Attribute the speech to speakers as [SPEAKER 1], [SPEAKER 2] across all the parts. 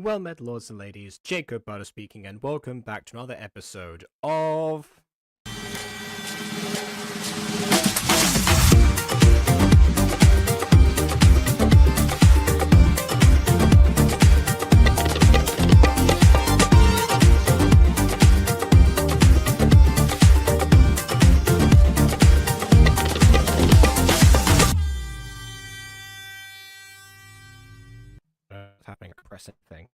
[SPEAKER 1] Well met, lords and ladies, Jacob Butter speaking, and welcome back to another episode of... happening a pressing thing.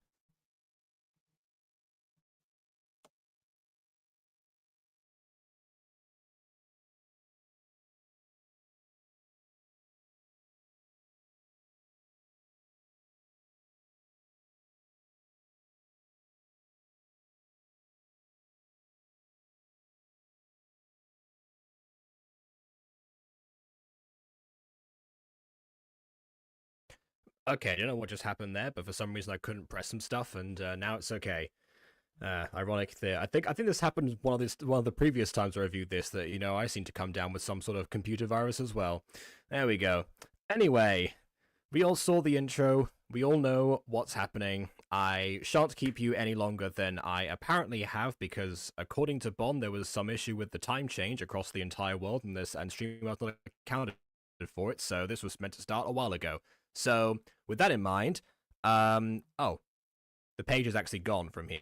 [SPEAKER 1] Okay, I don't know what just happened there, but for some reason I couldn't press some stuff, and now it's okay. Ironic there. I think this happened one of the previous times I reviewed this, that, you know, I seem to come down with some sort of computer virus as well. There we go. Anyway, we all saw the intro. We all know what's happening. I shan't keep you any longer than I apparently have, because according to Bon, there was some issue with the time change across the entire world, and Stream was not accounted for it, so this was meant to start a while ago. So, with that in mind, oh, the page is actually gone from here.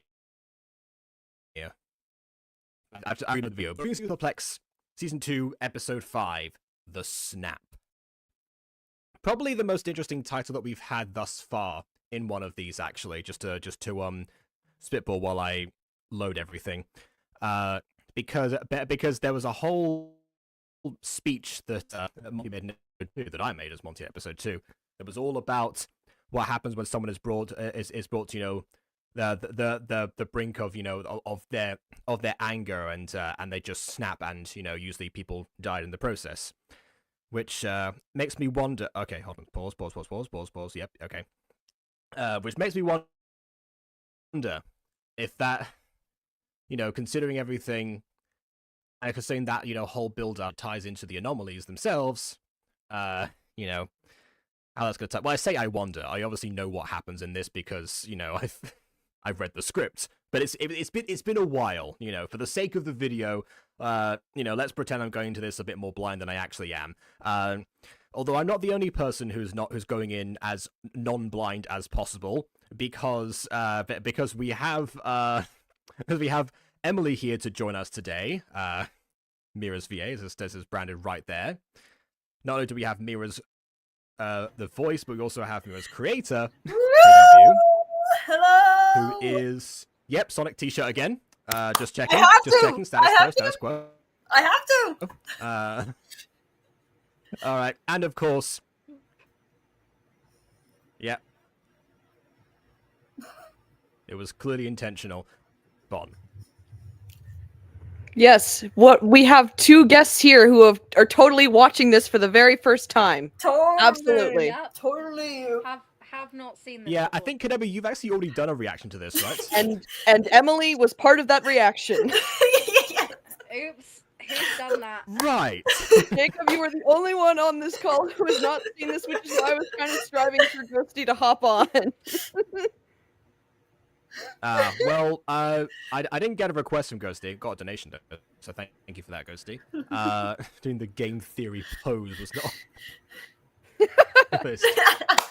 [SPEAKER 1] Yeah. I read the video. Plex, Season 2, Episode 5, The Snap. Probably the most interesting title that we've had thus far in one of these, actually, just to spitball while I load everything. Because there was a whole speech that Monty made in episode 2, that I made as Monty episode 2. It was all about what happens when someone is brought to, you know, the brink of, you know, of their anger, and they just snap, and, you know, usually people died in the process, which makes me wonder. Okay, hold on, pause. Yep, okay. Which makes me wonder if that, you know, considering everything, and considering that, you know, whole build-up ties into the anomalies themselves, you know, how that's going to tie. Well, I say I wonder. I obviously know what happens in this because, you know, I've read the script, but it's been a while. You know, for the sake of the video, you know, let's pretend I'm going into this a bit more blind than I actually am. Although I'm not the only person who's going in as non-blind as possible, because we have Emily here to join us today. Mira's VA, as is branded right there. Not only do we have Mira's the voice, but we also have Mira's creator,
[SPEAKER 2] hello,
[SPEAKER 1] who is Sonic T-shirt again. Just checking. Status quo.
[SPEAKER 2] I have to.
[SPEAKER 1] All right, and of course, it was clearly intentional. Bon.
[SPEAKER 3] Yes, we have two guests here who are totally watching this for the very first time.
[SPEAKER 2] Totally,
[SPEAKER 3] absolutely,
[SPEAKER 2] yep. Totally.
[SPEAKER 4] Have not seen this.
[SPEAKER 1] Yeah,
[SPEAKER 4] before.
[SPEAKER 1] I think Kanemi, you've actually already done a reaction to this, right?
[SPEAKER 3] and Emily was part of that reaction.
[SPEAKER 4] done that.
[SPEAKER 1] Right.
[SPEAKER 3] Jacob, you were the only one on this call who has not seen this, which is why I was kind of striving for Ghosty to hop on.
[SPEAKER 1] Well, I didn't get a request from Ghosty. Got a donation, though, so thank you for that, Ghosty. Doing the game theory pose was not.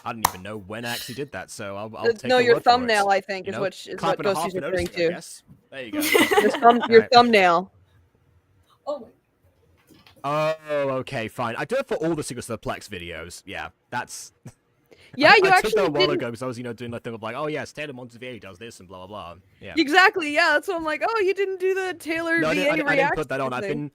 [SPEAKER 1] I didn't even know when I actually did that, so I'll take
[SPEAKER 3] No,
[SPEAKER 1] your
[SPEAKER 3] your
[SPEAKER 1] word for
[SPEAKER 3] thumbnail,
[SPEAKER 1] it.
[SPEAKER 3] I think, is what
[SPEAKER 1] Clap and a half
[SPEAKER 3] Ghosty's
[SPEAKER 1] for
[SPEAKER 3] referring
[SPEAKER 1] noticing, I
[SPEAKER 3] to.
[SPEAKER 1] guess. There you go.
[SPEAKER 3] Your
[SPEAKER 1] Alright.
[SPEAKER 3] thumbnail.
[SPEAKER 2] Oh.
[SPEAKER 1] Oh, okay, fine. I do it for all the Secrets of the Plex videos. Yeah, that's.
[SPEAKER 3] Yeah, you
[SPEAKER 1] I took
[SPEAKER 3] actually
[SPEAKER 1] that a while
[SPEAKER 3] didn't.
[SPEAKER 1] ago because I was, doing that thing of like, oh yes, Taylor Montevideo does this and blah blah blah. Yeah.
[SPEAKER 3] Exactly, yeah. That's what I'm like. Oh, you didn't do the Taylor
[SPEAKER 1] No, I
[SPEAKER 3] VA
[SPEAKER 1] didn't
[SPEAKER 3] reaction
[SPEAKER 1] put that on.
[SPEAKER 3] thing.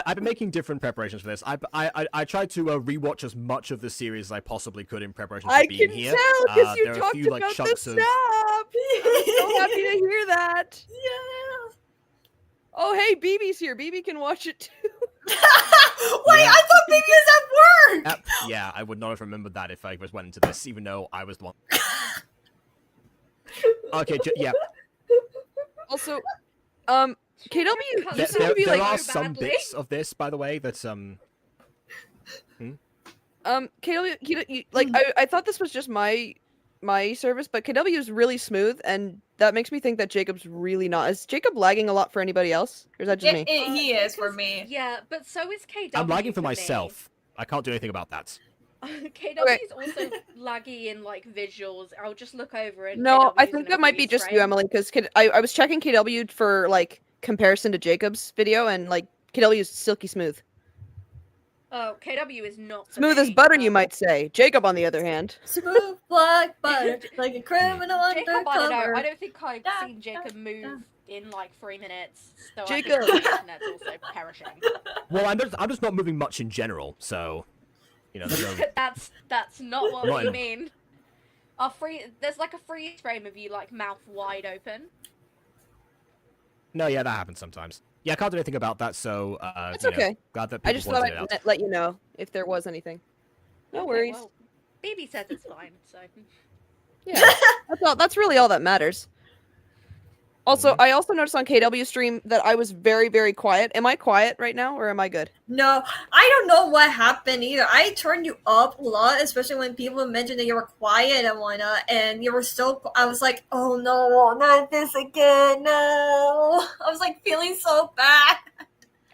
[SPEAKER 1] I've been making different preparations for this. I tried to rewatch as much of the series as I possibly could in preparation for
[SPEAKER 3] I
[SPEAKER 1] being
[SPEAKER 3] can
[SPEAKER 1] here.
[SPEAKER 3] tell because you
[SPEAKER 1] there are a
[SPEAKER 3] talked
[SPEAKER 1] few like
[SPEAKER 3] about the
[SPEAKER 1] chunks of.
[SPEAKER 3] snap. I'm so happy to hear that.
[SPEAKER 2] Yeah.
[SPEAKER 3] Oh, hey, BB's here. BB can watch it too.
[SPEAKER 2] Wait, I thought baby was at work.
[SPEAKER 1] Yeah, I would not have remembered that if I just went into this, even though I was the one. Okay, yeah.
[SPEAKER 3] Also, KW, you
[SPEAKER 4] There-
[SPEAKER 3] seem to be
[SPEAKER 1] There
[SPEAKER 3] like,
[SPEAKER 1] are
[SPEAKER 4] so
[SPEAKER 1] some
[SPEAKER 4] badly.
[SPEAKER 1] bits of this, by the way, that
[SPEAKER 3] KW, I thought this was just my service, but KW is really smooth, and that makes me think that Jacob's really not. Is Jacob lagging a lot for anybody else, or is that just me?
[SPEAKER 2] He is for
[SPEAKER 4] because-
[SPEAKER 2] me.
[SPEAKER 4] Yeah, but so is KW.
[SPEAKER 1] I'm lagging for
[SPEAKER 4] me.
[SPEAKER 1] myself. I can't do anything about that.
[SPEAKER 4] KW's also laggy in like visuals. I'll just look over and.
[SPEAKER 3] No,
[SPEAKER 4] KW's
[SPEAKER 3] I
[SPEAKER 4] in
[SPEAKER 3] think
[SPEAKER 4] a
[SPEAKER 3] that might be
[SPEAKER 4] freeze
[SPEAKER 3] just you,
[SPEAKER 4] frame.
[SPEAKER 3] Emily, because I was checking KW for like comparison to Jacob's video, and like KW is silky smooth,
[SPEAKER 4] Oh, KW is not for
[SPEAKER 3] smooth as
[SPEAKER 4] me.
[SPEAKER 3] butter, you might say. Jacob, on the other hand,
[SPEAKER 2] Smooth black butter, like a criminal
[SPEAKER 4] Jacob, I don't know.
[SPEAKER 2] undercover.
[SPEAKER 4] I don't think I've
[SPEAKER 2] Da,
[SPEAKER 4] seen Jacob move in like 3 minutes. So
[SPEAKER 3] Jacob.
[SPEAKER 4] I think the internet's also perishing.
[SPEAKER 1] Well, I'm just not moving much in general, so there's no.
[SPEAKER 4] That's not what
[SPEAKER 1] Not
[SPEAKER 4] we
[SPEAKER 1] in-
[SPEAKER 4] mean. There's like a freeze frame of you like mouth wide open.
[SPEAKER 1] No, yeah, that happens sometimes. Yeah, I can't do anything about that, so
[SPEAKER 3] it's okay.
[SPEAKER 1] Glad that
[SPEAKER 3] I
[SPEAKER 1] people
[SPEAKER 3] just thought
[SPEAKER 1] pointed it out.
[SPEAKER 3] I'd let you know if there was anything. No
[SPEAKER 4] Okay,
[SPEAKER 3] worries.
[SPEAKER 4] Well, BB says it's fine, so.
[SPEAKER 3] Yeah, that's really all that matters. Also, I also noticed on KW stream that I was very, very quiet. Am I quiet right now, or am I good?
[SPEAKER 2] No, I don't know what happened either. I turned you up a lot, especially when people mentioned that you were quiet and whatnot, and you were still. I was like, oh no, not this again, no. I was like feeling so bad.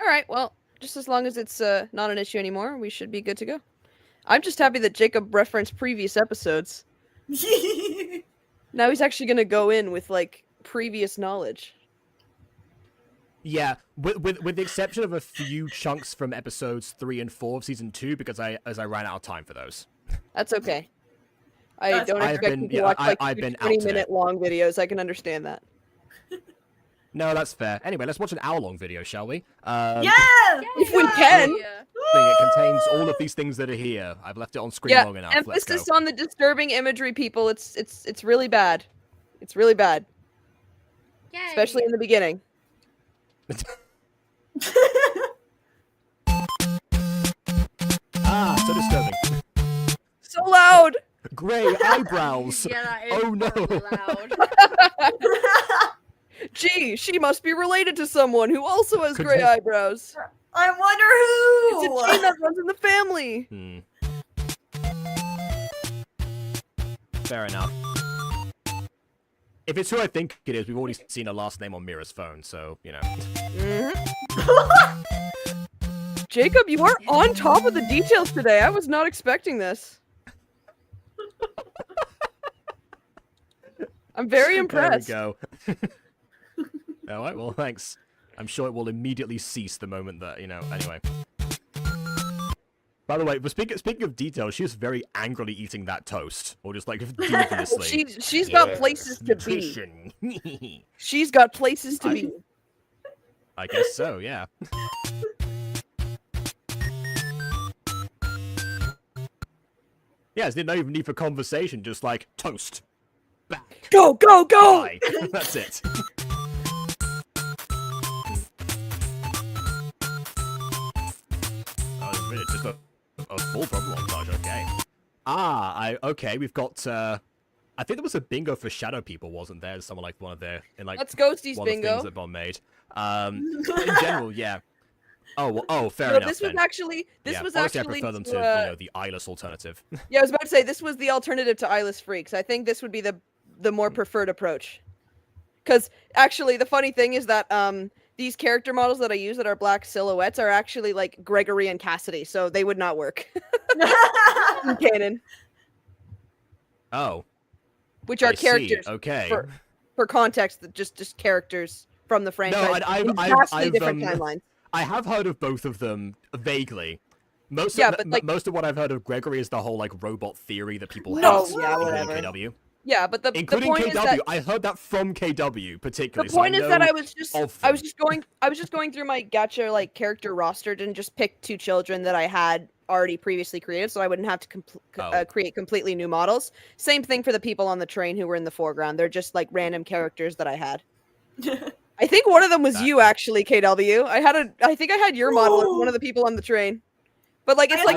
[SPEAKER 3] All right, well, just as long as it's not an issue anymore, we should be good to go. I'm just happy that Jacob referenced previous episodes. Now he's actually gonna go in with like previous knowledge.
[SPEAKER 1] Yeah, with the exception of a few chunks from episodes 3 and 4 of season 2, because I ran out of time for those.
[SPEAKER 3] That's okay. I
[SPEAKER 2] That's
[SPEAKER 3] don't
[SPEAKER 2] fine.
[SPEAKER 3] expect you to watch like
[SPEAKER 1] I've
[SPEAKER 3] two
[SPEAKER 1] been out today.
[SPEAKER 3] 20-minute long videos. I can understand that.
[SPEAKER 1] No, that's fair. Anyway, let's watch an hour-long video, shall we?
[SPEAKER 2] Yeah!
[SPEAKER 3] If we can.
[SPEAKER 4] Yeah.
[SPEAKER 1] It contains all of these things that are here. I've left it on screen
[SPEAKER 3] Yeah,
[SPEAKER 1] long enough. Let's go.
[SPEAKER 3] emphasis on the disturbing imagery, people. It's really bad. It's really bad,
[SPEAKER 4] Yay.
[SPEAKER 3] especially in the beginning.
[SPEAKER 1] So disturbing.
[SPEAKER 3] So loud.
[SPEAKER 1] Grey eyebrows.
[SPEAKER 4] Yeah, that is
[SPEAKER 1] Oh, no.
[SPEAKER 4] horribly loud.
[SPEAKER 3] Gee, she must be related to someone who also has
[SPEAKER 1] Could
[SPEAKER 3] gray
[SPEAKER 1] they-
[SPEAKER 3] eyebrows.
[SPEAKER 2] I wonder
[SPEAKER 3] It's
[SPEAKER 2] who.
[SPEAKER 3] a gene that runs in the family.
[SPEAKER 1] Fair enough. If it's who I think it is, we've already seen her last name on Mira's phone, so,
[SPEAKER 3] Jacob, you are on top of the details today. I was not expecting this. I'm very impressed.
[SPEAKER 1] There we go. Alright, well, thanks. I'm sure it will immediately cease the moment that, anyway. By the way, speaking of details, she was very angrily eating that toast. Or just, like, deviously.
[SPEAKER 3] She's got places to be.
[SPEAKER 1] Nutrition.
[SPEAKER 3] She's got places to be.
[SPEAKER 1] I guess so, yeah. Yeah, there's no even need for conversation, just like, toast. Back.
[SPEAKER 3] Go, go, go!
[SPEAKER 1] Bye. That's it. Oh, really, just a full problem montage, okay. Okay, we've got, I think there was a bingo for shadow people, wasn't there? Someone like one of their
[SPEAKER 3] That's Ghosties
[SPEAKER 1] one of the
[SPEAKER 3] bingo.
[SPEAKER 1] things that Bon made. But in general, yeah. Oh, well, fair
[SPEAKER 3] No,
[SPEAKER 1] enough.
[SPEAKER 3] this was
[SPEAKER 1] then.
[SPEAKER 3] actually
[SPEAKER 1] Honestly, I prefer them to the eyeless alternative.
[SPEAKER 3] Yeah, I was about to say this was the alternative to eyeless freaks. I think this would be the more preferred approach. Because actually, the funny thing is that these character models that I use that are black silhouettes are actually like Gregory and Cassidy, so they would not work in canon.
[SPEAKER 1] Oh,
[SPEAKER 3] which are
[SPEAKER 1] I see.
[SPEAKER 3] characters.
[SPEAKER 1] Okay.
[SPEAKER 3] For context, just characters from the franchise.
[SPEAKER 1] No,
[SPEAKER 3] in vastly different timelines.
[SPEAKER 1] I have heard of both of them vaguely. Most
[SPEAKER 3] Yeah,
[SPEAKER 1] of,
[SPEAKER 3] but, like-
[SPEAKER 1] most of what I've heard of Gregory is the whole like robot theory that people
[SPEAKER 3] No,
[SPEAKER 1] have,
[SPEAKER 3] yeah,
[SPEAKER 1] including
[SPEAKER 3] whatever.
[SPEAKER 1] KW.
[SPEAKER 3] Yeah, but the
[SPEAKER 1] Including
[SPEAKER 3] point
[SPEAKER 1] KW,
[SPEAKER 3] is that
[SPEAKER 1] I heard that from KW particularly.
[SPEAKER 3] the point
[SPEAKER 1] so
[SPEAKER 3] is that
[SPEAKER 1] know
[SPEAKER 3] I was
[SPEAKER 1] of them.
[SPEAKER 3] just going through my gacha like character roster and just pick 2 children that I had already previously created, so I wouldn't have to create completely new models. Same thing for the people on the train who were in the foreground. They're just like random characters that I had. I think one of them was you actually, KW. I think I had your model as one of the people on the train. But like it's like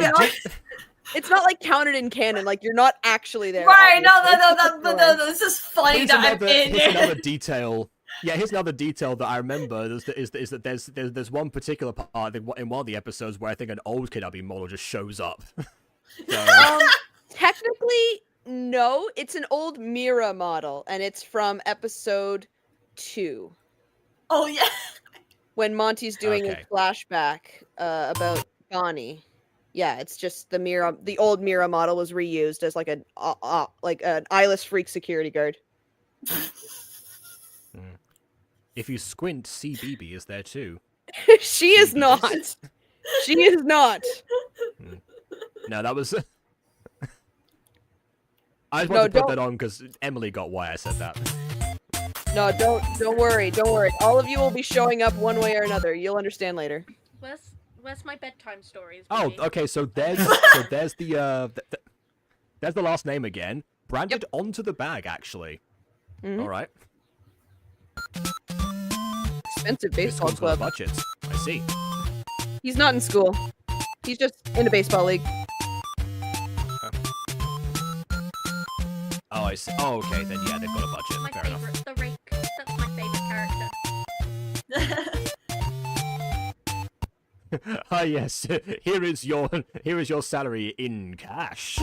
[SPEAKER 3] it's not like counted in canon. Like you're not actually there.
[SPEAKER 2] Right?
[SPEAKER 3] obviously.
[SPEAKER 2] No. This is funny
[SPEAKER 1] Here's
[SPEAKER 2] that I'm in
[SPEAKER 1] here's another
[SPEAKER 2] it.
[SPEAKER 1] detail. Yeah, here's another detail that I remember is that there's one particular part in one of the episodes where I think an old KW model just shows up. So,
[SPEAKER 3] Technically, no. It's an old Mira model, and it's from episode 2
[SPEAKER 2] Oh yeah.
[SPEAKER 3] when Monty's doing
[SPEAKER 1] Okay.
[SPEAKER 3] a flashback about Bonnie. Yeah, it's just the old Mira model was reused as like an eyeless freak security guard.
[SPEAKER 1] if you squint, CBB is there too.
[SPEAKER 3] She is not. She is not.
[SPEAKER 1] No, that was. I just wanted to put that on because Emily got why I said that.
[SPEAKER 3] No, don't worry. All of you will be showing up one way or another. You'll understand later.
[SPEAKER 4] Where's my bedtime stories?
[SPEAKER 1] Oh,
[SPEAKER 4] baby?
[SPEAKER 1] okay. So there's there's the last name again, branded onto the bag actually.
[SPEAKER 3] Mhm.
[SPEAKER 1] All right.
[SPEAKER 3] Expensive
[SPEAKER 1] This
[SPEAKER 3] baseball
[SPEAKER 1] comes with a
[SPEAKER 3] club.
[SPEAKER 1] budget. I see.
[SPEAKER 3] He's not in school. He's just in a baseball league.
[SPEAKER 1] Oh, I see. Oh, okay. Then yeah, they've got a budget.
[SPEAKER 4] My
[SPEAKER 1] Fair enough.
[SPEAKER 4] favorite, the Rake. That's my favorite character.
[SPEAKER 1] Ah, yes. Here is your salary in cash.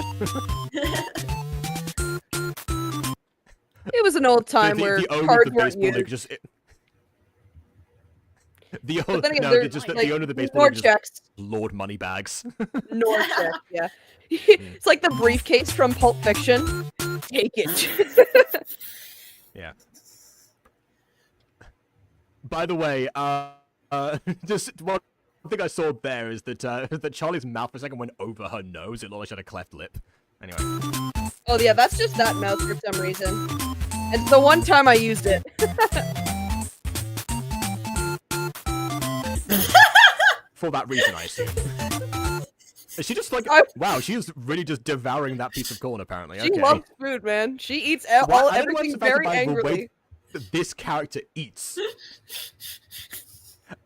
[SPEAKER 3] It was an old time where
[SPEAKER 1] the owner of
[SPEAKER 3] cards
[SPEAKER 1] the
[SPEAKER 3] weren't
[SPEAKER 1] baseball league
[SPEAKER 3] used.
[SPEAKER 1] just. The
[SPEAKER 3] But then again,
[SPEAKER 1] no,
[SPEAKER 3] they're,
[SPEAKER 1] just
[SPEAKER 3] like,
[SPEAKER 1] the owner of the baseball
[SPEAKER 3] Nord
[SPEAKER 1] league just
[SPEAKER 3] checks.
[SPEAKER 1] Lord Moneybags.
[SPEAKER 3] Nord checks, yeah. It's like the briefcase from Pulp Fiction. Take it.
[SPEAKER 1] Yeah. By the way, just one thing I saw there is that that Charlie's mouth for a second went over her nose. It looked like she had a cleft lip. Anyway.
[SPEAKER 3] Oh yeah, that's just that mouth for some reason. It's the one time I used it.
[SPEAKER 1] For that reason, I assume. Is she just like, wow, she's really just devouring that piece of corn, apparently.
[SPEAKER 3] She
[SPEAKER 1] Okay.
[SPEAKER 3] loves food, man. She eats
[SPEAKER 1] Wow, I don't know what's
[SPEAKER 3] everything
[SPEAKER 1] affected
[SPEAKER 3] very
[SPEAKER 1] by the way
[SPEAKER 3] angrily.
[SPEAKER 1] that this character eats.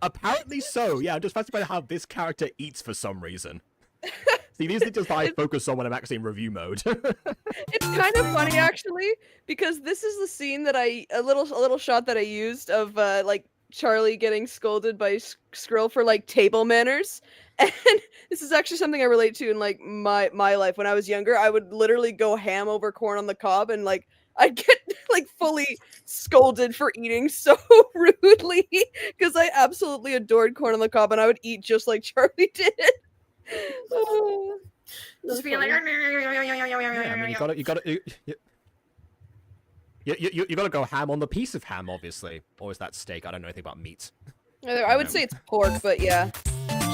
[SPEAKER 1] Apparently so, yeah, I'm just fascinated by how this character eats for some reason. See, these are just I focus on when I'm actually in review mode.
[SPEAKER 3] It's kind of funny actually, because this is the scene that a little shot that I used of like Charlie getting scolded by Skrill for like table manners. And this is actually something I relate to in like my life. When I was younger, I would literally go ham over corn on the cob, and like I'd get like fully scolded for eating so rudely because I absolutely adored corn on the cob, and I would eat just like Charlie did.
[SPEAKER 2] Just be like.
[SPEAKER 1] Yeah, I mean, you gotta go ham on the piece of ham, obviously. Or is that steak? I don't know anything about meat.
[SPEAKER 3] I would say it's pork, but yeah.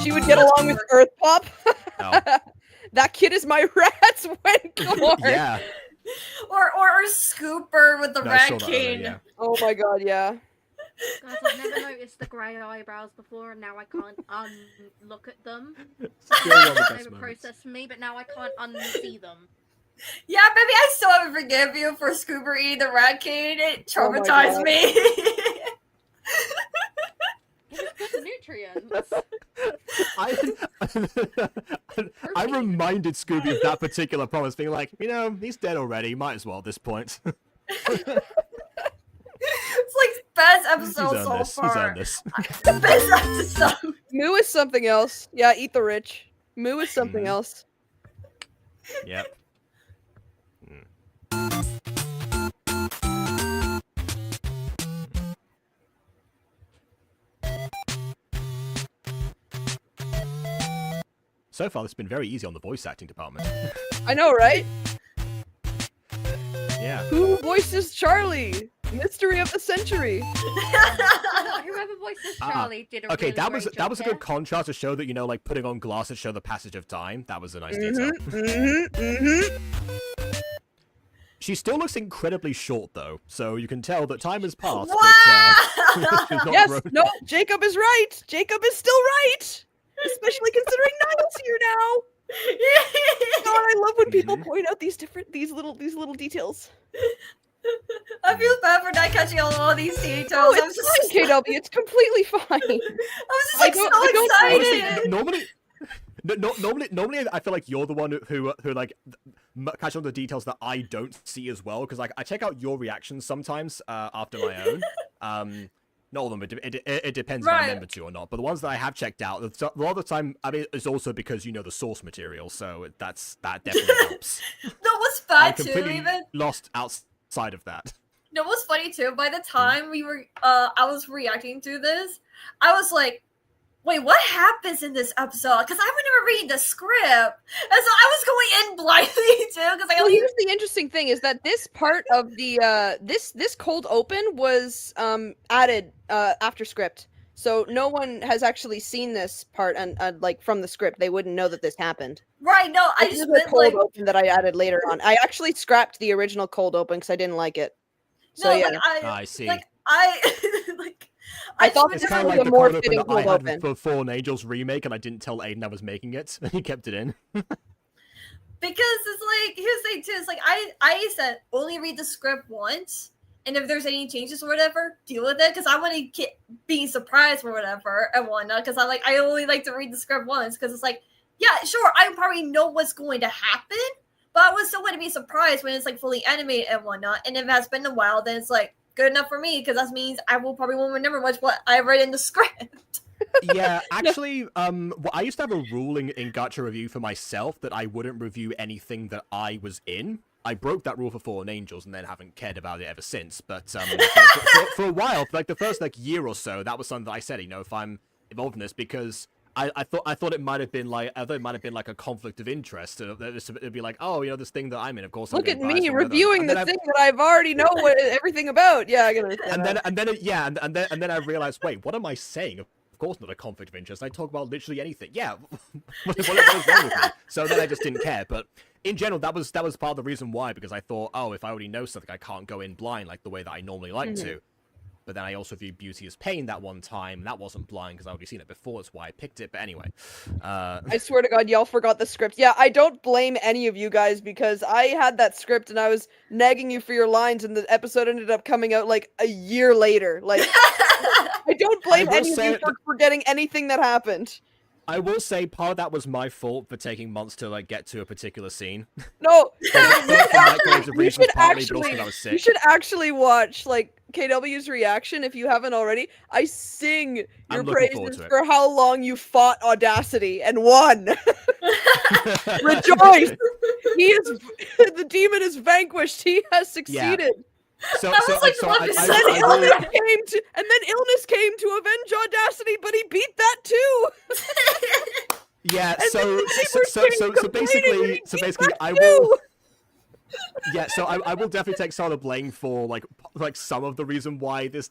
[SPEAKER 3] She would get along with Earth Pop.
[SPEAKER 1] Oh.
[SPEAKER 3] That kid is my rat's when corn.
[SPEAKER 1] Yeah.
[SPEAKER 2] Or Scooper with the
[SPEAKER 1] No, I saw
[SPEAKER 2] rat
[SPEAKER 1] that earlier,
[SPEAKER 2] cane.
[SPEAKER 1] yeah.
[SPEAKER 3] Oh my god, yeah.
[SPEAKER 4] Guys, I've never noticed the grey eyebrows before, and now I can't look at them.
[SPEAKER 1] Still one of the
[SPEAKER 4] They
[SPEAKER 1] best
[SPEAKER 4] were
[SPEAKER 1] moments.
[SPEAKER 4] processed for me, but now I can't unsee them.
[SPEAKER 2] Yeah, maybe I still haven't forgive you for Scooper eating the rat cane. It
[SPEAKER 3] Oh my
[SPEAKER 2] traumatized
[SPEAKER 3] God.
[SPEAKER 2] me.
[SPEAKER 4] It was good nutrients.
[SPEAKER 1] I I reminded Scooby of that particular promise, being like, he's dead already. Might as well at this point.
[SPEAKER 2] It's like best episode
[SPEAKER 1] He's earned
[SPEAKER 2] so
[SPEAKER 1] this. He's
[SPEAKER 2] far.
[SPEAKER 1] earned this.
[SPEAKER 2] The best episode.
[SPEAKER 3] Moo is something else. Yeah, eat the rich. Moo is something else.
[SPEAKER 1] Yep. So far, it's been very easy on the voice acting department.
[SPEAKER 3] I know, right?
[SPEAKER 1] Yeah.
[SPEAKER 3] Who voices Charlie? Mystery of the century.
[SPEAKER 4] Whoever voices Charlie did a
[SPEAKER 1] Okay,
[SPEAKER 4] really
[SPEAKER 1] that
[SPEAKER 4] great
[SPEAKER 1] was
[SPEAKER 4] job
[SPEAKER 1] a
[SPEAKER 4] there.
[SPEAKER 1] good contrast to show that like putting on glasses show the passage of time. That was a nice detail. She still looks incredibly short though, so you can tell that time has passed.
[SPEAKER 2] Wow!
[SPEAKER 1] But, she's not
[SPEAKER 3] Yes,
[SPEAKER 1] grown.
[SPEAKER 3] no, Jacob is right. Jacob is still right. Especially considering Niall's here now. God, I love when people point out these little details.
[SPEAKER 2] I feel bad for not catching all these details.
[SPEAKER 3] Oh,
[SPEAKER 2] I'm
[SPEAKER 3] it's
[SPEAKER 2] just,
[SPEAKER 3] fine, KW. It's completely fine.
[SPEAKER 2] I was just
[SPEAKER 3] I
[SPEAKER 2] like
[SPEAKER 3] don't-
[SPEAKER 2] so
[SPEAKER 3] I don't-
[SPEAKER 2] excited.
[SPEAKER 1] Honestly, normally, I feel like you're the one who like catch on the details that I don't see as well, because like I check out your reactions sometimes after my own. Not all of them. It depends if I remember to or not. But the ones that I have checked out, a lot of the time, I mean, it's also because you know the source material, so that definitely helps.
[SPEAKER 2] No, what's
[SPEAKER 1] I'm
[SPEAKER 2] bad too,
[SPEAKER 1] completely
[SPEAKER 2] even.
[SPEAKER 1] lost outside of that.
[SPEAKER 2] No, what's funny too, by the time we were I was reacting to this, I was like, wait, what happens in this episode? Because I would never read the script. And so I was going in blindly too, because I
[SPEAKER 3] Well,
[SPEAKER 2] only
[SPEAKER 3] here's the interesting thing is that this part of the this cold open was added after script. So no one has actually seen this part and like from the script. They wouldn't know that this happened.
[SPEAKER 2] right, no, I
[SPEAKER 3] This
[SPEAKER 2] just
[SPEAKER 3] is a
[SPEAKER 2] meant
[SPEAKER 3] cold
[SPEAKER 2] like
[SPEAKER 3] open that I added later on. I actually scrapped the original cold open because I didn't like it. So
[SPEAKER 2] no,
[SPEAKER 3] yeah,
[SPEAKER 2] like
[SPEAKER 1] I see.
[SPEAKER 2] like I like
[SPEAKER 3] I thought
[SPEAKER 1] It's
[SPEAKER 3] this
[SPEAKER 1] kind of
[SPEAKER 3] was
[SPEAKER 1] like
[SPEAKER 3] a
[SPEAKER 1] the
[SPEAKER 3] more
[SPEAKER 1] cold open
[SPEAKER 3] fitting
[SPEAKER 1] that I
[SPEAKER 3] cold
[SPEAKER 1] had
[SPEAKER 3] open.
[SPEAKER 1] for Fallen Angels remake, and I didn't tell Aiden I was making it, and he kept it in.
[SPEAKER 2] because it's like here's the thing too, it's like I said only read the script once. And if there's any changes or whatever, deal with it. Because I want to be surprised or whatever and whatnot. Because I only like to read the script once. Because it's like, yeah, sure, I probably know what's going to happen. But I was still going to be surprised when it's like fully animated and whatnot. And if it has been a while, then it's like good enough for me. Because that means I probably won't remember much what I read in the script.
[SPEAKER 1] Yeah, actually, I used to have a rule in Gacha review for myself that I wouldn't review anything that I was in. I broke that rule for Fallen Angels and then haven't cared about it ever since. But for a while, for like the first like year or so, that was something that I said, if I'm involved in this, because I thought it might have been like a conflict of interest. It'd be like, oh, this thing that I'm in, of course.
[SPEAKER 3] Look
[SPEAKER 1] I'm
[SPEAKER 3] at me reviewing the
[SPEAKER 1] thing.
[SPEAKER 3] thing that I've already know everything about. Yeah, I can understand.
[SPEAKER 1] And then I realized, wait, what am I saying? Of course not a conflict of interest. I talk about literally anything. Yeah, what is wrong with me? So then I just didn't care. But in general, that was part of the reason why, because I thought, oh, if I already know something, I can't go in blind like the way that I normally like to. But then I also viewed Beauty as Pain that one time, and that wasn't blind because I already seen it before. That's why I picked it. But anyway,
[SPEAKER 3] I swear to God, y'all forgot the script. Yeah, I don't blame any of you guys because I had that script and I was nagging you for your lines, and the episode ended up coming out like a year later. Like, I don't blame any of you for forgetting anything that happened.
[SPEAKER 1] I will say part of that was my fault for taking months to like get to a particular scene.
[SPEAKER 3] No,
[SPEAKER 1] you should
[SPEAKER 3] actually watch like KW's reaction if you haven't already. I sing your praises for how long you fought Audacity and won. Rejoice! The demon is vanquished. He has succeeded.
[SPEAKER 1] Yeah.
[SPEAKER 3] And then illness came to avenge Audacity, but he beat that too.
[SPEAKER 1] Yeah,
[SPEAKER 3] And
[SPEAKER 1] so basically I
[SPEAKER 3] too.
[SPEAKER 1] will. Yeah, so I will definitely take some of the blame for like some of the reason why this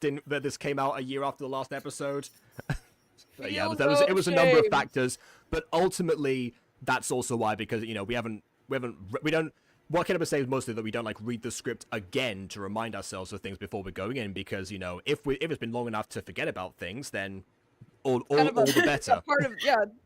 [SPEAKER 1] came out a year after the last episode. But yeah, it was a number of factors, but ultimately that's also why, because we don't. What can I say is mostly that we don't like read the script again to remind ourselves of things before we're going in, because if it's been long enough to forget about things, then all the better.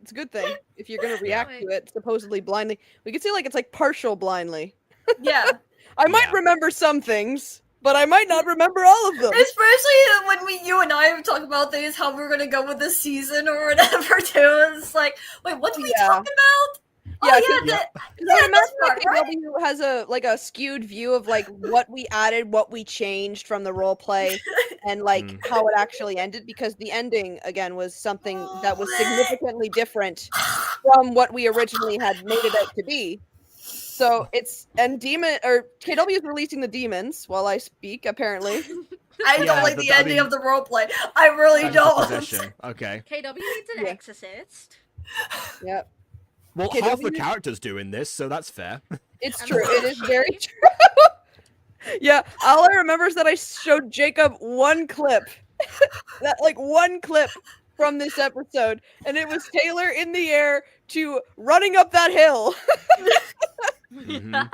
[SPEAKER 3] It's a good thing if you're gonna react to it supposedly blindly. We could say like it's like partial blindly.
[SPEAKER 2] Yeah.
[SPEAKER 3] I might remember some things, but I might not remember all of them.
[SPEAKER 2] Especially when you and I talk about things, how we're gonna go with this season or whatever too. It's like, wait, what did we talk about?
[SPEAKER 3] Yeah,
[SPEAKER 2] oh yeah,
[SPEAKER 1] Yep.
[SPEAKER 3] because I would
[SPEAKER 2] yeah,
[SPEAKER 3] imagine
[SPEAKER 2] this part,
[SPEAKER 3] that KW has a skewed view of like what we added, what we changed from the role play, and like
[SPEAKER 1] Mm.
[SPEAKER 3] how it actually ended. Because the ending again was something that was
[SPEAKER 2] Oh,
[SPEAKER 3] significantly different from what we originally had made it out to be. So it's and demon or KW is releasing the demons while I speak. Apparently,
[SPEAKER 2] I don't
[SPEAKER 1] Yeah,
[SPEAKER 2] like
[SPEAKER 1] but
[SPEAKER 2] the
[SPEAKER 1] I
[SPEAKER 2] ending
[SPEAKER 1] mean-
[SPEAKER 2] of the roleplay. I really
[SPEAKER 1] That is the
[SPEAKER 2] don't.
[SPEAKER 1] possession. Okay.
[SPEAKER 4] KW needs an
[SPEAKER 3] Yeah.
[SPEAKER 4] exorcist.
[SPEAKER 3] yeah,
[SPEAKER 1] Well, half the
[SPEAKER 3] KW
[SPEAKER 1] characters doing this, so that's fair.
[SPEAKER 3] it's
[SPEAKER 4] And
[SPEAKER 3] true.
[SPEAKER 4] so
[SPEAKER 3] It is
[SPEAKER 4] she-
[SPEAKER 3] very true. Yeah, all I remember is that I showed Jacob one clip, one clip from this episode, and it was Taylor in the air to running up that hill.
[SPEAKER 1] Mhm.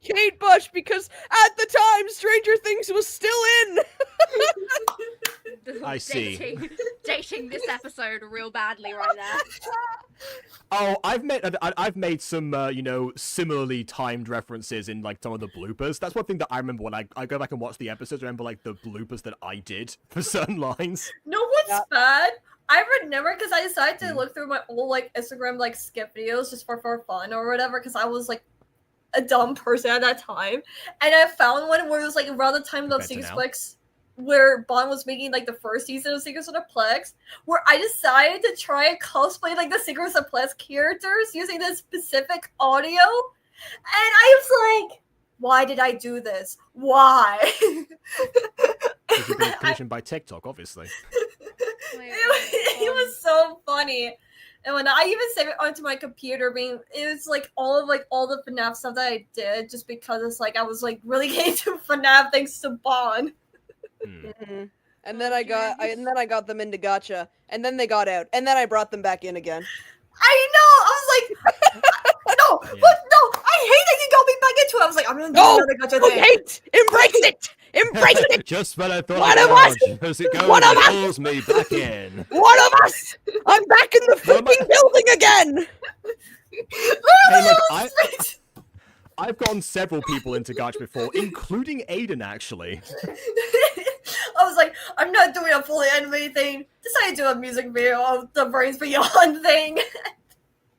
[SPEAKER 3] Kate Bush, because at the time Stranger Things was still in.
[SPEAKER 1] I see.
[SPEAKER 4] Dating this episode real badly right there.
[SPEAKER 1] Oh, I've made some similarly timed references in like some of the bloopers. That's one thing that I remember when I go back and watch the episodes. I remember like the bloopers that I did for certain lines.
[SPEAKER 2] No, what's
[SPEAKER 3] Yeah.
[SPEAKER 2] bad? I remember because I decided to
[SPEAKER 1] Mhm.
[SPEAKER 2] look through my old like Instagram like skip videos just for fun or whatever because I was like a dumb person at that time, and I found one where it was like around the time of
[SPEAKER 1] Compared to
[SPEAKER 2] Secrets
[SPEAKER 1] now.
[SPEAKER 2] Plex, where Bond was making like the first season of Secrets of the Plex, where I decided to try and cosplay like the Secrets of Plex characters using this specific audio, and I was like, why did I do this? Why?
[SPEAKER 1] Because you've been commissioned by TikTok, obviously.
[SPEAKER 2] It was so funny. And when I even saved it onto my computer, it was like all the FNAF stuff that I did just because it's like I was like really getting to FNAF thanks to Bond.
[SPEAKER 1] Hmm.
[SPEAKER 3] Mhm. And then I got them into Gacha, and then they got out, and then I brought them back in again.
[SPEAKER 2] I know. I was like, no,
[SPEAKER 1] Yeah.
[SPEAKER 2] but no, I hate that you got me back into it. I was like, I'm gonna do
[SPEAKER 3] No,
[SPEAKER 2] another Gacha
[SPEAKER 3] don't
[SPEAKER 2] thing.
[SPEAKER 3] hate, embrace it, embrace it.
[SPEAKER 1] Just when I thought
[SPEAKER 3] One
[SPEAKER 1] I
[SPEAKER 3] of us!
[SPEAKER 1] dodged, as it goes,
[SPEAKER 3] One of
[SPEAKER 1] it
[SPEAKER 3] us!
[SPEAKER 1] pulls me back in.
[SPEAKER 3] One of us, I'm back in the
[SPEAKER 1] One of my-
[SPEAKER 3] freaking building again.
[SPEAKER 1] Hey, look, I've gotten several people into Gacha before, including Aiden, actually.
[SPEAKER 2] I was like, I'm not doing a fully animated thing. Decided to do a music video of the Brains Beyond thing.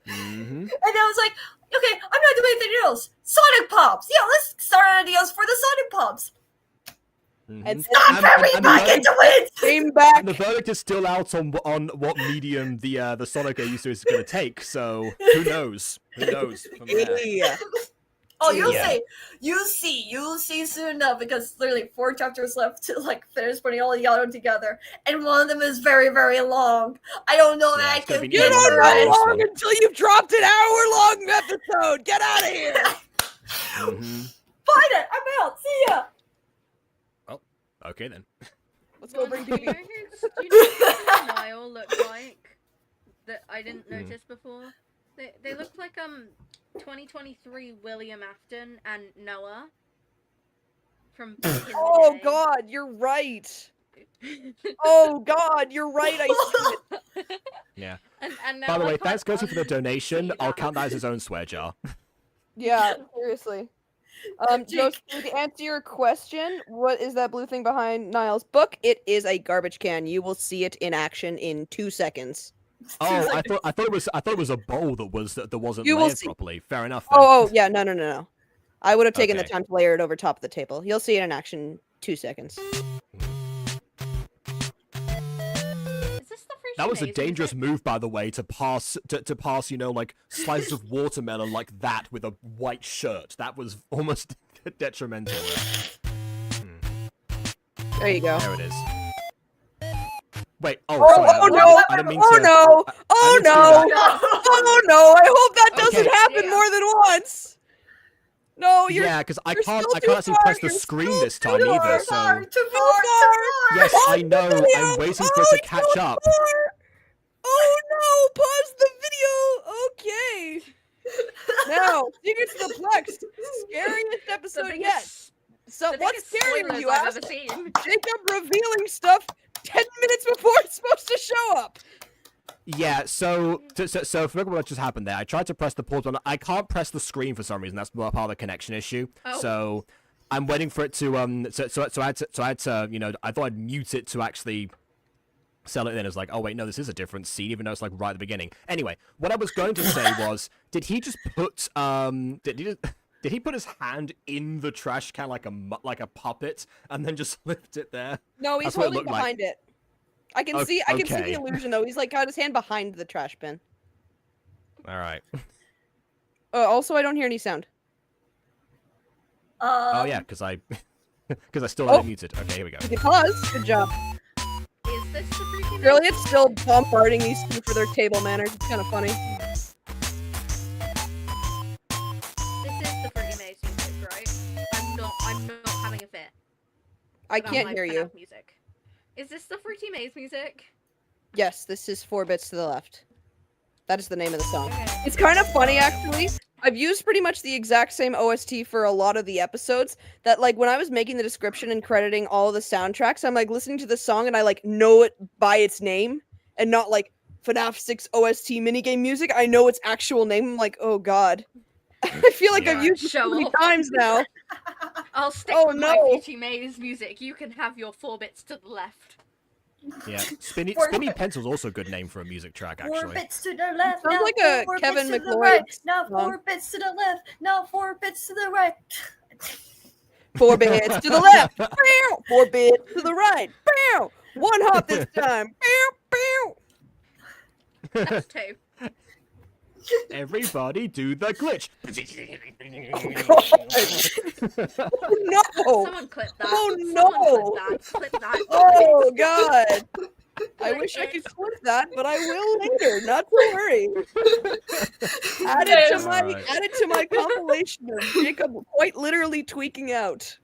[SPEAKER 1] Mm-hmm.
[SPEAKER 2] And I was like, okay, I'm not doing anything else. Sonic Pops. Yeah, let's start ideas for the Sonic Pops.
[SPEAKER 1] Mm-hmm.
[SPEAKER 3] And
[SPEAKER 2] Not very
[SPEAKER 1] and
[SPEAKER 2] back into it.
[SPEAKER 3] came back.
[SPEAKER 1] And the verdict is still out on what medium the Sonic I used to is going to take. So who knows? Who knows? From there.
[SPEAKER 3] Yeah.
[SPEAKER 2] Oh, you'll
[SPEAKER 1] Yeah.
[SPEAKER 2] see. You'll see soon enough because literally 4 chapters left to like finish putting all the audio together, and one of them is very, very long. I don't know
[SPEAKER 1] Yeah,
[SPEAKER 2] that I
[SPEAKER 1] it's gonna
[SPEAKER 2] can
[SPEAKER 1] be
[SPEAKER 3] You
[SPEAKER 2] get
[SPEAKER 3] don't
[SPEAKER 2] through
[SPEAKER 3] know
[SPEAKER 2] it.
[SPEAKER 3] long until you've dropped an hour-long episode. Get out of here.
[SPEAKER 1] Mm-hmm.
[SPEAKER 2] Find it. I'm out. See ya.
[SPEAKER 1] Okay then.
[SPEAKER 3] Let's go bring
[SPEAKER 4] Do you
[SPEAKER 3] BB.
[SPEAKER 4] know who Niall looked like? That I didn't
[SPEAKER 1] Hmm.
[SPEAKER 4] notice before. They look like 2023 William Afton and Noah from back in the
[SPEAKER 3] Oh
[SPEAKER 4] day.
[SPEAKER 3] God, you're right. Oh God, you're right. I see it.
[SPEAKER 1] Yeah.
[SPEAKER 4] And now
[SPEAKER 1] By the
[SPEAKER 4] I
[SPEAKER 1] way,
[SPEAKER 4] can't
[SPEAKER 1] thanks Ghosty for the donation.
[SPEAKER 4] see
[SPEAKER 1] I'll
[SPEAKER 4] that.
[SPEAKER 1] count that as his own swear jar.
[SPEAKER 3] Yeah, seriously. Joseph, to answer your question, what is that blue thing behind Niall's book? It is a garbage can. You will see it in action in 2 seconds.
[SPEAKER 1] Oh, I thought it was a bowl that wasn't
[SPEAKER 3] You will
[SPEAKER 1] layered
[SPEAKER 3] see.
[SPEAKER 1] properly. Fair enough. Then.
[SPEAKER 3] Oh, yeah, no. I would have taken the
[SPEAKER 1] Okay.
[SPEAKER 3] time to layer it over top of the table. You'll see it in action 2 seconds.
[SPEAKER 4] Is this the
[SPEAKER 1] That was a
[SPEAKER 4] Frisianese
[SPEAKER 1] dangerous
[SPEAKER 4] music?
[SPEAKER 1] move, by the way, to pass like slices of watermelon like that with a white shirt. That was almost detrimental.
[SPEAKER 3] There you go.
[SPEAKER 1] There it is. Wait. Oh,
[SPEAKER 3] Oh,
[SPEAKER 1] sorry.
[SPEAKER 3] oh no!
[SPEAKER 1] I didn't mean
[SPEAKER 3] Oh
[SPEAKER 1] to.
[SPEAKER 3] no! Oh
[SPEAKER 1] didn't do
[SPEAKER 3] no!
[SPEAKER 1] that.
[SPEAKER 3] Oh no! I hope that doesn't
[SPEAKER 1] Okay.
[SPEAKER 3] happen
[SPEAKER 4] Yeah.
[SPEAKER 3] more than once. No, you're
[SPEAKER 1] Yeah, because I
[SPEAKER 3] you're
[SPEAKER 1] can't
[SPEAKER 3] still
[SPEAKER 1] actually
[SPEAKER 3] too
[SPEAKER 1] press the
[SPEAKER 3] far, you're
[SPEAKER 1] screen
[SPEAKER 3] still
[SPEAKER 1] this
[SPEAKER 3] too
[SPEAKER 1] time
[SPEAKER 3] far.
[SPEAKER 1] either.
[SPEAKER 2] Too
[SPEAKER 1] So
[SPEAKER 2] far.
[SPEAKER 3] too far.
[SPEAKER 1] yes,
[SPEAKER 3] Pause
[SPEAKER 1] I
[SPEAKER 3] the
[SPEAKER 1] know.
[SPEAKER 3] video.
[SPEAKER 1] I'm waiting for it
[SPEAKER 3] Oh,
[SPEAKER 1] to
[SPEAKER 3] it's
[SPEAKER 1] catch
[SPEAKER 3] so
[SPEAKER 1] up.
[SPEAKER 3] far. Oh no! Pause the video. Okay. Now, Secrets of the Plex, scariest
[SPEAKER 4] The
[SPEAKER 3] episode yet.
[SPEAKER 4] biggest,
[SPEAKER 3] So,
[SPEAKER 4] the
[SPEAKER 3] what's
[SPEAKER 4] biggest
[SPEAKER 3] scarier,
[SPEAKER 4] spoilers
[SPEAKER 3] you
[SPEAKER 4] I've
[SPEAKER 3] ask?
[SPEAKER 4] ever seen.
[SPEAKER 3] Jacob revealing stuff 10 minutes before it's supposed to show up.
[SPEAKER 1] Yeah, so forget what just happened there. I tried to press the pause button. I can't press the screen for some reason. That's part of the connection issue.
[SPEAKER 4] Oh.
[SPEAKER 1] So I'm waiting for it to so I had to I thought I'd mute it to actually sell it in as like, oh wait, no, this is a different scene, even though it's like right at the beginning. Anyway, what I was going to say was, did he just put did he put his hand in the trash can like a puppet and then just left it there?
[SPEAKER 3] No, he's
[SPEAKER 1] That's what it
[SPEAKER 3] holding
[SPEAKER 1] looked like.
[SPEAKER 3] behind it. I can see the
[SPEAKER 1] Okay.
[SPEAKER 3] illusion though. He's like got his hand behind the trash bin.
[SPEAKER 1] All right.
[SPEAKER 3] Also, I don't hear any sound.
[SPEAKER 1] Oh yeah, because I still have it muted. Okay, here we go.
[SPEAKER 3] You pause. Good job.
[SPEAKER 4] Is this the freaking
[SPEAKER 3] Really, it's still bombarding these two for their table manners. It's kind of funny.
[SPEAKER 4] This is the freaking maze music, right? I'm not having a fit.
[SPEAKER 3] I
[SPEAKER 4] about
[SPEAKER 3] can't
[SPEAKER 4] my
[SPEAKER 3] hear you.
[SPEAKER 4] FNAF music. Is this the Fruity Maze music?
[SPEAKER 3] Yes, this is 4 bits to the left. That is the name of the song.
[SPEAKER 4] Okay.
[SPEAKER 3] It's kind of funny, actually. I've used pretty much the exact same OST for a lot of the episodes. That, like, when I was making the description and crediting all of the soundtracks, I'm, like, listening to the song and I, like, know it by its name. And not, like, FNAF 6 OST minigame music. I know its actual name. I'm like, oh, God. I feel like I've used it
[SPEAKER 4] Show
[SPEAKER 3] 3
[SPEAKER 4] off.
[SPEAKER 3] times now.
[SPEAKER 4] I'll stick
[SPEAKER 3] Oh,
[SPEAKER 4] with my
[SPEAKER 3] no.
[SPEAKER 4] Fruity Maze music. You can have your 4 bits to the left.
[SPEAKER 1] Yeah, Spinny Pencil's also a good name for a music track,
[SPEAKER 2] 4
[SPEAKER 1] actually.
[SPEAKER 2] bits to the left.
[SPEAKER 3] Sounds
[SPEAKER 2] Now
[SPEAKER 3] like a
[SPEAKER 2] 4
[SPEAKER 3] Kevin
[SPEAKER 2] bits to the
[SPEAKER 3] McLeod
[SPEAKER 2] right. Now
[SPEAKER 3] song.
[SPEAKER 2] 4 bits to the left. Now 4 bits to the right.
[SPEAKER 3] 4 bits to the left. Bow. 4 bits to the right. Bow. 1 hop this time. Bow. Bow.
[SPEAKER 4] That's 2.
[SPEAKER 1] Everybody do the glitch.
[SPEAKER 3] No.
[SPEAKER 4] Someone clip that.
[SPEAKER 3] Oh,
[SPEAKER 4] Someone
[SPEAKER 3] no.
[SPEAKER 4] Clip that.
[SPEAKER 3] Oh, God. I wish I could flip that, but I will later. Not to worry. Add it to my compilation of Jacob quite literally tweaking out.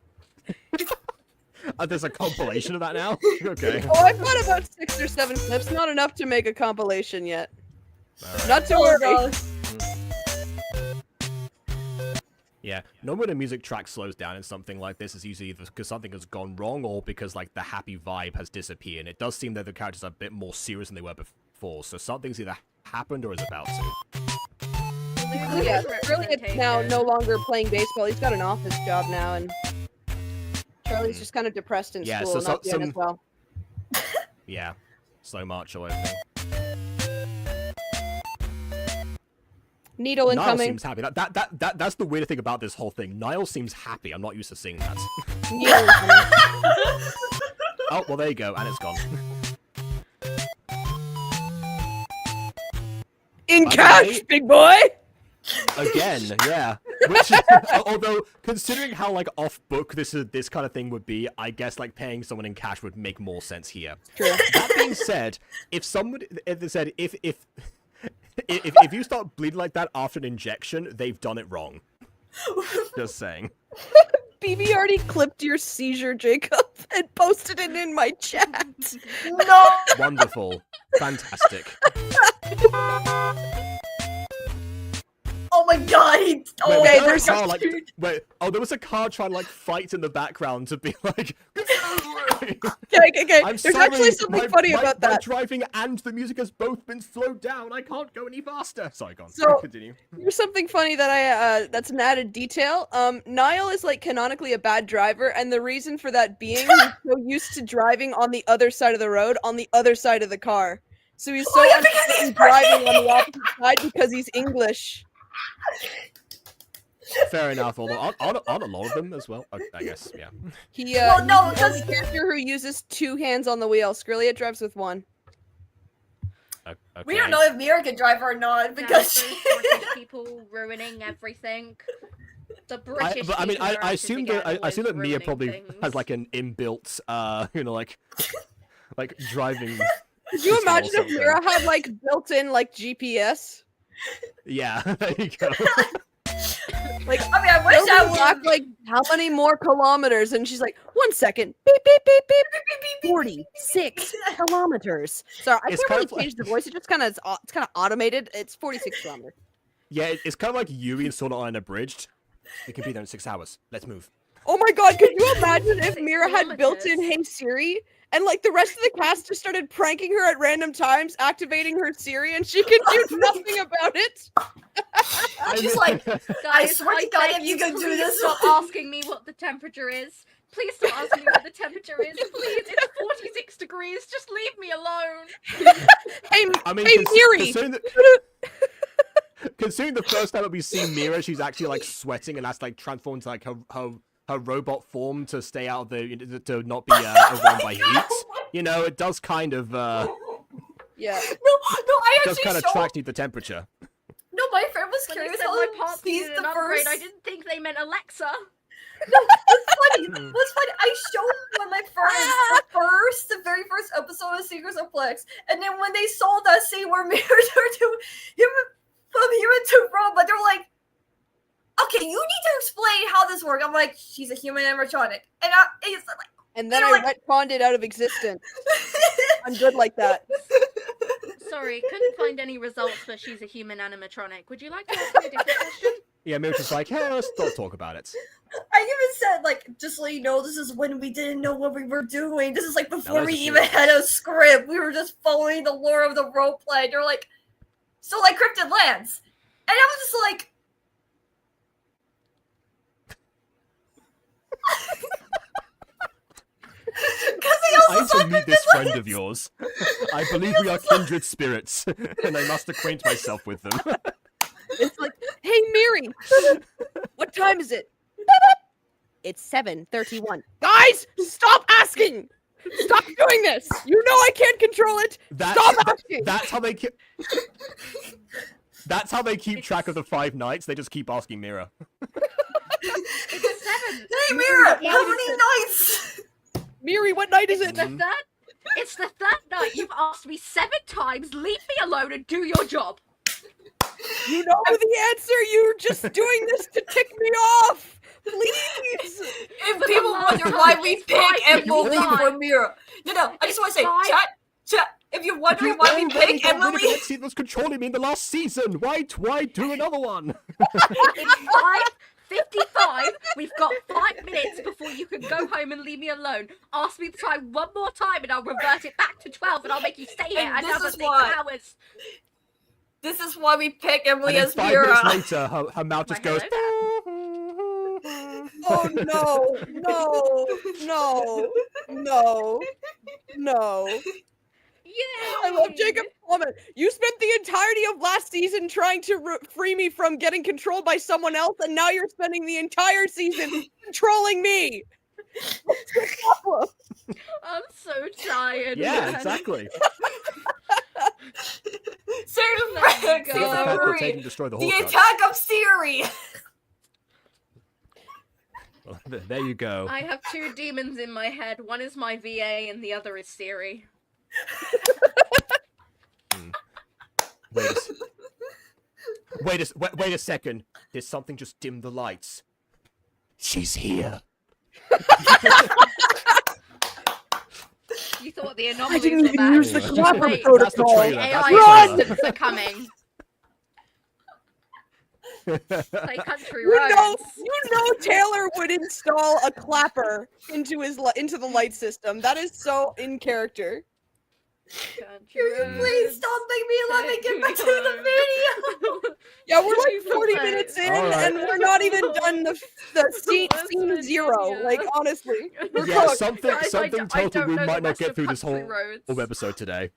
[SPEAKER 1] There's a compilation of that now? Okay.
[SPEAKER 3] Oh, I've got about 6 or 7 clips. Not enough to make a compilation yet.
[SPEAKER 1] Alright.
[SPEAKER 3] Not to
[SPEAKER 2] Oh,
[SPEAKER 3] worry.
[SPEAKER 2] God.
[SPEAKER 1] Yeah, normally when a music track slows down in something like this, it's usually either because something has gone wrong or because like the happy vibe has disappeared. And it does seem that the characters are a bit more serious than they were before, so something's either happened or is about to.
[SPEAKER 3] Yeah, really, it's now no longer playing baseball. He's got an office job now, and Charlie's just kind of depressed in
[SPEAKER 1] Yeah,
[SPEAKER 3] school,
[SPEAKER 1] so
[SPEAKER 3] not doing as well.
[SPEAKER 1] Yeah, slow march or everything.
[SPEAKER 3] Needle
[SPEAKER 1] Niall
[SPEAKER 3] incoming.
[SPEAKER 1] seems happy. That's the weird thing about this whole thing. Niall seems happy. I'm not used to seeing that.
[SPEAKER 3] Needle incoming.
[SPEAKER 1] Oh, well, there you go, and it's gone.
[SPEAKER 3] In
[SPEAKER 1] By the
[SPEAKER 3] cash,
[SPEAKER 1] way-
[SPEAKER 3] big boy!
[SPEAKER 1] Again, yeah. Which, although, considering how, like, off-book this kind of thing would be, I guess, like, paying someone in cash would make more sense here.
[SPEAKER 3] True.
[SPEAKER 1] That being said, if you start bleeding like that after an injection, they've done it wrong. Just saying.
[SPEAKER 3] BB already clipped your seizure, Jacob, and posted it in my chat.
[SPEAKER 2] No!
[SPEAKER 1] Wonderful. Fantastic.
[SPEAKER 2] Oh my God! Oh,
[SPEAKER 3] Wait,
[SPEAKER 1] there
[SPEAKER 3] there's
[SPEAKER 1] was a car, like, there was a car trying to, like, fight in the background to be like...
[SPEAKER 3] Okay.
[SPEAKER 1] I'm
[SPEAKER 3] There's
[SPEAKER 1] sorry,
[SPEAKER 3] actually something funny about
[SPEAKER 1] my
[SPEAKER 3] that.
[SPEAKER 1] driving and the music has both been slowed down. I can't go any faster. Sorry, go on.
[SPEAKER 3] So-
[SPEAKER 1] Continue.
[SPEAKER 3] Here's something funny that that's an added detail. Niall is like canonically a bad driver, and the reason for that being he's so used to driving on the other side of the road, on the other side of the car. So he's so
[SPEAKER 2] yeah, because
[SPEAKER 3] used to
[SPEAKER 2] he's
[SPEAKER 3] driving on the opposite side because he's English.
[SPEAKER 1] Fair enough, although on a lot of them as well. I guess, yeah.
[SPEAKER 3] He
[SPEAKER 2] Well, no,
[SPEAKER 3] he's the only character who uses 2 hands on the wheel. Skrilliet drives with 1.
[SPEAKER 1] Okay.
[SPEAKER 2] We don't know if Mira can drive or not because
[SPEAKER 4] That's those British people ruining everything. The British
[SPEAKER 1] I mean,
[SPEAKER 4] people are
[SPEAKER 1] I
[SPEAKER 4] at it
[SPEAKER 1] assume
[SPEAKER 4] again,
[SPEAKER 1] that I assume that
[SPEAKER 4] always
[SPEAKER 1] Mia
[SPEAKER 4] ruining
[SPEAKER 1] probably
[SPEAKER 4] things.
[SPEAKER 1] has like an inbuilt, like driving.
[SPEAKER 3] Could you
[SPEAKER 1] system or
[SPEAKER 3] imagine if
[SPEAKER 1] something.
[SPEAKER 3] Mira had like built-in like GPS?
[SPEAKER 1] Yeah, there you go.
[SPEAKER 3] Like,
[SPEAKER 2] I mean, I wish I
[SPEAKER 3] She'll be back,
[SPEAKER 2] would.
[SPEAKER 3] like, how many more kilometers? And she's like, 1 second. Beep, beep, beep, beep. 46 kilometers. Sorry, I
[SPEAKER 1] It's
[SPEAKER 3] can't
[SPEAKER 1] kind
[SPEAKER 3] really
[SPEAKER 1] of like-
[SPEAKER 3] change the voice. It just kind of, it's kind of automated. It's 46 kilometers.
[SPEAKER 1] Yeah, it's kind of like Yuri and Sword Art Online Abridged. It can be there in 6 hours. Let's move.
[SPEAKER 3] Oh my god, could you imagine if
[SPEAKER 4] 46
[SPEAKER 3] Mira had built-in Hey Siri? And, like, the rest of the cast just started pranking her at random times, activating her Siri, and she could do nothing about it?
[SPEAKER 2] I'm just like,
[SPEAKER 4] Guys,
[SPEAKER 2] swear to God, if you could do
[SPEAKER 4] please
[SPEAKER 2] this-
[SPEAKER 4] stop asking me what the temperature is. Please don't ask me what the temperature is. Please, it's 46 degrees. Just leave me alone.
[SPEAKER 3] Hey,
[SPEAKER 1] I mean,
[SPEAKER 3] hey, Miri!
[SPEAKER 1] considering the first time that we see Mira, she's actually like sweating and that's like transformed to like her robot form to stay out of the to not be overwhelmed by heat. You know, it does kind of
[SPEAKER 3] Yeah.
[SPEAKER 2] No, I
[SPEAKER 1] does
[SPEAKER 2] actually
[SPEAKER 1] kind of
[SPEAKER 2] showed.
[SPEAKER 1] track the temperature.
[SPEAKER 2] No, my friend was
[SPEAKER 4] When they
[SPEAKER 2] curious
[SPEAKER 4] said
[SPEAKER 2] how
[SPEAKER 4] my parts
[SPEAKER 2] sees
[SPEAKER 4] needed
[SPEAKER 2] the
[SPEAKER 4] an upgrade,
[SPEAKER 2] first.
[SPEAKER 4] I didn't think they meant Alexa.
[SPEAKER 2] What's funny? What's funny? I showed one of my friends the very first episode of Secrets of Plex, and then when they saw that scene where Mirror turned to from human to robot, they were like, "Okay, you need to explain how this works." I'm like, "She's a human animatronic," and it's like,
[SPEAKER 3] And then
[SPEAKER 2] You're
[SPEAKER 3] I retconned it out of existence. I'm good like that.
[SPEAKER 4] Sorry, couldn't find any results for she's a human animatronic. Would you like to ask me a different question?
[SPEAKER 1] Yeah, Mira's just like, hey, let's not talk about it.
[SPEAKER 2] I even said, like, just so you know, this is when we didn't know what we were doing. This is like before we
[SPEAKER 1] that's
[SPEAKER 2] even
[SPEAKER 1] serious.
[SPEAKER 2] had a script. We were just following the lore of the roleplay. They're like, so like Cryptid Lands. And I was just like, because they
[SPEAKER 1] I
[SPEAKER 2] also
[SPEAKER 1] need
[SPEAKER 2] saw
[SPEAKER 1] to meet this
[SPEAKER 2] Cryptid
[SPEAKER 1] friend
[SPEAKER 2] Lands.
[SPEAKER 1] of yours. I believe we are kindred spirits, and I must acquaint myself with them.
[SPEAKER 3] It's like, hey, Miri, what time is it? It's 7:31. Guys, stop asking! Stop doing this! You know I can't control it! Stop asking!
[SPEAKER 1] That's how they keep. That's how they keep track of the 5 nights. They just keep asking Mira.
[SPEAKER 4] It's 7.
[SPEAKER 2] Hey, Mira,
[SPEAKER 3] Yeah,
[SPEAKER 2] how
[SPEAKER 3] what is
[SPEAKER 2] many
[SPEAKER 3] it?
[SPEAKER 2] nights?
[SPEAKER 3] Miri, what night is
[SPEAKER 4] It's
[SPEAKER 3] it?
[SPEAKER 4] the third. It's the third night. You've asked me 7 times. Leave me alone and do your job.
[SPEAKER 3] You know the answer! You're just doing this to tick me off! Please!
[SPEAKER 2] If people wonder why we
[SPEAKER 4] It's
[SPEAKER 2] pick
[SPEAKER 4] fine,
[SPEAKER 2] Emily
[SPEAKER 4] it's fine.
[SPEAKER 2] for Mira. No, I just want to say,
[SPEAKER 4] fine.
[SPEAKER 2] chat, if you're wondering why we pick Emily.
[SPEAKER 1] It was controlling me in the last season. Why do another one?
[SPEAKER 4] It's 5:55. We've got 5 minutes before you can go home and leave me alone. Ask me the time one more time and I'll revert it back to 12 and I'll make you stay here
[SPEAKER 2] And this
[SPEAKER 4] another
[SPEAKER 2] is
[SPEAKER 4] 6
[SPEAKER 2] why.
[SPEAKER 4] hours.
[SPEAKER 2] This is why we pick Emily
[SPEAKER 1] And then
[SPEAKER 2] as
[SPEAKER 1] 5
[SPEAKER 2] Mira.
[SPEAKER 1] minutes later, her mouth just
[SPEAKER 4] My
[SPEAKER 1] goes.
[SPEAKER 3] Oh no.
[SPEAKER 4] Yeah.
[SPEAKER 3] I love Jacob's comment. You spent the entirety of last season trying to free me from getting controlled by someone else, and now you're spending the entire season controlling me. What's your problem?
[SPEAKER 4] I'm so tired.
[SPEAKER 1] Yeah,
[SPEAKER 4] man.
[SPEAKER 1] exactly.
[SPEAKER 2] Season
[SPEAKER 4] Let me
[SPEAKER 2] break,
[SPEAKER 4] go.
[SPEAKER 2] season
[SPEAKER 1] Pepper take
[SPEAKER 2] 3.
[SPEAKER 1] and destroy the
[SPEAKER 2] The
[SPEAKER 1] Horcrux.
[SPEAKER 2] attack of Siri.
[SPEAKER 1] Well, there you go.
[SPEAKER 4] I have 2 demons in my head. One is my VA and the other is Siri.
[SPEAKER 1] Wait a second. Did something just dim the lights? She's here.
[SPEAKER 4] You thought the anomalies
[SPEAKER 3] didn't
[SPEAKER 4] were
[SPEAKER 3] even
[SPEAKER 4] bad.
[SPEAKER 3] use the
[SPEAKER 1] That's
[SPEAKER 3] clapper
[SPEAKER 4] Wait,
[SPEAKER 1] the
[SPEAKER 3] protocol.
[SPEAKER 1] trailer.
[SPEAKER 4] The
[SPEAKER 1] That's
[SPEAKER 4] AI
[SPEAKER 1] the trailer.
[SPEAKER 4] assistants are coming. Play country
[SPEAKER 3] You
[SPEAKER 4] roads.
[SPEAKER 3] know Taylor would install a clapper into the light system. That is so in character.
[SPEAKER 2] Please stop making me let me get back to the video.
[SPEAKER 3] Yeah, we're like
[SPEAKER 4] Jesus
[SPEAKER 3] 40
[SPEAKER 4] Christ.
[SPEAKER 3] minutes in,
[SPEAKER 1] All right.
[SPEAKER 3] and we're not even done the scene
[SPEAKER 4] West
[SPEAKER 3] 0.
[SPEAKER 4] Virginia.
[SPEAKER 3] Like, honestly, we're
[SPEAKER 1] Yeah,
[SPEAKER 3] cooked.
[SPEAKER 1] something
[SPEAKER 4] Guys, I
[SPEAKER 1] told
[SPEAKER 4] don't
[SPEAKER 1] me we
[SPEAKER 4] know the
[SPEAKER 1] might not
[SPEAKER 4] rest
[SPEAKER 1] get
[SPEAKER 4] of
[SPEAKER 1] through this
[SPEAKER 4] country
[SPEAKER 1] whole
[SPEAKER 4] roads.
[SPEAKER 1] episode today.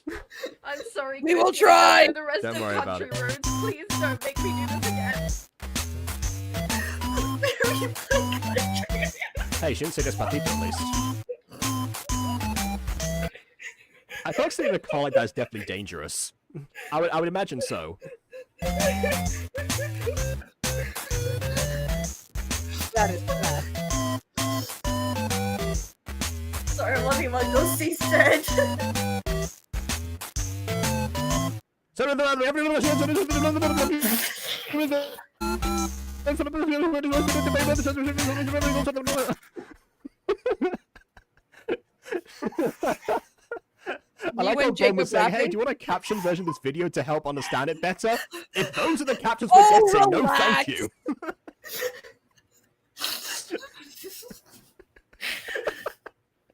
[SPEAKER 4] I'm sorry.
[SPEAKER 3] We
[SPEAKER 4] guys,
[SPEAKER 3] will
[SPEAKER 4] I don't
[SPEAKER 3] try.
[SPEAKER 4] know the rest
[SPEAKER 1] Don't
[SPEAKER 4] of
[SPEAKER 1] worry about
[SPEAKER 4] country roads. Please don't make me do this again.
[SPEAKER 1] Hey, she didn't say Despacito at least. I feel like saying a car like that is definitely dangerous. I would imagine so.
[SPEAKER 3] That is bad.
[SPEAKER 2] Sorry, I'm loving what Ghosty said.
[SPEAKER 1] I like how
[SPEAKER 3] and
[SPEAKER 1] Ben was
[SPEAKER 3] Jacob
[SPEAKER 1] saying, hey,
[SPEAKER 3] laughing?
[SPEAKER 1] do you want a caption version of this video to help understand it better? If those are the captions
[SPEAKER 3] Oh,
[SPEAKER 1] we're getting, no thank
[SPEAKER 3] relax.
[SPEAKER 1] you.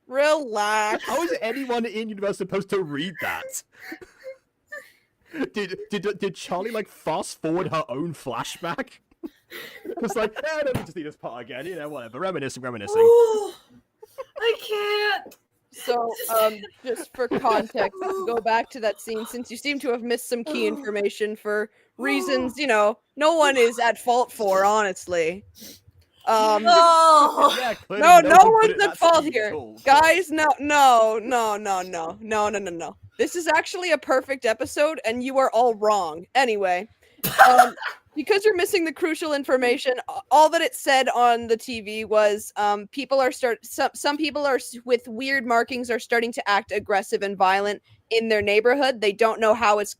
[SPEAKER 3] Relax.
[SPEAKER 1] How is anyone in universe supposed to read that? Did Charlie like fast forward her own flashback? It's like, I don't need to see this part again, you know, whatever. Reminiscing.
[SPEAKER 2] I can't.
[SPEAKER 3] So, just for context, go back to that scene since you seem to have missed some key information for reasons, no one is at fault for, honestly.
[SPEAKER 2] Oh.
[SPEAKER 1] Yeah, clearly
[SPEAKER 3] No
[SPEAKER 1] one put
[SPEAKER 3] one's
[SPEAKER 1] it
[SPEAKER 3] at
[SPEAKER 1] that
[SPEAKER 3] fault
[SPEAKER 1] speed
[SPEAKER 3] here.
[SPEAKER 1] at all.
[SPEAKER 3] Guys, no. This is actually a perfect episode, and you are all wrong. Anyway, because you're missing the crucial information, all that it said on the TV was people are some people are with weird markings are starting to act aggressive and violent in their neighborhood. They don't know how it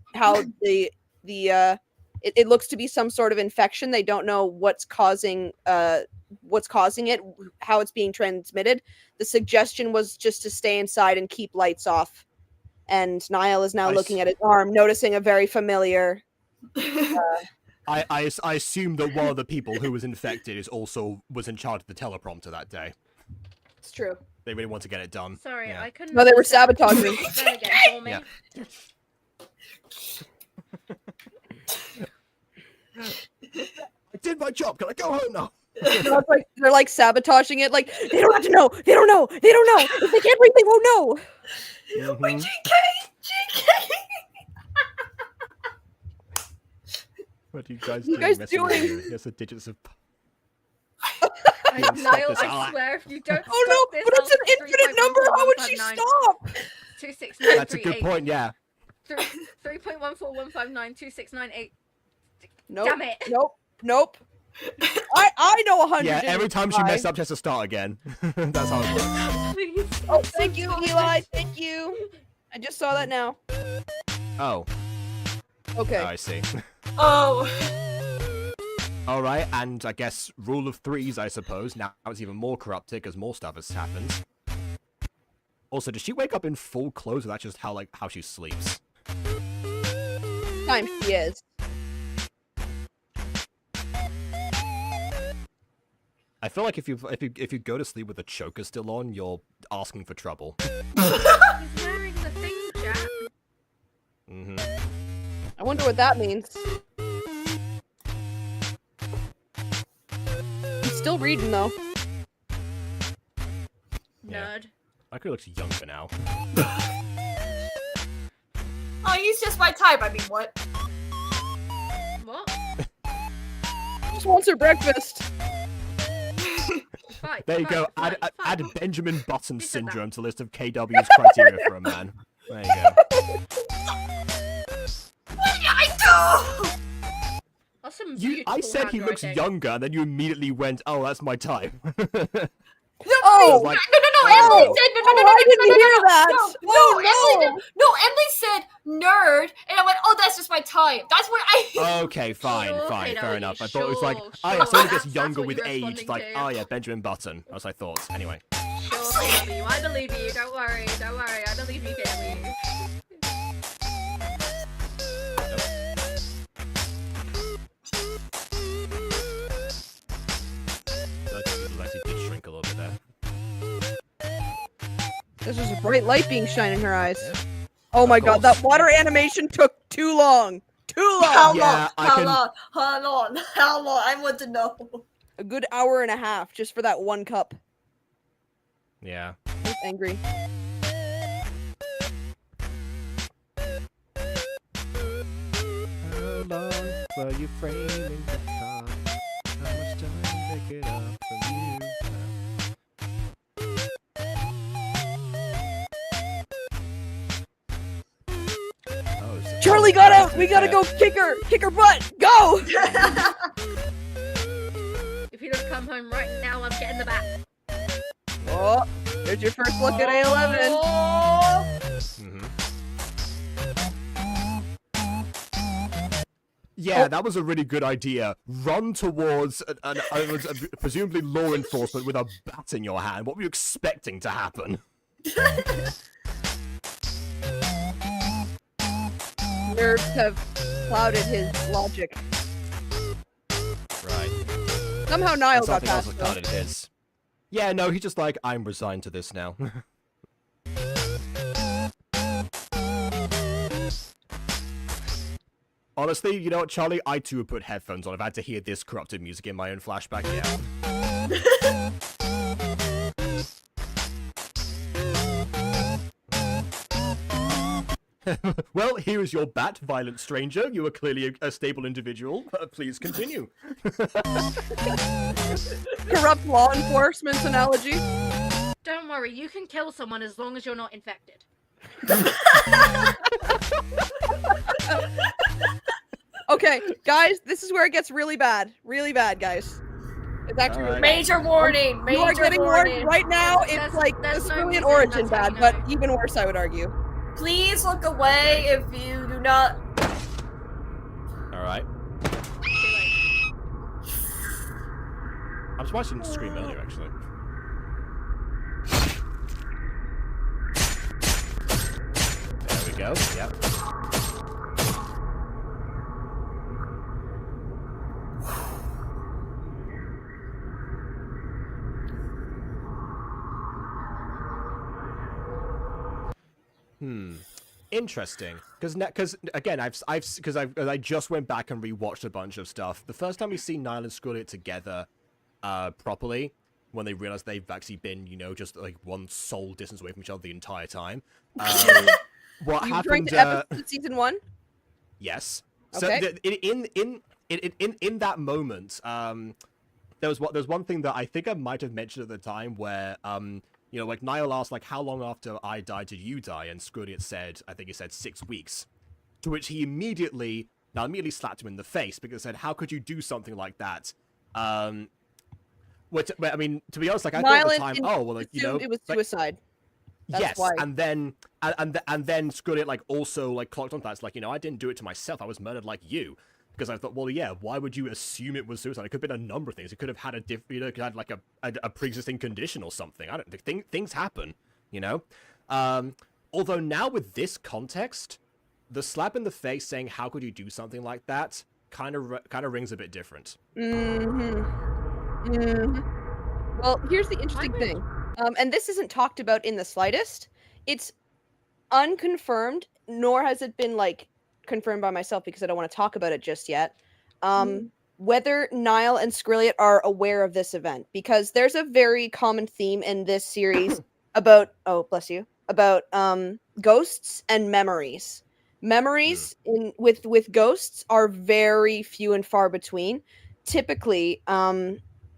[SPEAKER 3] looks to be some sort of infection. They don't know what's causing it, how it's being transmitted. The suggestion was just to stay inside and keep lights off. And Niall is now looking at his arm, noticing a very familiar.
[SPEAKER 1] I assume that one of the people who was infected was in charge of the teleprompter that day.
[SPEAKER 3] It's true.
[SPEAKER 1] They really want to get it done.
[SPEAKER 4] Sorry,
[SPEAKER 1] yeah.
[SPEAKER 4] I couldn't.
[SPEAKER 3] No, they were sabotaging.
[SPEAKER 4] Then again for me.
[SPEAKER 1] Yeah. I did my job. Can I go home now?
[SPEAKER 3] They're like sabotaging it. Like they don't have to know. They don't know. They don't know. If they can't read, they won't know.
[SPEAKER 2] Wait, GK.
[SPEAKER 1] What are you guys
[SPEAKER 3] You
[SPEAKER 1] doing?
[SPEAKER 3] guys
[SPEAKER 1] messing
[SPEAKER 3] doing?
[SPEAKER 1] with you? Here's the digits of.
[SPEAKER 4] Niall,
[SPEAKER 1] this.
[SPEAKER 4] I swear, if you don't.
[SPEAKER 3] Oh no!
[SPEAKER 4] Stop this,
[SPEAKER 3] But it's an
[SPEAKER 4] I'll
[SPEAKER 3] infinite number. How would she stop?
[SPEAKER 4] 26938.
[SPEAKER 1] That's a good point. Yeah.
[SPEAKER 4] 3.141592698.
[SPEAKER 3] Nope.
[SPEAKER 4] Damn it.
[SPEAKER 3] Nope. I know 100.
[SPEAKER 1] Yeah. Every time she messed up, she has to start again. That's how it works.
[SPEAKER 4] Please.
[SPEAKER 3] Oh, thank you, Eli. Thank you. I just saw that now.
[SPEAKER 1] Oh.
[SPEAKER 3] Okay.
[SPEAKER 1] I see.
[SPEAKER 2] Oh.
[SPEAKER 1] All right, and I guess rule of threes, I suppose. Now it's even more corrupted because more stuff has happened. Also, does she wake up in full clothes, or that's just how she sleeps?
[SPEAKER 3] Time she is.
[SPEAKER 1] I feel like if you go to sleep with a choker still on, you're asking for trouble.
[SPEAKER 4] He's wearing the thing, Jack.
[SPEAKER 1] Mm-hmm.
[SPEAKER 3] I wonder what that means. He's still reading though.
[SPEAKER 1] Yeah.
[SPEAKER 4] Nerd.
[SPEAKER 1] Michael looks younger now.
[SPEAKER 2] Oh, he's just my type. I mean, what?
[SPEAKER 4] What?
[SPEAKER 3] Just wants her breakfast.
[SPEAKER 4] Fight,
[SPEAKER 1] There you
[SPEAKER 4] fight,
[SPEAKER 1] go.
[SPEAKER 4] fight,
[SPEAKER 1] Add
[SPEAKER 4] fight.
[SPEAKER 1] Benjamin Button
[SPEAKER 4] Who said that?
[SPEAKER 1] syndrome to list of KW's criteria for a man. There you go.
[SPEAKER 2] What did I do?
[SPEAKER 4] That's some
[SPEAKER 1] I
[SPEAKER 4] beautiful
[SPEAKER 1] said he looks
[SPEAKER 4] handwriting.
[SPEAKER 1] younger, and then you immediately went, "Oh, that's my type."
[SPEAKER 3] Oh!
[SPEAKER 1] Like,
[SPEAKER 2] No, Emily
[SPEAKER 1] oh.
[SPEAKER 2] said no,
[SPEAKER 3] Oh, I didn't hear that.
[SPEAKER 2] No,
[SPEAKER 3] Oh,
[SPEAKER 2] Emily said nerd, and I went, oh, that's just my type. That's what I.
[SPEAKER 1] Okay, fine,
[SPEAKER 4] Sure,
[SPEAKER 1] fair
[SPEAKER 4] KW,
[SPEAKER 1] enough. I thought it was like,
[SPEAKER 4] sure,
[SPEAKER 1] oh yeah,
[SPEAKER 4] sure.
[SPEAKER 1] someone gets
[SPEAKER 4] That's
[SPEAKER 1] younger
[SPEAKER 4] what
[SPEAKER 1] with
[SPEAKER 4] you're
[SPEAKER 1] age.
[SPEAKER 4] responding
[SPEAKER 1] Like,
[SPEAKER 4] to.
[SPEAKER 1] oh yeah, Benjamin Button. As I thought. Anyway.
[SPEAKER 4] Sure, KW, I believe you. Don't worry. I believe you, KW.
[SPEAKER 1] I think it actually did shrink a little bit there.
[SPEAKER 3] There's just a bright light being shined in her eyes.
[SPEAKER 1] Yeah.
[SPEAKER 3] Oh my
[SPEAKER 1] Of
[SPEAKER 3] god,
[SPEAKER 1] course.
[SPEAKER 3] that water animation took too long. Too
[SPEAKER 2] How
[SPEAKER 3] long.
[SPEAKER 1] Yeah, I can-
[SPEAKER 2] long? How long? I want to know.
[SPEAKER 3] A good hour and a half just for that one cup.
[SPEAKER 1] Yeah.
[SPEAKER 3] I'm angry.
[SPEAKER 1] How long were you framing the time? How much time pick it up from you? Oh, so-
[SPEAKER 3] Charlie got out. We gotta go kick her butt. Go.
[SPEAKER 4] If you don't come home right now, I'm getting the back.
[SPEAKER 3] Oh, there's your first look at A11.
[SPEAKER 2] Oh.
[SPEAKER 1] Mhm. Yeah, that was a really good idea. Run towards presumably law enforcement with a bat in your hand. What were you expecting to happen?
[SPEAKER 3] Nerves have clouded his logic.
[SPEAKER 1] Right.
[SPEAKER 3] Somehow Niall got
[SPEAKER 1] Something else
[SPEAKER 3] past
[SPEAKER 1] was
[SPEAKER 3] though.
[SPEAKER 1] clouded his. Yeah, no, he's just like, I'm resigned to this now. Honestly, you know what, Charlie? I too would put headphones on if I had to hear this corrupted music in my own flashback, yeah. Well, here is your bat, violent stranger. You are clearly a stable individual. Please continue.
[SPEAKER 3] Corrupt law enforcement's analogy.
[SPEAKER 4] Don't worry, you can kill someone as long as you're not infected.
[SPEAKER 3] Okay, guys, this is where it gets really bad. Really bad, guys. It's actually really bad.
[SPEAKER 2] Major warning. Major
[SPEAKER 3] You are getting
[SPEAKER 2] warning.
[SPEAKER 3] warned right now.
[SPEAKER 4] There's-
[SPEAKER 3] It's like
[SPEAKER 4] there's
[SPEAKER 3] the
[SPEAKER 4] no
[SPEAKER 3] Cerulean
[SPEAKER 4] reason,
[SPEAKER 3] origin
[SPEAKER 4] that's how
[SPEAKER 3] bad,
[SPEAKER 4] you
[SPEAKER 3] but
[SPEAKER 4] know.
[SPEAKER 3] even worse, I would argue.
[SPEAKER 2] Please look away if you do not.
[SPEAKER 1] All right. I'm surprised you didn't scream earlier, actually. There we go. Yep. Interesting, because again, I just went back and rewatched a bunch of stuff. The first time we see Niall and Scarlet together, properly, when they realize they've actually been, just like one soul distance away from each other the entire time. What
[SPEAKER 3] You
[SPEAKER 1] happened?
[SPEAKER 3] drank the episode of season 1?
[SPEAKER 1] Yes.
[SPEAKER 3] Okay.
[SPEAKER 1] So in that moment, there's one thing that I think I might have mentioned at the time where like Niall asked like how long after I died did you die, and Scrodiet said, I think he said 6 weeks, to which he immediately slapped him in the face because he said, how could you do something like that? Which, I mean, to be honest, like I thought at the time, oh well, like
[SPEAKER 3] it was
[SPEAKER 1] like,
[SPEAKER 3] suicide. That's
[SPEAKER 1] yes,
[SPEAKER 3] why.
[SPEAKER 1] and then Scrodiet like also like clocked onto that. It's like, I didn't do it to myself. I was murdered like you. Because I thought, well, yeah, why would you assume it was suicide? It could have been a number of things. It could have had it could have had like a pre-existing condition or something. I don't think things happen, Although now with this context, the slap in the face saying, "How could you do something like that?" kind of rings a bit different.
[SPEAKER 3] Well, here's the interesting thing, and this isn't talked about in the slightest. It's unconfirmed, nor has it been like confirmed by myself because I don't want to talk about it just yet. Whether Niall and Skrilliet are aware of this event, because there's a very common theme in this series about ghosts and memories. Memories with ghosts are very few and far between. Typically,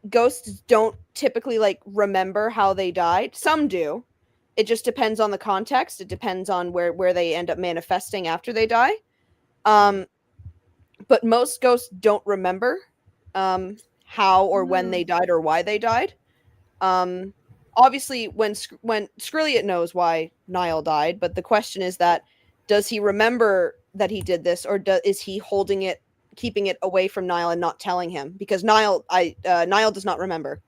[SPEAKER 3] ghosts don't typically like remember how they died. Some do. It just depends on the context. It depends on where they end up manifesting after they die. But most ghosts don't remember how or when they died or why they died. Obviously, when Skrilliet knows why Niall died, but the question is that does he remember that he did this, or is he holding it, keeping it away from Niall and not telling him? Because Niall does not remember,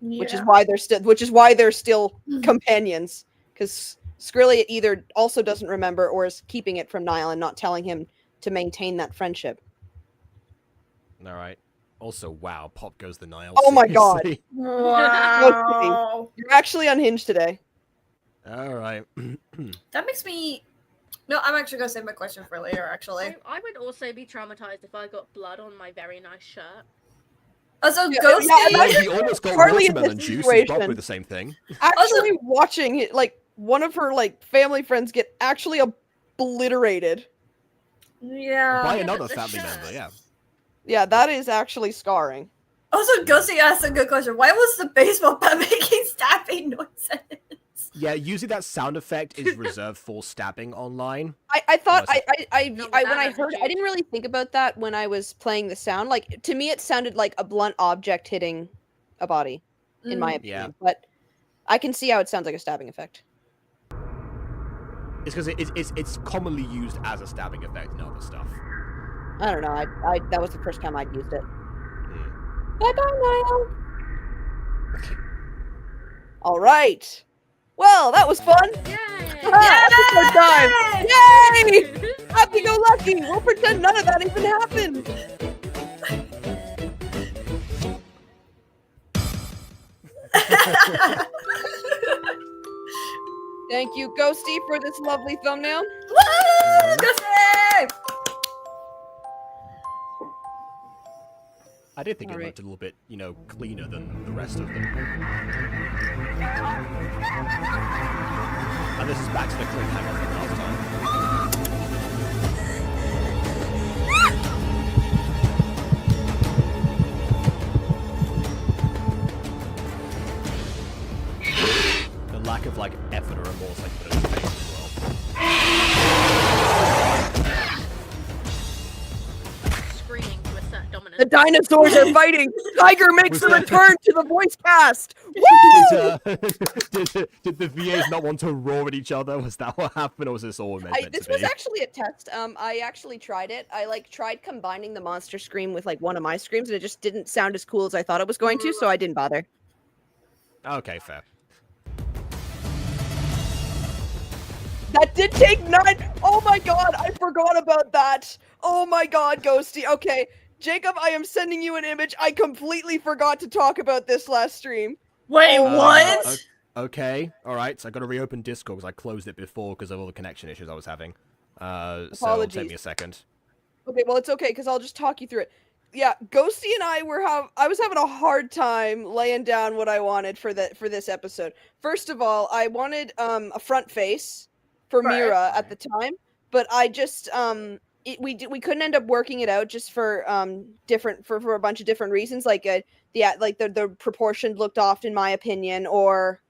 [SPEAKER 3] which is why they're still companions. Because Skrilliet either also doesn't remember or is keeping it from Niall and not telling him to maintain that friendship.
[SPEAKER 1] All right. Also, wow, pop goes the Niall.
[SPEAKER 3] Oh my god!
[SPEAKER 1] seriously.
[SPEAKER 2] Wow.
[SPEAKER 3] You're actually unhinged today.
[SPEAKER 1] All right.
[SPEAKER 2] That makes me. No, I'm actually gonna save my question for later. Actually,
[SPEAKER 4] I would also be traumatized if I got blood on my very nice shirt.
[SPEAKER 2] also
[SPEAKER 3] Yeah,
[SPEAKER 2] Ghosty.
[SPEAKER 3] yeah,
[SPEAKER 1] He almost got
[SPEAKER 3] Charlie in
[SPEAKER 1] watermelon
[SPEAKER 3] this
[SPEAKER 1] juice. It's
[SPEAKER 3] situation.
[SPEAKER 1] probably the same thing.
[SPEAKER 3] Actually, watching it, like one of her like family friends get actually obliterated.
[SPEAKER 2] Yeah.
[SPEAKER 1] By
[SPEAKER 4] yeah,
[SPEAKER 1] another
[SPEAKER 4] but the
[SPEAKER 1] family
[SPEAKER 4] shirt.
[SPEAKER 1] member, yeah.
[SPEAKER 3] Yeah, that is actually scarring.
[SPEAKER 2] Also, Ghosty asked a good question. Why was the baseball bat making stabbing noises?
[SPEAKER 1] Yeah, usually that sound effect is reserved for stabbing online.
[SPEAKER 3] I thought
[SPEAKER 1] Unless
[SPEAKER 3] when I heard it, I didn't really think about that when I was playing the sound. Like to me, it sounded like a blunt object hitting a body, in my opinion.
[SPEAKER 1] Yeah.
[SPEAKER 3] But I can see how it sounds like a stabbing effect.
[SPEAKER 1] It's because it's commonly used as a stabbing effect in other stuff.
[SPEAKER 3] I don't know. I that was the first time I'd used it. Bye bye, Niall. All right. Well, that was fun.
[SPEAKER 4] Yay!
[SPEAKER 3] Episode time. Yay! Happy go lucky. We'll pretend none of that even happened. Thank you, Ghosty, for this lovely thumbnail.
[SPEAKER 2] Woo! Ghosty!
[SPEAKER 1] I did think it
[SPEAKER 3] Alright.
[SPEAKER 1] looked a little bit, cleaner than the rest of them. And this is back to the cliffhanger from last time. course, I put it in the face as well.
[SPEAKER 4] Screaming to assert dominance.
[SPEAKER 3] The dinosaurs are fighting. Tiger makes a return to the voice cast. Woo!
[SPEAKER 1] Did the VAs not want to roar at each other? Was that what happened, or was this all meant
[SPEAKER 3] This
[SPEAKER 1] to
[SPEAKER 3] was
[SPEAKER 1] be?
[SPEAKER 3] actually a test. I actually tried it. I tried combining the monster scream with one of my screams, and it just didn't sound as cool as I thought it was going to, so I didn't bother.
[SPEAKER 1] Okay, fair.
[SPEAKER 3] That did take 9. Oh my god, I forgot about that. Oh my god, Ghosty. Okay, Jacob, I am sending you an image. I completely forgot to talk about this last stream.
[SPEAKER 2] Wait, what?
[SPEAKER 1] Okay, alright, so I gotta reopen Discord because I closed it before because of all the connection issues I was having. So it'll take me a second.
[SPEAKER 3] Okay, well, it's okay, because I'll just talk you through it. Yeah, Ghosty and I I was having a hard time laying down what I wanted for this episode. First of all, I wanted a front face for Mira at the time, but I just we couldn't end up working it out just for for a bunch of different reasons, the proportion looked off in my opinion, or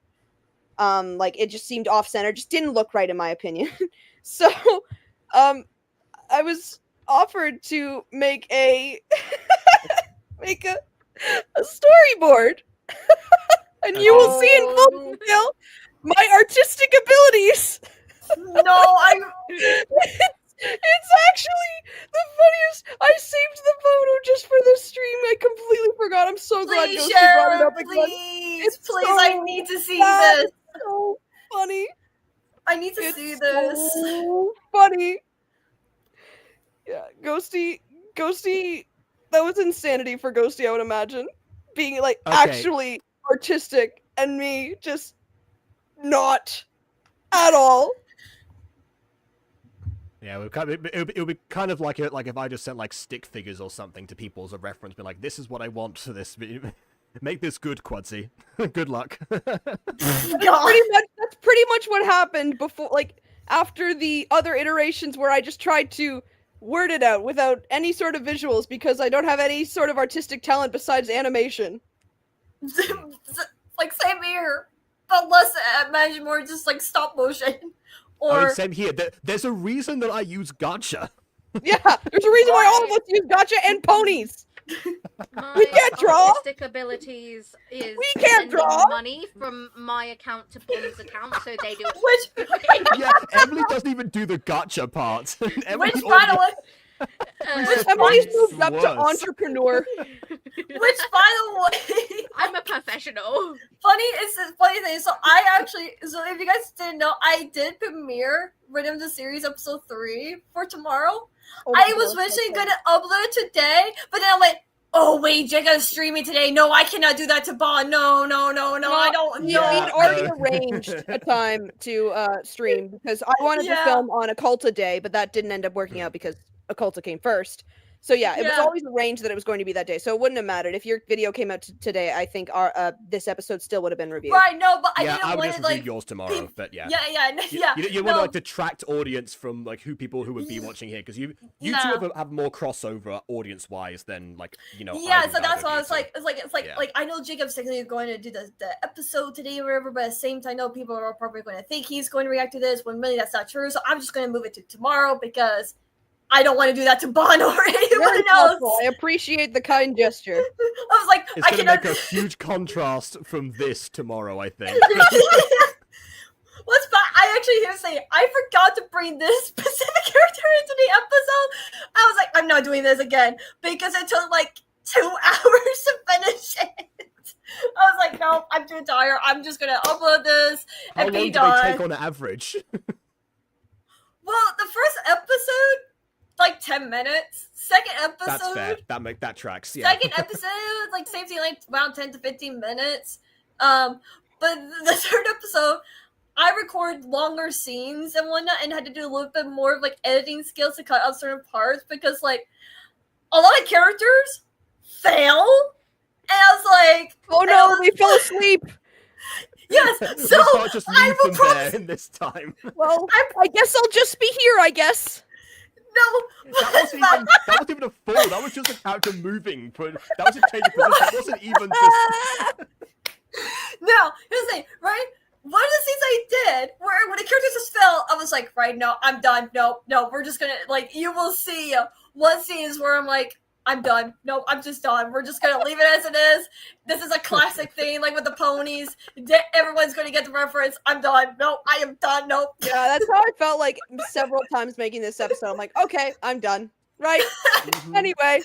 [SPEAKER 3] it just seemed off center, just didn't look right in my opinion. So I was offered to make a storyboard, and you will see in full detail my artistic abilities.
[SPEAKER 2] No,
[SPEAKER 3] It's actually the funniest. I saved the photo just for this stream. I completely forgot. I'm so glad
[SPEAKER 2] please
[SPEAKER 3] Ghosty
[SPEAKER 2] share
[SPEAKER 3] brought it
[SPEAKER 2] it,
[SPEAKER 3] up again.
[SPEAKER 2] please,
[SPEAKER 3] So
[SPEAKER 2] I need to see
[SPEAKER 3] bad.
[SPEAKER 2] this.
[SPEAKER 3] It's so funny.
[SPEAKER 2] I need to see this.
[SPEAKER 3] So funny. Yeah, Ghosty, that was insanity for Ghosty, I would imagine. Being actually artistic, and me just not at all.
[SPEAKER 1] Yeah, it would be kind of like if I just sent stick figures or something to people as a reference, be like, this is what I want for this. Make this good, Quadsy. Good luck.
[SPEAKER 3] That's pretty much what happened before, after the other iterations where I just tried to word it out without any sort of visuals because I don't have any sort of artistic talent besides animation.
[SPEAKER 2] Same here, but less imagine more just stop motion. Or
[SPEAKER 1] same here. There's a reason that I use Gacha.
[SPEAKER 3] Yeah, there's a reason why all of us use Gacha and ponies. We can't draw.
[SPEAKER 4] Artistic abilities is
[SPEAKER 3] We can't draw.
[SPEAKER 4] Money from my account to Bond's account, so they do.
[SPEAKER 2] which
[SPEAKER 1] Yeah, Emily doesn't even do the Gacha part.
[SPEAKER 2] which by the way,
[SPEAKER 3] Emily's moved up to
[SPEAKER 1] worse.
[SPEAKER 3] entrepreneur.
[SPEAKER 2] which by the way,
[SPEAKER 4] I'm a professional.
[SPEAKER 2] funny thing. So if you guys didn't know, I did premiere Rhythm of the Series episode 3 for tomorrow.
[SPEAKER 3] Oh
[SPEAKER 2] I was originally gonna upload it today, but then I went, oh wait, Jacob's streaming today. No, I cannot do that to Bond. No, I don't
[SPEAKER 3] We'd
[SPEAKER 2] know.
[SPEAKER 3] already arranged a time to stream because I wanted to film on Occulta Day, but that didn't end up working out because Occulta came first. So yeah, it was always arranged that it was going to be that day. So it wouldn't have mattered if your video came out today. I think our this episode still would have been reviewed.
[SPEAKER 2] Right, no, but I
[SPEAKER 1] I
[SPEAKER 2] didn't
[SPEAKER 1] would
[SPEAKER 2] want
[SPEAKER 1] just
[SPEAKER 2] to
[SPEAKER 1] review yours tomorrow, but yeah.
[SPEAKER 2] Yeah.
[SPEAKER 1] You want to detract audience from people who would be watching here because you two have more crossover audience wise than
[SPEAKER 2] Yeah, so that's why I was like, I know Jacob's technically going to do the episode today or whatever, but at the same time, I know people are probably going to think he's going to react to this when really that's not true. So I'm just going to move it to tomorrow because I don't want to do that to Bon or anyone else.
[SPEAKER 3] I appreciate the kind gesture.
[SPEAKER 2] I was like,
[SPEAKER 1] it's going to make a huge contrast from this tomorrow, I think.
[SPEAKER 2] What's bad? I actually hear say I forgot to bring this specific character into the episode. I was like, I'm not doing this again because it took 2 hours to finish it. I was like, no, I'm too tired. I'm just gonna upload this and be done.
[SPEAKER 1] How long do they take on average?
[SPEAKER 2] Well, the first episode, 10 minutes. Second episode,
[SPEAKER 1] that's fair. That tracks. Yeah.
[SPEAKER 2] Second episode, same thing, around 10 to 15 minutes. But the third episode, I record longer scenes and whatnot, and had to do a little bit more of editing skills to cut out certain parts because a lot of characters fail, and I was like,
[SPEAKER 3] oh no, they fell asleep.
[SPEAKER 2] Yes, so
[SPEAKER 1] we can't just leave them there in this time.
[SPEAKER 3] Well, I guess I'll just be here. I guess.
[SPEAKER 2] No,
[SPEAKER 1] that wasn't even a fall. That was just a character moving. That was a change of position. It wasn't even just.
[SPEAKER 2] Now, here's the thing, right? one of the scenes I did, where when the characters just fell, I was like, right, no, I'm done. No, we're just gonna, like, you will see one scene is where I'm like, I'm done. No, I'm just done. We're just gonna leave it as it is. This is a classic thing, like with the ponies. Everyone's gonna get the reference. I'm done. No, I am done. Nope.
[SPEAKER 3] Yeah, that's how I felt like several times making this episode. I'm like, okay, I'm done. Right? Anyway.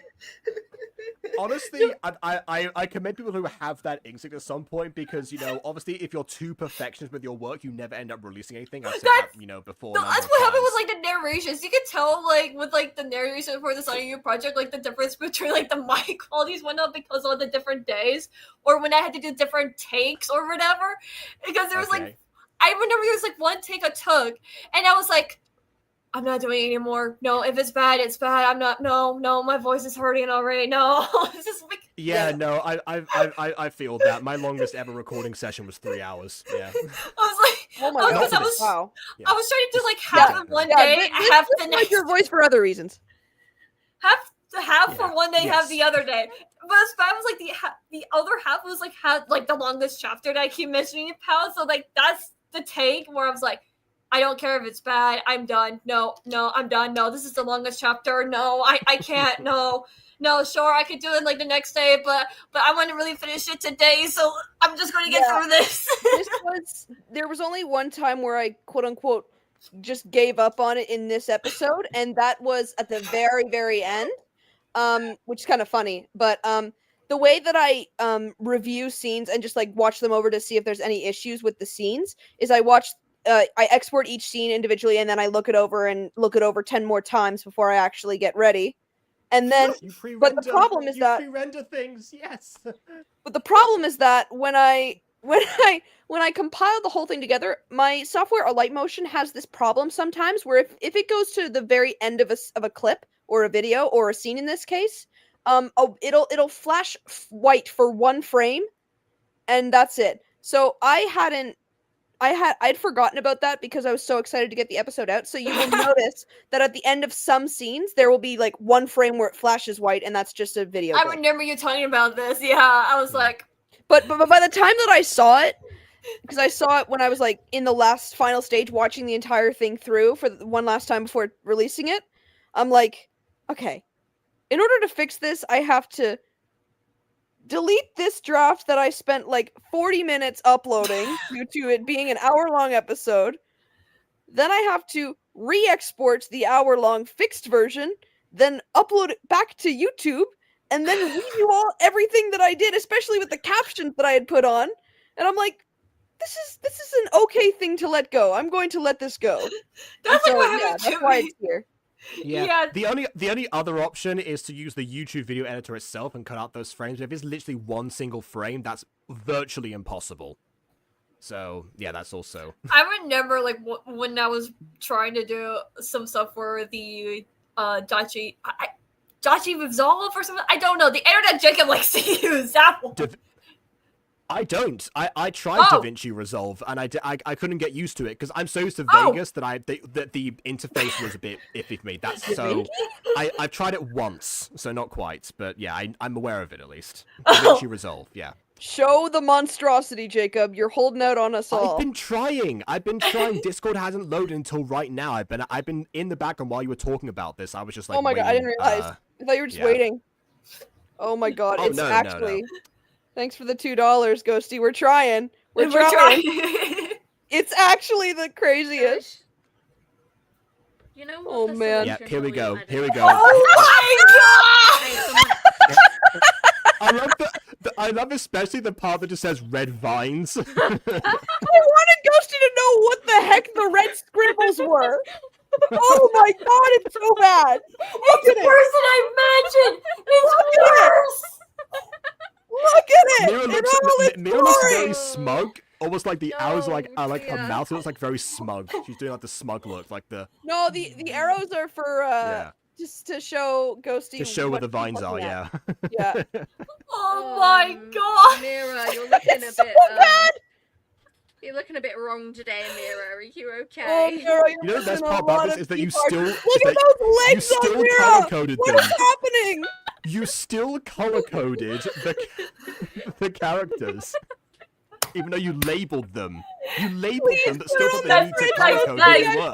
[SPEAKER 1] Honestly, I commend people who have that instinct at some point because, you know, obviously if you're too perfectionist with your work, you never end up releasing anything. I've said that, you know, before.
[SPEAKER 2] No, that's what happened with, like, the narrations. You can tell, like, with, like, the narration for the Signing You project, like, the difference between, like, the mic qualities went up because of the different days, or when I had to do different takes or whatever. Because there was, like, I remember there was, like, one take I took, and I was like, I'm not doing it anymore. No, if it's bad, it's bad. I'm not. No, my voice is hurting already. No, it's just like.
[SPEAKER 1] Yeah, no, I feel that. My longest ever recording session was 3 hours. Yeah.
[SPEAKER 2] I was like,
[SPEAKER 3] oh my god,
[SPEAKER 2] wow. I was trying to do like half in one day, half the next.
[SPEAKER 3] Like your voice for other reasons.
[SPEAKER 2] Half for one day, half the other day. But as bad was like the other half was like had like the longest chapter that I keep mentioning it, pal. So like that's the take where I was like, I don't care if it's bad. I'm done. No, I'm done. No, this is the longest chapter. No, I can't. No, sure, I could do it like the next day, but I want to really finish it today, so I'm just going to get through this.
[SPEAKER 3] There was only one time where I, quote unquote, just gave up on it in this episode, and that was at the very, very end, which is kind of funny, but the way that I review scenes and just like watch them over to see if there's any issues with the scenes is I export each scene individually, and then I look it over 10 more times before I actually get ready. And then, but the problem is that
[SPEAKER 1] pre-render things, yes.
[SPEAKER 3] But the problem is that when I compile the whole thing together, my software Lightmotion has this problem sometimes where if it goes to the very end of a clip or a video or a scene in this case, it'll flash white for one frame, and that's it. So I'd forgotten about that because I was so excited to get the episode out. So you will notice that at the end of some scenes, there will be like one frame where it flashes white, and that's just a video.
[SPEAKER 2] I remember you talking about this. Yeah, I was like,
[SPEAKER 3] but by the time that I saw it, because I saw it when I was like in the final stage, watching the entire thing through for one last time before releasing it, I'm like, okay, in order to fix this, I have to delete this draft that I spent like 40 minutes uploading due to it being an hour-long episode. Then I have to re-export the hour-long fixed version, then upload it back to YouTube, and then redo everything that I did, especially with the captions that I had put on. And I'm like, this is an okay thing to let go. I'm going to let this go.
[SPEAKER 2] That's like what happened to me.
[SPEAKER 3] That's why it's here.
[SPEAKER 1] Yeah. The only other option is to use the YouTube video editor itself and cut out those frames. If it's literally one single frame, that's virtually impossible. So yeah, that's also.
[SPEAKER 2] I remember like when I was trying to do some stuff for the Gacha Resolve or something. I don't know. The internet Jacob likes to use that one.
[SPEAKER 1] I don't. I tried DaVinci Resolve and I couldn't get used to it because I'm so used to Vegas that the interface was a bit iffy for me. That's so. I've tried it once, so not quite, but yeah, I'm aware of it at least. DaVinci Resolve, yeah.
[SPEAKER 3] Show the monstrosity, Jacob. You're holding out on us all.
[SPEAKER 1] I've been trying. Discord hasn't loaded until right now. I've been in the background while you were talking about this. I was just like,
[SPEAKER 3] oh my god, I didn't realize. I thought you were just waiting. Oh my god, it's actually. No. Thanks for the $2, Ghosty. We're trying. We're trying. It's actually the craziest.
[SPEAKER 4] You know what?
[SPEAKER 3] Oh man.
[SPEAKER 1] Yeah, here we go.
[SPEAKER 2] Oh my god!
[SPEAKER 1] I love especially the part that just says red vines.
[SPEAKER 3] I wanted Ghosty to know what the heck the red scribbles were. Oh my god, it's so bad.
[SPEAKER 2] It's worse than I imagined. It's worse.
[SPEAKER 3] Look at it!
[SPEAKER 1] Mira looks very smug. Almost like the arrows are like her mouth looks like very smug. She's doing like the smug look, like the.
[SPEAKER 3] No, the arrows are for just to show Ghosty.
[SPEAKER 1] To show where the vines are, yeah.
[SPEAKER 3] Yeah.
[SPEAKER 2] Oh my god!
[SPEAKER 4] Mira, you're looking a bit.
[SPEAKER 3] Bad.
[SPEAKER 4] You're looking a bit wrong today, Mira. Are you okay?
[SPEAKER 3] Oh, Mira,
[SPEAKER 1] you know the best part about this is that you still.
[SPEAKER 3] Look at those legs on Mira!
[SPEAKER 1] Color-coded
[SPEAKER 3] what is happening?
[SPEAKER 1] You still color-coded the characters. even though you labeled them. You labeled them, but still put the
[SPEAKER 2] That's
[SPEAKER 1] need to
[SPEAKER 2] right,
[SPEAKER 1] color
[SPEAKER 2] guys,
[SPEAKER 1] code
[SPEAKER 2] guys,
[SPEAKER 1] who you were.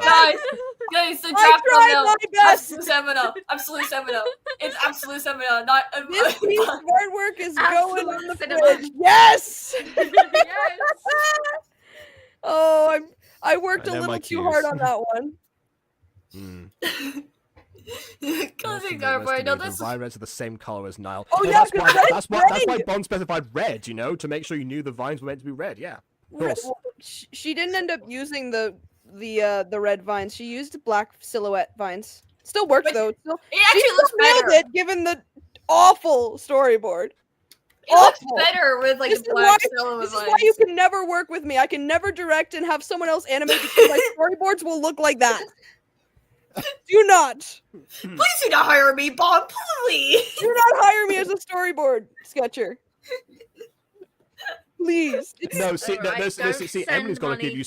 [SPEAKER 2] guys, the
[SPEAKER 3] I
[SPEAKER 2] draft
[SPEAKER 3] tried
[SPEAKER 2] thumbnail.
[SPEAKER 3] my best.
[SPEAKER 2] Absolute 7-0. Absolute 7-0. It's absolute 7-0. Not.
[SPEAKER 3] This piece of artwork is going
[SPEAKER 4] Absolute
[SPEAKER 3] on the
[SPEAKER 4] cinema.
[SPEAKER 3] fridge. Yes.
[SPEAKER 4] Yes.
[SPEAKER 3] Oh, I worked
[SPEAKER 1] I
[SPEAKER 3] a
[SPEAKER 1] know
[SPEAKER 3] little
[SPEAKER 1] my
[SPEAKER 3] too
[SPEAKER 1] cues.
[SPEAKER 3] hard on that one.
[SPEAKER 2] Closing artwork. No, this.
[SPEAKER 1] The vines are the same color as Nile.
[SPEAKER 3] Oh,
[SPEAKER 1] No,
[SPEAKER 3] yeah,
[SPEAKER 1] that's
[SPEAKER 3] 'cause
[SPEAKER 1] why.
[SPEAKER 3] red's
[SPEAKER 1] That's why
[SPEAKER 3] red.
[SPEAKER 1] Bond specified red. You know, to make sure you knew the vines were meant to be red. Yeah, of course.
[SPEAKER 3] Well, she didn't end up using the red vines. She used black silhouette vines. Still worked
[SPEAKER 2] But
[SPEAKER 3] though. Still,
[SPEAKER 2] It actually
[SPEAKER 3] she
[SPEAKER 2] looks
[SPEAKER 3] still nailed
[SPEAKER 2] better.
[SPEAKER 3] it given the awful storyboard.
[SPEAKER 2] It looks
[SPEAKER 3] awful.
[SPEAKER 2] better with like
[SPEAKER 3] This
[SPEAKER 2] the
[SPEAKER 3] is
[SPEAKER 2] black
[SPEAKER 3] why-
[SPEAKER 2] silhouette
[SPEAKER 3] This is why
[SPEAKER 2] lines.
[SPEAKER 3] you can never work with me. I can never direct and have someone else animate because my storyboards will look like that. Do not.
[SPEAKER 2] Please do not hire me, Bob. Please.
[SPEAKER 3] Do not hire me as a storyboard sketcher. Please.
[SPEAKER 1] No, see,
[SPEAKER 4] Alright,
[SPEAKER 1] no,
[SPEAKER 4] don't
[SPEAKER 1] see,
[SPEAKER 4] send
[SPEAKER 1] Emily's got to give
[SPEAKER 4] money
[SPEAKER 1] you.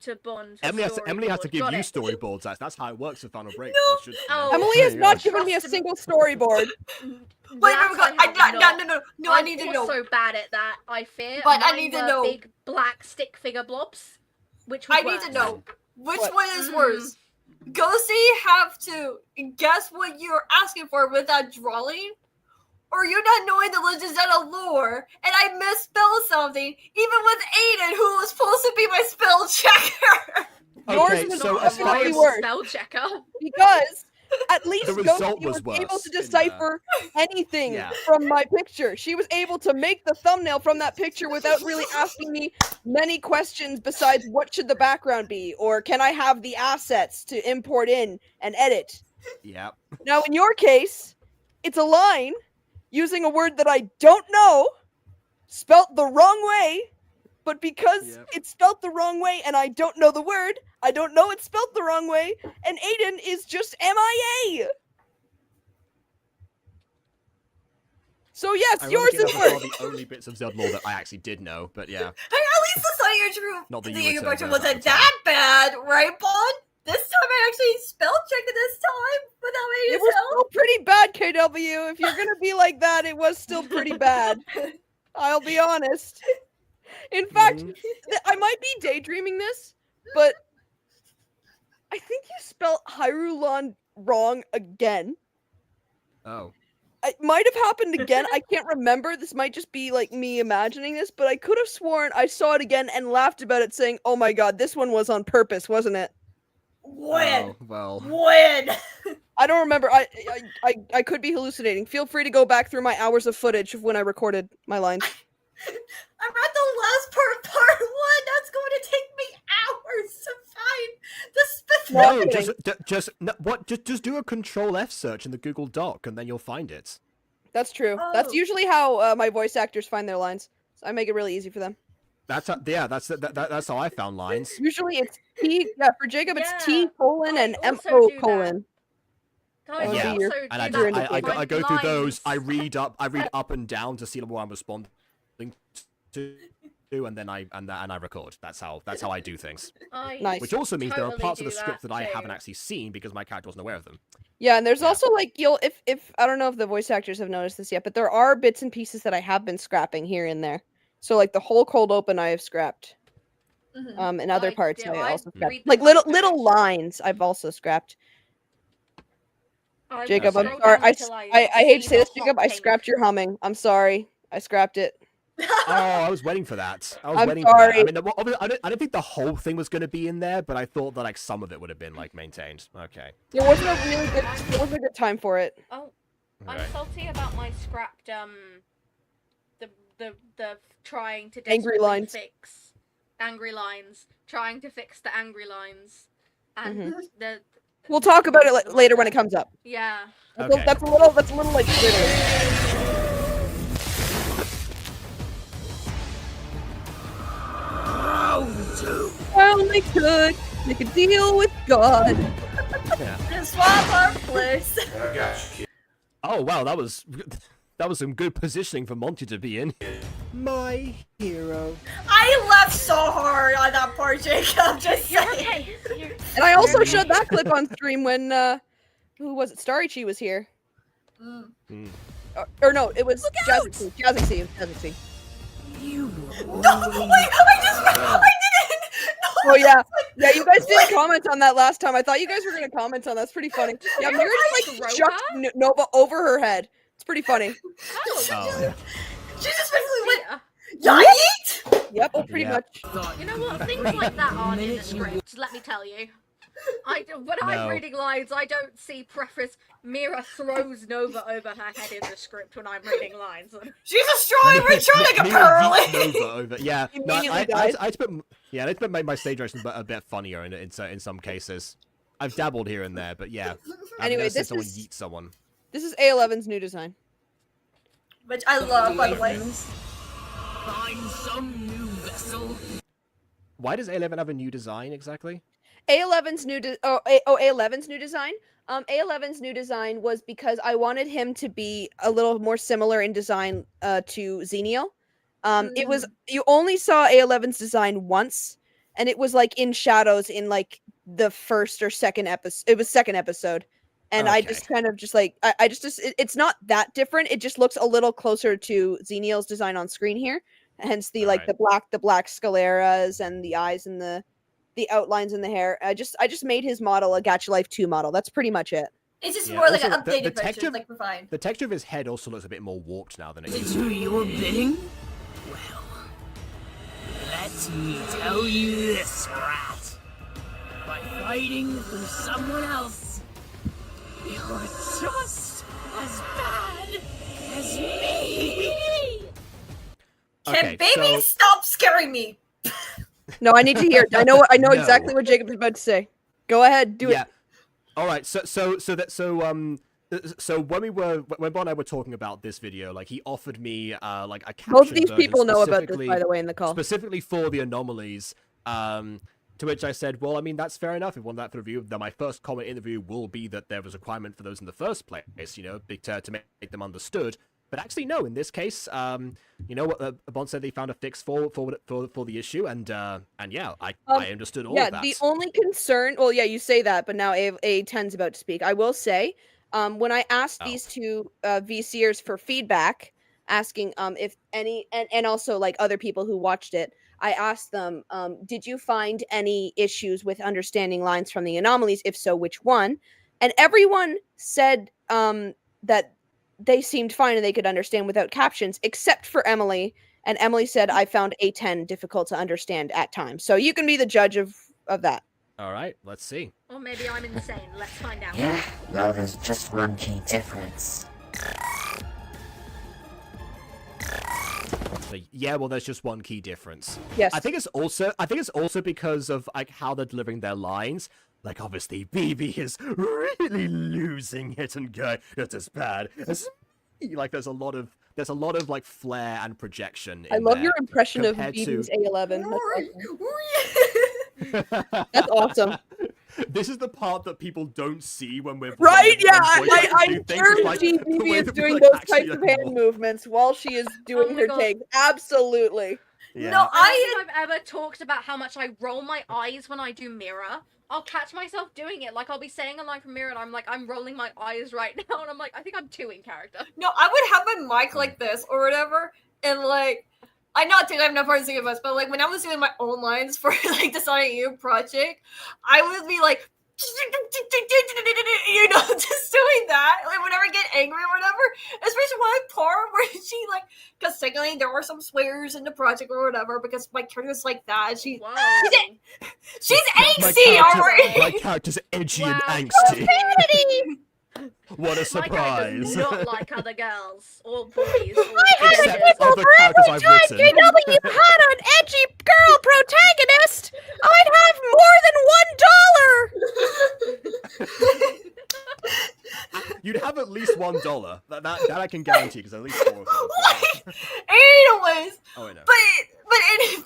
[SPEAKER 4] to Bond. for
[SPEAKER 1] Emily has to
[SPEAKER 4] storyboard.
[SPEAKER 1] give
[SPEAKER 4] Got
[SPEAKER 1] you
[SPEAKER 4] it.
[SPEAKER 1] storyboards. That's how it works with Final Break.
[SPEAKER 2] No.
[SPEAKER 1] I should-
[SPEAKER 4] Oh.
[SPEAKER 3] Emily has
[SPEAKER 1] Yeah.
[SPEAKER 3] not given me a
[SPEAKER 4] Trust
[SPEAKER 3] single storyboard.
[SPEAKER 2] Wait,
[SPEAKER 4] That
[SPEAKER 2] no,
[SPEAKER 4] I have not.
[SPEAKER 2] no, I
[SPEAKER 4] I'm
[SPEAKER 2] need to know.
[SPEAKER 4] so bad at that. I fear.
[SPEAKER 2] But I
[SPEAKER 4] Mine
[SPEAKER 2] need to
[SPEAKER 4] were
[SPEAKER 2] know.
[SPEAKER 4] Big black stick figure blobs. Which was
[SPEAKER 2] I need to
[SPEAKER 4] worse.
[SPEAKER 2] know which
[SPEAKER 3] What?
[SPEAKER 2] one is worse. Ghosty have to guess what you're asking for without drawing, or you're not knowing the Legend of Zelda lore, and I misspelled something, even with Aiden, who was supposed to be my spell checker.
[SPEAKER 3] Yours
[SPEAKER 1] Okay,
[SPEAKER 3] was
[SPEAKER 1] so
[SPEAKER 3] not
[SPEAKER 1] as far
[SPEAKER 3] really
[SPEAKER 1] as
[SPEAKER 3] worse.
[SPEAKER 4] Spell checker.
[SPEAKER 3] Because at least
[SPEAKER 1] The result
[SPEAKER 3] Ghosty
[SPEAKER 1] was
[SPEAKER 3] was
[SPEAKER 1] worse
[SPEAKER 3] able to
[SPEAKER 1] in,
[SPEAKER 3] decipher anything
[SPEAKER 1] yeah.
[SPEAKER 3] from my picture. She was able to make the thumbnail from that picture without really asking me many questions besides what should the background be or can I have the assets to import in and edit.
[SPEAKER 1] Yeah.
[SPEAKER 3] Now in your case, it's a line using a word that I don't know, spelt the wrong way, but because
[SPEAKER 1] Yep.
[SPEAKER 3] it's spelt the wrong way and I don't know the word, I don't know it's spelt the wrong way, and Aiden is just MIA. So yes, yours
[SPEAKER 1] Ironically,
[SPEAKER 3] is
[SPEAKER 1] that was one
[SPEAKER 3] worse.
[SPEAKER 1] of the only bits of Zelda lore that I actually did know, but yeah.
[SPEAKER 2] Hey, at least the Sonic True
[SPEAKER 1] Not that you
[SPEAKER 2] the
[SPEAKER 1] were
[SPEAKER 2] impression
[SPEAKER 1] so
[SPEAKER 2] wasn't
[SPEAKER 1] bad
[SPEAKER 2] that bad, right, Bond? This time I actually spell checked it this time without
[SPEAKER 3] It
[SPEAKER 2] making
[SPEAKER 3] was
[SPEAKER 2] help.
[SPEAKER 3] still pretty bad, KW. If you're gonna be like that, it was still pretty bad. I'll be honest. In fact,
[SPEAKER 1] Mhm.
[SPEAKER 3] I might be daydreaming this, but I think you spelled Hyrulon wrong again.
[SPEAKER 1] Oh.
[SPEAKER 3] It might have happened again. I can't remember. This might just be like me imagining this, but I could have sworn I saw it again and laughed about it, saying, "Oh my god, this one was on purpose, wasn't it?"
[SPEAKER 2] When?
[SPEAKER 1] Oh, well.
[SPEAKER 2] When?
[SPEAKER 3] I don't remember. I could be hallucinating. Feel free to go back through my hours of footage of when I recorded my lines.
[SPEAKER 2] I'm at the last part one. That's going to take me hours to find the specific.
[SPEAKER 3] No,
[SPEAKER 1] No, just do a Control F search in the Google Doc, and then you'll find it.
[SPEAKER 3] That's true. That's
[SPEAKER 2] Oh.
[SPEAKER 3] usually how my voice actors find their lines. So I make it really easy for them.
[SPEAKER 1] That's how, yeah. That's how I found lines.
[SPEAKER 3] Usually it's T. Yeah, for Jacob it's T
[SPEAKER 4] Yeah,
[SPEAKER 3] colon
[SPEAKER 4] I
[SPEAKER 3] and M
[SPEAKER 4] also
[SPEAKER 3] O
[SPEAKER 4] do that.
[SPEAKER 3] colon.
[SPEAKER 4] Guys,
[SPEAKER 1] Yeah.
[SPEAKER 4] I also
[SPEAKER 1] And I,
[SPEAKER 4] do
[SPEAKER 3] Your
[SPEAKER 4] that
[SPEAKER 1] I,
[SPEAKER 4] with
[SPEAKER 1] I,
[SPEAKER 4] my
[SPEAKER 1] I go through those. I
[SPEAKER 4] lines.
[SPEAKER 1] read up and down to see what I'm responding to, and then I record. That's how I do things.
[SPEAKER 4] I
[SPEAKER 3] Nice.
[SPEAKER 1] Which also means there are
[SPEAKER 4] totally
[SPEAKER 1] parts of
[SPEAKER 4] do
[SPEAKER 1] the script that I
[SPEAKER 4] too.
[SPEAKER 1] haven't actually seen because my character wasn't aware of them.
[SPEAKER 3] Yeah, and there's
[SPEAKER 1] Yeah.
[SPEAKER 3] also like you'll if I don't know if the voice actors have noticed this yet, but there are bits and pieces that I have been scrapping here and there. So like the whole cold open I have scrapped.
[SPEAKER 2] Mhm.
[SPEAKER 3] And other
[SPEAKER 4] I
[SPEAKER 3] parts
[SPEAKER 4] do,
[SPEAKER 3] I
[SPEAKER 4] I
[SPEAKER 3] also scrapped.
[SPEAKER 4] read the
[SPEAKER 3] Like little
[SPEAKER 4] context.
[SPEAKER 3] lines I've also scrapped.
[SPEAKER 4] I will
[SPEAKER 3] Jacob, I'm
[SPEAKER 4] scroll
[SPEAKER 3] sorry.
[SPEAKER 4] down
[SPEAKER 3] I
[SPEAKER 4] until
[SPEAKER 3] hate to
[SPEAKER 4] see
[SPEAKER 3] say this,
[SPEAKER 4] the
[SPEAKER 3] Jacob.
[SPEAKER 4] hot
[SPEAKER 3] I
[SPEAKER 4] pink.
[SPEAKER 3] scrapped your humming. I'm sorry. I scrapped it.
[SPEAKER 1] Oh, I was waiting for that. I was
[SPEAKER 3] I'm
[SPEAKER 1] waiting for that.
[SPEAKER 3] sorry.
[SPEAKER 1] I mean, I don't think the whole thing was going to be in there, but I thought that like some of it would have been like maintained. Okay.
[SPEAKER 3] There wasn't a good time for it.
[SPEAKER 4] Oh,
[SPEAKER 1] Alright.
[SPEAKER 4] I'm salty about my scrapped the trying to
[SPEAKER 3] Angry
[SPEAKER 4] desperately
[SPEAKER 3] lines.
[SPEAKER 4] fix angry lines, trying to fix the angry lines, and
[SPEAKER 3] Mhm.
[SPEAKER 4] the
[SPEAKER 3] We'll talk about it later when it comes up.
[SPEAKER 4] yeah.
[SPEAKER 1] Okay.
[SPEAKER 3] That's a little like Twitter. Well, they could make a deal with God.
[SPEAKER 2] Just swap our place.
[SPEAKER 1] Oh wow, that was some good positioning for Monty to be in. My hero.
[SPEAKER 2] I laughed so hard on that part, Jacob. Just
[SPEAKER 4] You're
[SPEAKER 2] saying.
[SPEAKER 4] okay. You're...
[SPEAKER 3] And I also showed that clip on stream when who was it? Starry was here.
[SPEAKER 2] Mm.
[SPEAKER 3] Or no, it was Jazzy C. It was Jazzy C.
[SPEAKER 5] You will
[SPEAKER 2] No, wait, I didn't. No,
[SPEAKER 3] Oh yeah, yeah. You guys didn't comment on that last time. I thought you guys were gonna comment on. That's pretty funny. Yeah, Mira just like
[SPEAKER 4] throw
[SPEAKER 3] chucked Nova over her head. It's pretty funny.
[SPEAKER 4] Oh,
[SPEAKER 1] Oh,
[SPEAKER 2] she just basically went,
[SPEAKER 4] yeah.
[SPEAKER 2] yeet!
[SPEAKER 3] Yep, pretty
[SPEAKER 1] Yeah.
[SPEAKER 3] much.
[SPEAKER 4] You know what? Things like that aren't in the script, let me tell you. When I'm
[SPEAKER 1] No.
[SPEAKER 4] reading lines, I don't see preface Mira throws Nova over her head in the script when I'm reading lines.
[SPEAKER 2] She's a strong returning,
[SPEAKER 1] Mira
[SPEAKER 2] apparently!
[SPEAKER 1] yeets Nova over. Yeah, no,
[SPEAKER 3] Immediately
[SPEAKER 1] I
[SPEAKER 3] died.
[SPEAKER 1] had to make my stage direction a bit funnier in some cases. I've dabbled here and there, but yeah.
[SPEAKER 3] Anyway,
[SPEAKER 1] I've never seen
[SPEAKER 3] this
[SPEAKER 1] someone
[SPEAKER 3] is-
[SPEAKER 1] yeet someone.
[SPEAKER 3] This is A11's new design.
[SPEAKER 2] Which I love, by the way.
[SPEAKER 5] Find some new vessel.
[SPEAKER 1] Why does A11 have a new design exactly?
[SPEAKER 3] A11's new A11's new design. A11's new design was because I wanted him to be a little more similar in design to Xenial. It was you only saw A11's design once, and it was like in shadows in like the first or second episode. It was second episode, and I
[SPEAKER 1] Okay.
[SPEAKER 3] just kind of just like it's not that different. It just looks a little closer to Xenial's design on screen here. Hence the like
[SPEAKER 1] Alright.
[SPEAKER 3] the black scleras and the eyes and the outlines in the hair. I just made his model a Gacha Life 2 model. That's pretty much it.
[SPEAKER 2] It's just
[SPEAKER 1] Yeah,
[SPEAKER 2] more like
[SPEAKER 1] also,
[SPEAKER 2] an
[SPEAKER 1] the
[SPEAKER 2] updated
[SPEAKER 1] texture-
[SPEAKER 2] version, like we're fine.
[SPEAKER 1] The texture of his head also looks a bit more warped now than it used
[SPEAKER 5] To
[SPEAKER 1] to.
[SPEAKER 5] your bidding? Well, let me tell you this, brat. By fighting for someone else, you're just as bad as me.
[SPEAKER 2] Can
[SPEAKER 1] Okay,
[SPEAKER 2] baby
[SPEAKER 1] so-
[SPEAKER 2] stop scaring me?
[SPEAKER 3] No, I need to hear. I know
[SPEAKER 1] No.
[SPEAKER 3] exactly what Jacob is about to say. Go ahead, do
[SPEAKER 1] Yeah.
[SPEAKER 3] it.
[SPEAKER 1] All right. So when Bon and I were talking about this video, like he offered me like a caption
[SPEAKER 3] Both these
[SPEAKER 1] version
[SPEAKER 3] people know about this,
[SPEAKER 1] specifically-
[SPEAKER 3] by the way, in the call.
[SPEAKER 1] specifically for the anomalies. To which I said, well, I mean, that's fair enough. If you want that for review, then my first comment in the review will be that there was a requirement for those in the first place, you know, to make them understood. But actually, no. In this case, you know what? Bon said they found a fix for the issue, and yeah, I understood all of that.
[SPEAKER 3] The only concern, well, yeah, you say that, but now A10's about to speak. I will say, when I asked these two VCers for feedback, asking if any, and also like other people who watched it, I asked them, did you find any issues with understanding lines from the anomalies? If so, which one? And everyone said that they seemed fine and they could understand without captions, except for Emily. And Emily said, I found A10 difficult to understand at times. So you can be the judge of that.
[SPEAKER 1] All right, let's see.
[SPEAKER 4] Or maybe I'm insane. Let's find out.
[SPEAKER 6] Yeah, well, there's just one key difference.
[SPEAKER 1] Yeah, well, there's just one key difference.
[SPEAKER 3] Yes.
[SPEAKER 1] I think it's also because of like how they're delivering their lines. Like obviously, BB is really losing it and going, "It's as bad as me." Like there's a lot of like flair and projection.
[SPEAKER 3] I
[SPEAKER 1] in
[SPEAKER 3] love
[SPEAKER 1] there
[SPEAKER 3] your impression of
[SPEAKER 1] compared
[SPEAKER 3] BB's
[SPEAKER 1] to-
[SPEAKER 3] A11. That's awesome.
[SPEAKER 1] This is the part that people don't see when we're
[SPEAKER 3] Right? Yeah,
[SPEAKER 1] voice acting
[SPEAKER 3] I
[SPEAKER 1] things, is, like,
[SPEAKER 3] guarantee
[SPEAKER 1] the
[SPEAKER 3] BB
[SPEAKER 1] way
[SPEAKER 3] is
[SPEAKER 1] that we,
[SPEAKER 3] doing
[SPEAKER 1] like,
[SPEAKER 3] those
[SPEAKER 1] actually,
[SPEAKER 3] types of
[SPEAKER 1] like,
[SPEAKER 3] hand
[SPEAKER 1] walk.
[SPEAKER 3] movements while she is doing
[SPEAKER 4] my
[SPEAKER 3] her
[SPEAKER 4] God.
[SPEAKER 3] takes. Absolutely.
[SPEAKER 1] Yeah.
[SPEAKER 2] No,
[SPEAKER 4] I don't think I've ever talked about how much I roll my eyes when I do mirror. I'll catch myself doing it. Like I'll be saying a line from mirror and I'm like, I'm rolling my eyes right now, and I'm like, I think I'm too in character.
[SPEAKER 2] No, I would have my mic like this or whatever, and like, I'm not saying I'm not part of the us, but like when I was doing my own lines for like the Sonic U project, I would be like, you know, just doing that. Like whenever I get angry or whatever, especially one part where she like, because secondly there were some swears in the project or whatever because my character was like that. She's
[SPEAKER 4] Whoa.
[SPEAKER 2] angsty, alright.
[SPEAKER 1] My character's edgy and
[SPEAKER 4] Wow.
[SPEAKER 1] angsty. What a
[SPEAKER 4] My character does
[SPEAKER 1] surprise!
[SPEAKER 4] not like other girls or boys. Or
[SPEAKER 1] Except
[SPEAKER 4] bitches.
[SPEAKER 1] other characters I've written.
[SPEAKER 3] you had an edgy girl protagonist, I'd have more than $1.
[SPEAKER 1] You'd have at least $1. That I can guarantee because at least 4 of them.
[SPEAKER 2] Anyways,
[SPEAKER 1] Oh, I know.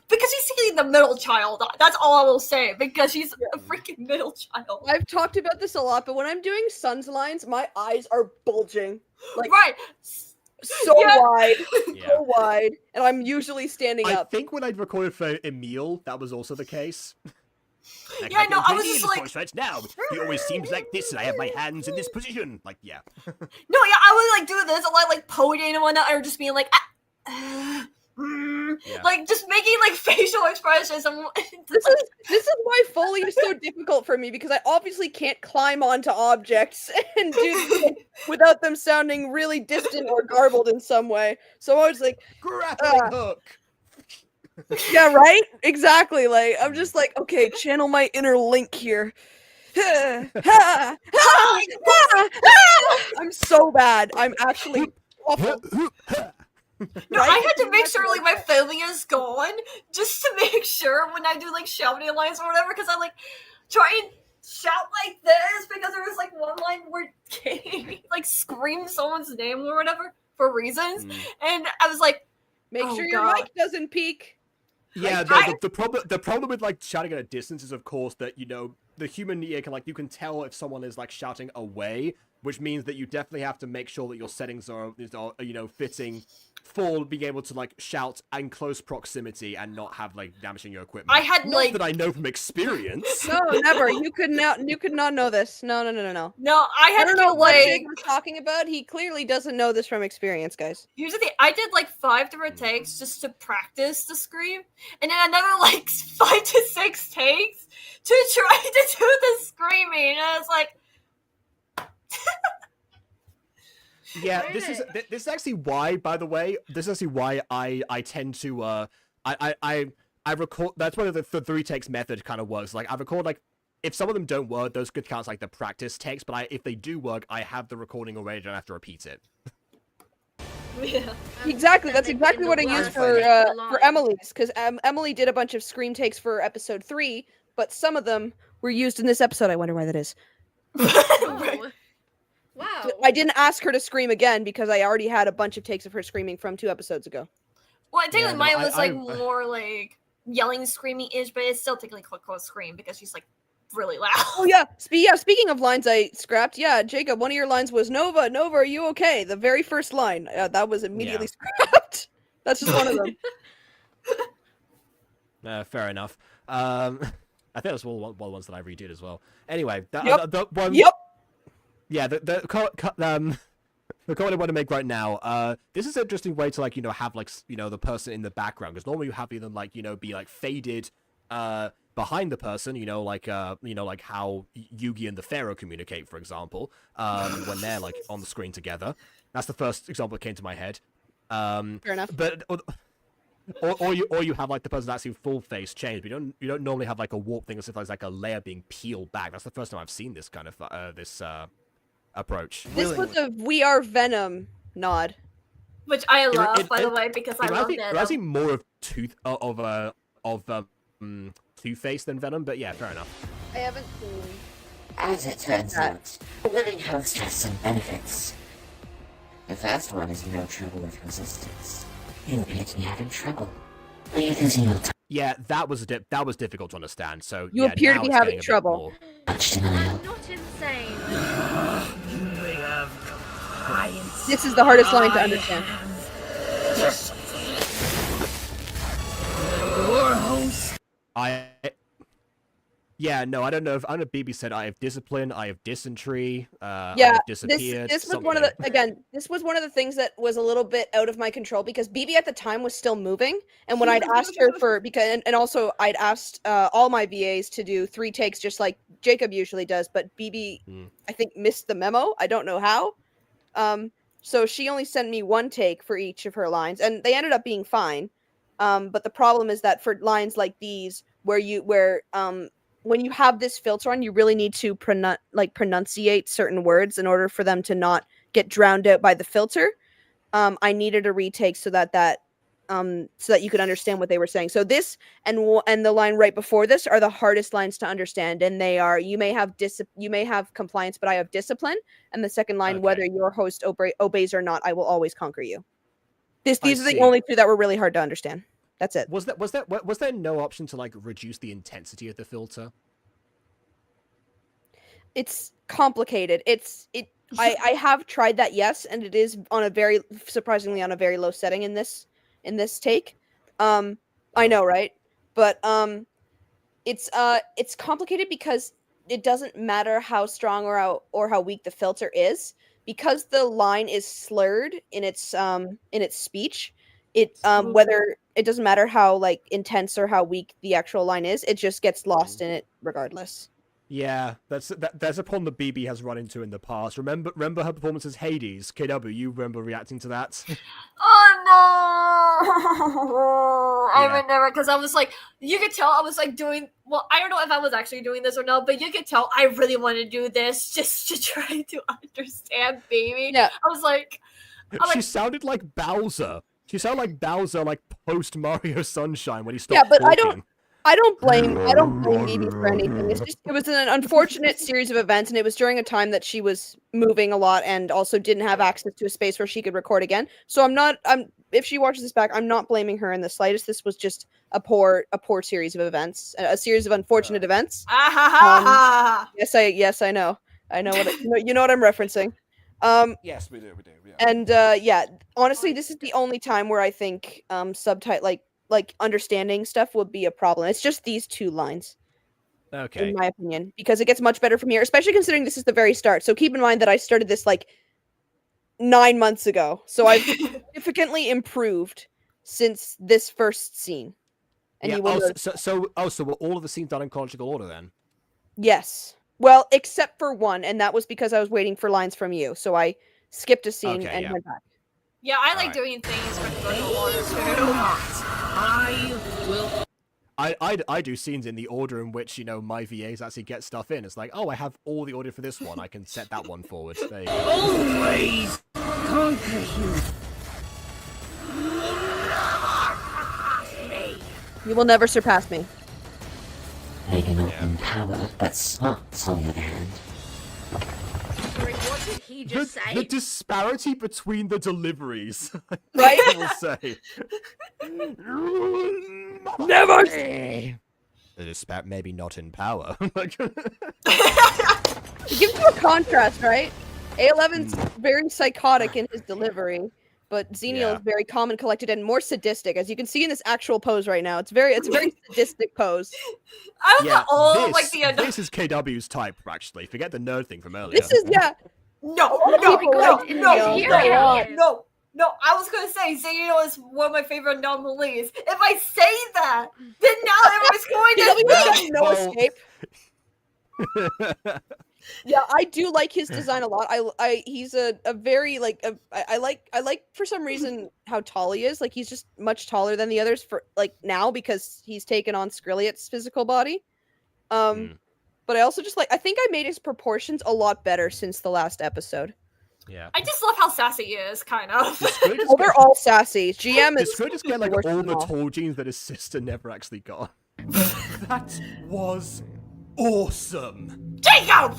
[SPEAKER 2] because she's seeing the middle child. That's all I will say because she's a freaking middle child.
[SPEAKER 3] I've talked about this a lot, but when I'm doing Sun's lines, my eyes are bulging. Like,
[SPEAKER 2] Right.
[SPEAKER 3] so
[SPEAKER 2] Yeah.
[SPEAKER 3] wide,
[SPEAKER 1] Yeah.
[SPEAKER 3] so wide, and I'm usually standing
[SPEAKER 1] I
[SPEAKER 3] up.
[SPEAKER 1] think when I'd recorded for Emil, that was also the case. Like,
[SPEAKER 2] Yeah, no, I was
[SPEAKER 1] JD
[SPEAKER 2] just
[SPEAKER 1] in
[SPEAKER 2] like-
[SPEAKER 1] voice right now. He always seems like this, and I have my hands in this position. Like, yeah.
[SPEAKER 2] No, yeah, I would like do this a lot, like pointing and whatnot, or just being like, like just making like facial expressions.
[SPEAKER 3] This is why Foley is so difficult for me, because I obviously can't climb onto objects and do them without them sounding really distant or garbled in some way. So I was like,
[SPEAKER 1] Grappling hook.
[SPEAKER 3] yeah, right? Exactly. Like, I'm just like, okay, channel my inner Link here. I'm so bad. I'm actually awful.
[SPEAKER 2] No, I had to make sure like my feeling is gone just to make sure when I do like shouting lines or whatever, because I like try and shout like this because there was like one line where Katie like screamed someone's name or whatever for reasons, and I was like,
[SPEAKER 3] Make
[SPEAKER 2] oh,
[SPEAKER 3] sure your
[SPEAKER 2] God.
[SPEAKER 3] mic doesn't peak.
[SPEAKER 1] Yeah, the problem with like shouting at a distance is of course that the human ear can you can tell if someone is like shouting away, which means that you definitely have to make sure that your settings are fitting for being able to like shout in close proximity and not have like damaging your equipment.
[SPEAKER 2] I had
[SPEAKER 1] not that I know from experience.
[SPEAKER 3] No, never. You could not know this. No.
[SPEAKER 2] No, I had
[SPEAKER 3] don't
[SPEAKER 2] to
[SPEAKER 3] know
[SPEAKER 2] do
[SPEAKER 3] what
[SPEAKER 2] like
[SPEAKER 3] Jake was talking about. He clearly doesn't know this from experience, guys.
[SPEAKER 2] here's the thing. I did like 5 different takes just to practice the scream, and then another like 5 to 6 takes to try to do the screaming. And I was like,
[SPEAKER 1] Yeah, this is actually why, by the way, this is actually why I tend to I record. That's why the 3 takes method kind of works. Like I record like if some of them don't work, those could count as like the practice takes. But if they do work, I have the recording already. I don't have to repeat it.
[SPEAKER 2] yeah.
[SPEAKER 3] Exactly. That's exactly what I used for Emily's, because Emily did a bunch of scream takes for episode 3, but some of them were used in this episode. I wonder why that is.
[SPEAKER 4] Oh. Wow.
[SPEAKER 3] I didn't ask her to scream again because I already had a bunch of takes of her screaming from 2 episodes ago.
[SPEAKER 2] Well, I think
[SPEAKER 1] Yeah, no,
[SPEAKER 2] mine was like
[SPEAKER 1] I-
[SPEAKER 2] more like yelling, screaming-ish, but it's still technically close scream because she's like really loud.
[SPEAKER 3] Oh yeah. Speaking of lines I scrapped, yeah, Jacob, one of your lines was Nova, are you okay? The very first line. That was immediately scrapped. That's just one of them.
[SPEAKER 1] Fair enough. I think that's one of the ones that I redid as well. Anyway, the one.
[SPEAKER 3] Yep.
[SPEAKER 1] Yeah, the comment I want to make right now. This is an interesting way to have the person in the background, because normally you have them be faded behind the person, like how Yugi and the Pharaoh communicate, for example, when they're on the screen together. That's the first example that came to my head.
[SPEAKER 3] Fair enough.
[SPEAKER 1] But or you have the person's actually full face change, but you don't normally have a warp thing as if there's a layer being peeled back. That's the first time I've seen this kind of approach.
[SPEAKER 3] This was a "We Are Venom" nod.
[SPEAKER 2] Which I love, by the way, because I love
[SPEAKER 1] It
[SPEAKER 2] Venom.
[SPEAKER 1] reminds me more of Two-Face than Venom, but yeah, fair enough.
[SPEAKER 3] I haven't seen.
[SPEAKER 6] As it turns out, a living host has some benefits. The first one is no trouble with resistance. You appear to be having trouble. Are you losing your time?
[SPEAKER 1] Yeah, that was difficult to understand. So
[SPEAKER 3] You
[SPEAKER 1] yeah,
[SPEAKER 3] appear to
[SPEAKER 1] now
[SPEAKER 3] be
[SPEAKER 1] it's
[SPEAKER 3] having
[SPEAKER 1] getting a bit
[SPEAKER 3] trouble.
[SPEAKER 1] more-
[SPEAKER 6] Much denial.
[SPEAKER 4] I'm not insane.
[SPEAKER 5] You have clients.
[SPEAKER 3] This is the hardest line to understand.
[SPEAKER 5] Your host.
[SPEAKER 1] Yeah, no, I don't know if BB said I have discipline, I have dysentery, I
[SPEAKER 3] Yeah,
[SPEAKER 1] have disappeared.
[SPEAKER 3] this was one of the this was one of the things that was a little bit out of my control, because BB at the time was still moving, and when I'd asked her for and also I'd asked all my VAs to do 3 takes just like Jacob usually does, but BB I think missed the memo. I don't know how. So she only sent me 1 take for each of her lines, and they ended up being fine. But the problem is that for lines like these, when you have this filter on, you really need to pronunciate certain words in order for them to not get drowned out by the filter. I needed a retake so that you could understand what they were saying. So this and the line right before this are the hardest lines to understand, and they are you may have compliance, but I have discipline. And the second line,
[SPEAKER 1] Okay.
[SPEAKER 3] whether your host obeys or not, I will always conquer you. These are the
[SPEAKER 1] see.
[SPEAKER 3] only 2 that were really hard to understand. That's it.
[SPEAKER 1] Was there no option to reduce the intensity of the filter?
[SPEAKER 3] It's complicated. I have tried that, yes, and it is surprisingly on a very low setting in this take. I know, right? But it's complicated because it doesn't matter how strong or how weak the filter is, because the line is slurred in its speech. it whether it doesn't matter how like intense or how weak the actual line is, it just gets lost in it regardless.
[SPEAKER 1] Yeah, that's a problem that BB has run into in the past. Remember her performance as Hades? KW, you remember reacting to that?
[SPEAKER 2] Oh no! I
[SPEAKER 1] Yeah.
[SPEAKER 2] remember because I was like, you could tell I was like doing. Well, I don't know if I was actually doing this or not, but you could tell I really want to do this just to try to understand baby.
[SPEAKER 3] Yeah.
[SPEAKER 2] I was like,
[SPEAKER 1] She sounded like Bowser. She sounded like Bowser, like post Mario Sunshine when he stopped
[SPEAKER 3] Yeah, but
[SPEAKER 1] talking.
[SPEAKER 3] I don't blame BB for anything. It's just it was an unfortunate series of events, and it was during a time that she was moving a lot and also didn't have access to a space where she could record again. So if she watches this back, I'm not blaming her in the slightest. This was just a poor series of events, a series of unfortunate events. Yes, I know what you know what I'm referencing.
[SPEAKER 7] Yes, we do. Yeah.
[SPEAKER 3] And yeah, honestly, this is the only time where I think subtitle like understanding stuff would be a problem. It's just these two lines,
[SPEAKER 1] Okay.
[SPEAKER 3] in my opinion, because it gets much better from here, especially considering this is the very start. So keep in mind that I started this like 9 months ago, so I've significantly improved since this first scene. And
[SPEAKER 1] Yeah.
[SPEAKER 3] you will notice
[SPEAKER 1] So were all of the scenes done in chronological order then?
[SPEAKER 3] yes, well, except for one, and that was because I was waiting for lines from you, so I skipped a scene
[SPEAKER 1] Okay,
[SPEAKER 3] and
[SPEAKER 1] yeah.
[SPEAKER 3] went back.
[SPEAKER 2] yeah, I like
[SPEAKER 1] Alright.
[SPEAKER 2] doing things for the order too.
[SPEAKER 5] I will.
[SPEAKER 1] I do scenes in the order in which, my VAs actually get stuff in. It's like, oh, I have all the order for this one. I can set that one forward. There you go.
[SPEAKER 5] Always conquer you.
[SPEAKER 3] You will never surpass me.
[SPEAKER 6] They can open power, but smarts on the other hand.
[SPEAKER 4] Sorry, what did he just say?
[SPEAKER 1] The disparity between the deliveries,
[SPEAKER 3] Right?
[SPEAKER 1] I will say.
[SPEAKER 3] Never.
[SPEAKER 1] The maybe not in power.
[SPEAKER 3] It gives you a contrast, right? A11's very psychotic in his delivery, but Xenial
[SPEAKER 1] Yeah.
[SPEAKER 3] is very calm and collected and more sadistic, as you can see in this actual pose right now. It's a very sadistic pose.
[SPEAKER 2] I was
[SPEAKER 1] Yeah,
[SPEAKER 2] all like the
[SPEAKER 1] this is KW's type, actually. Forget the nerd thing from earlier.
[SPEAKER 3] This is
[SPEAKER 2] No,
[SPEAKER 3] lot of
[SPEAKER 2] no,
[SPEAKER 3] people
[SPEAKER 2] no,
[SPEAKER 3] like
[SPEAKER 2] no,
[SPEAKER 3] Xenial.
[SPEAKER 2] no,
[SPEAKER 4] Here.
[SPEAKER 2] no. I was gonna say Xenial is one of my favorite anomalies. If I say that, then now everyone's going
[SPEAKER 3] KW
[SPEAKER 2] to
[SPEAKER 3] got no
[SPEAKER 1] Well-
[SPEAKER 3] escape. Yeah, I do like his design a lot. He's a very I like for some reason how tall he is. Like he's just much taller than the others for like now because he's taken on Skrilliot's physical body. But I also just I think I made his proportions a lot better since the last episode.
[SPEAKER 1] Yeah.
[SPEAKER 2] I just love how sassy he is, kind of.
[SPEAKER 3] Oh, they're all sassy. GM
[SPEAKER 1] Does
[SPEAKER 3] is
[SPEAKER 1] Squid just get like
[SPEAKER 3] worst
[SPEAKER 1] all
[SPEAKER 3] of
[SPEAKER 1] the
[SPEAKER 3] all.
[SPEAKER 1] tall genes that his sister never actually got? That was awesome.
[SPEAKER 2] Jacob!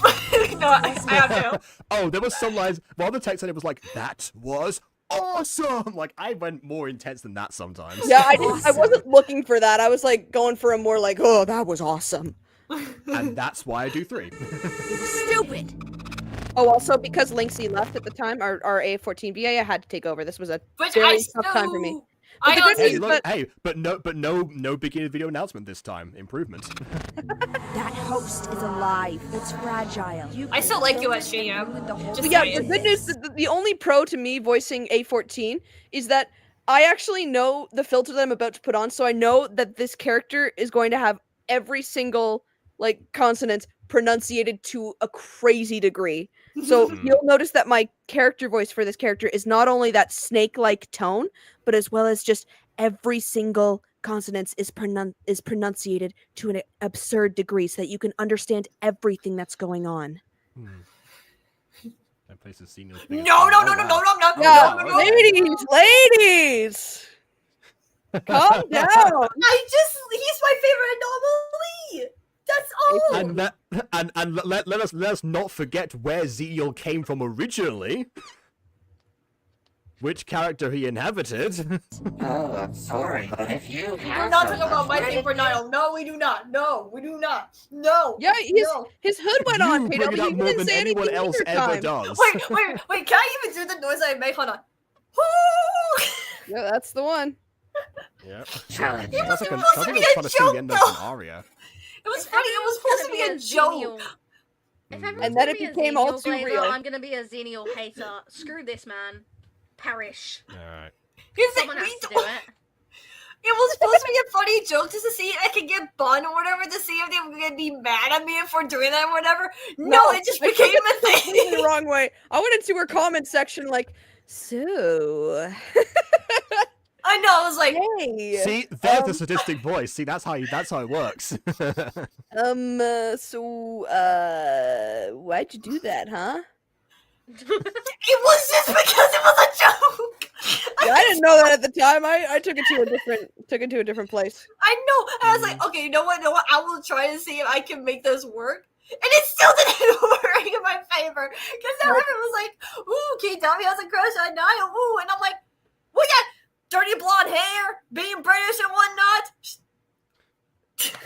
[SPEAKER 2] No, I have to.
[SPEAKER 1] Oh, there was some lines. While the text said it was like, that was awesome. Like I went more intense than that sometimes.
[SPEAKER 3] Yeah, I wasn't looking for that. I was like going for a more like, oh, that was awesome.
[SPEAKER 1] And that's why I do 3.
[SPEAKER 5] Stupid.
[SPEAKER 3] Oh, also because Lynxie left at the time, our A14 VA, I had to take over. This was a
[SPEAKER 2] But
[SPEAKER 3] very
[SPEAKER 2] I
[SPEAKER 3] tough time for me.
[SPEAKER 2] still-
[SPEAKER 3] But
[SPEAKER 2] I
[SPEAKER 3] the good
[SPEAKER 2] also-
[SPEAKER 1] Hey,
[SPEAKER 3] news-
[SPEAKER 1] look, hey, but no beginning of video announcement this time. Improvement.
[SPEAKER 8] That host is alive. It's fragile.
[SPEAKER 2] I still like you as GM. Just
[SPEAKER 3] But yeah,
[SPEAKER 2] saying.
[SPEAKER 3] the good news, the only pro to me voicing A14 is that I actually know the filter that I'm about to put on, so I know that this character is going to have every single consonant pronunciated to a crazy degree. So you'll notice that my character voice for this character is not only that snake-like tone, but as well as just every single consonant is pronunciated to an absurd degree so that you can understand everything that's going on.
[SPEAKER 1] That place is seen.
[SPEAKER 2] No.
[SPEAKER 3] Yeah,
[SPEAKER 1] wow, okay.
[SPEAKER 3] ladies, calm down.
[SPEAKER 2] He's my favorite anomaly. That's all.
[SPEAKER 1] And let us not forget where Zeal came from originally. Which character he inhabited.
[SPEAKER 6] Oh, I'm sorry, but if you
[SPEAKER 2] We're
[SPEAKER 6] have
[SPEAKER 2] not talking about my favorite Niall. No, we do not. No, we do not. No.
[SPEAKER 3] Yeah,
[SPEAKER 2] No.
[SPEAKER 3] his hood went
[SPEAKER 1] You
[SPEAKER 3] on.
[SPEAKER 1] bring
[SPEAKER 3] KW,
[SPEAKER 1] it up
[SPEAKER 3] you
[SPEAKER 1] more
[SPEAKER 3] didn't
[SPEAKER 1] than
[SPEAKER 3] say
[SPEAKER 1] anyone
[SPEAKER 3] anything
[SPEAKER 1] else
[SPEAKER 3] either
[SPEAKER 1] ever
[SPEAKER 3] time.
[SPEAKER 1] does.
[SPEAKER 2] Wait, can I even do the noise I make? Hold on.
[SPEAKER 3] Yeah, that's the one.
[SPEAKER 1] Yeah.
[SPEAKER 6] challenge,
[SPEAKER 1] Sounds like
[SPEAKER 2] supposed to
[SPEAKER 1] sounds
[SPEAKER 2] be
[SPEAKER 1] like
[SPEAKER 2] a
[SPEAKER 1] trying to sing the
[SPEAKER 2] joke,
[SPEAKER 1] end of
[SPEAKER 2] though.
[SPEAKER 1] an aria.
[SPEAKER 2] It was
[SPEAKER 4] If
[SPEAKER 2] funny. It was supposed to be a
[SPEAKER 4] everyone's
[SPEAKER 2] joke.
[SPEAKER 4] Xenial- If
[SPEAKER 1] Mm.
[SPEAKER 4] everyone's
[SPEAKER 3] And then
[SPEAKER 4] gonna
[SPEAKER 3] it
[SPEAKER 4] be a
[SPEAKER 3] became all
[SPEAKER 4] Xenial
[SPEAKER 3] too
[SPEAKER 4] blazer,
[SPEAKER 3] real.
[SPEAKER 4] I'm gonna be a Xenial hater. Screw this, man. Perish.
[SPEAKER 1] Alright.
[SPEAKER 2] Here's the
[SPEAKER 4] Someone
[SPEAKER 2] thing,
[SPEAKER 4] has to do it.
[SPEAKER 2] it was supposed to be a funny joke just to see if I could get Bun or whatever, to see if they were gonna be mad at me for doing that or whatever. No, it just
[SPEAKER 3] I took
[SPEAKER 2] became
[SPEAKER 3] it
[SPEAKER 2] a thing.
[SPEAKER 3] completely the wrong way. I went into her comment section like, so.
[SPEAKER 2] I know, I was like,
[SPEAKER 3] Hey.
[SPEAKER 1] See, there's the sadistic voice. See, that's how it works.
[SPEAKER 3] Why'd you do that, huh?
[SPEAKER 2] it was just because it was a joke.
[SPEAKER 3] Yeah, I didn't know that at the time. I took it to a different place.
[SPEAKER 2] I know. I was like, okay, you know what? I will try to see if I can make this work. And it still didn't work in my favor. Because everyone was like, ooh, Kate Tommy has a crush on Niall. Ooh. And I'm like, we got dirty blonde hair, being British and whatnot.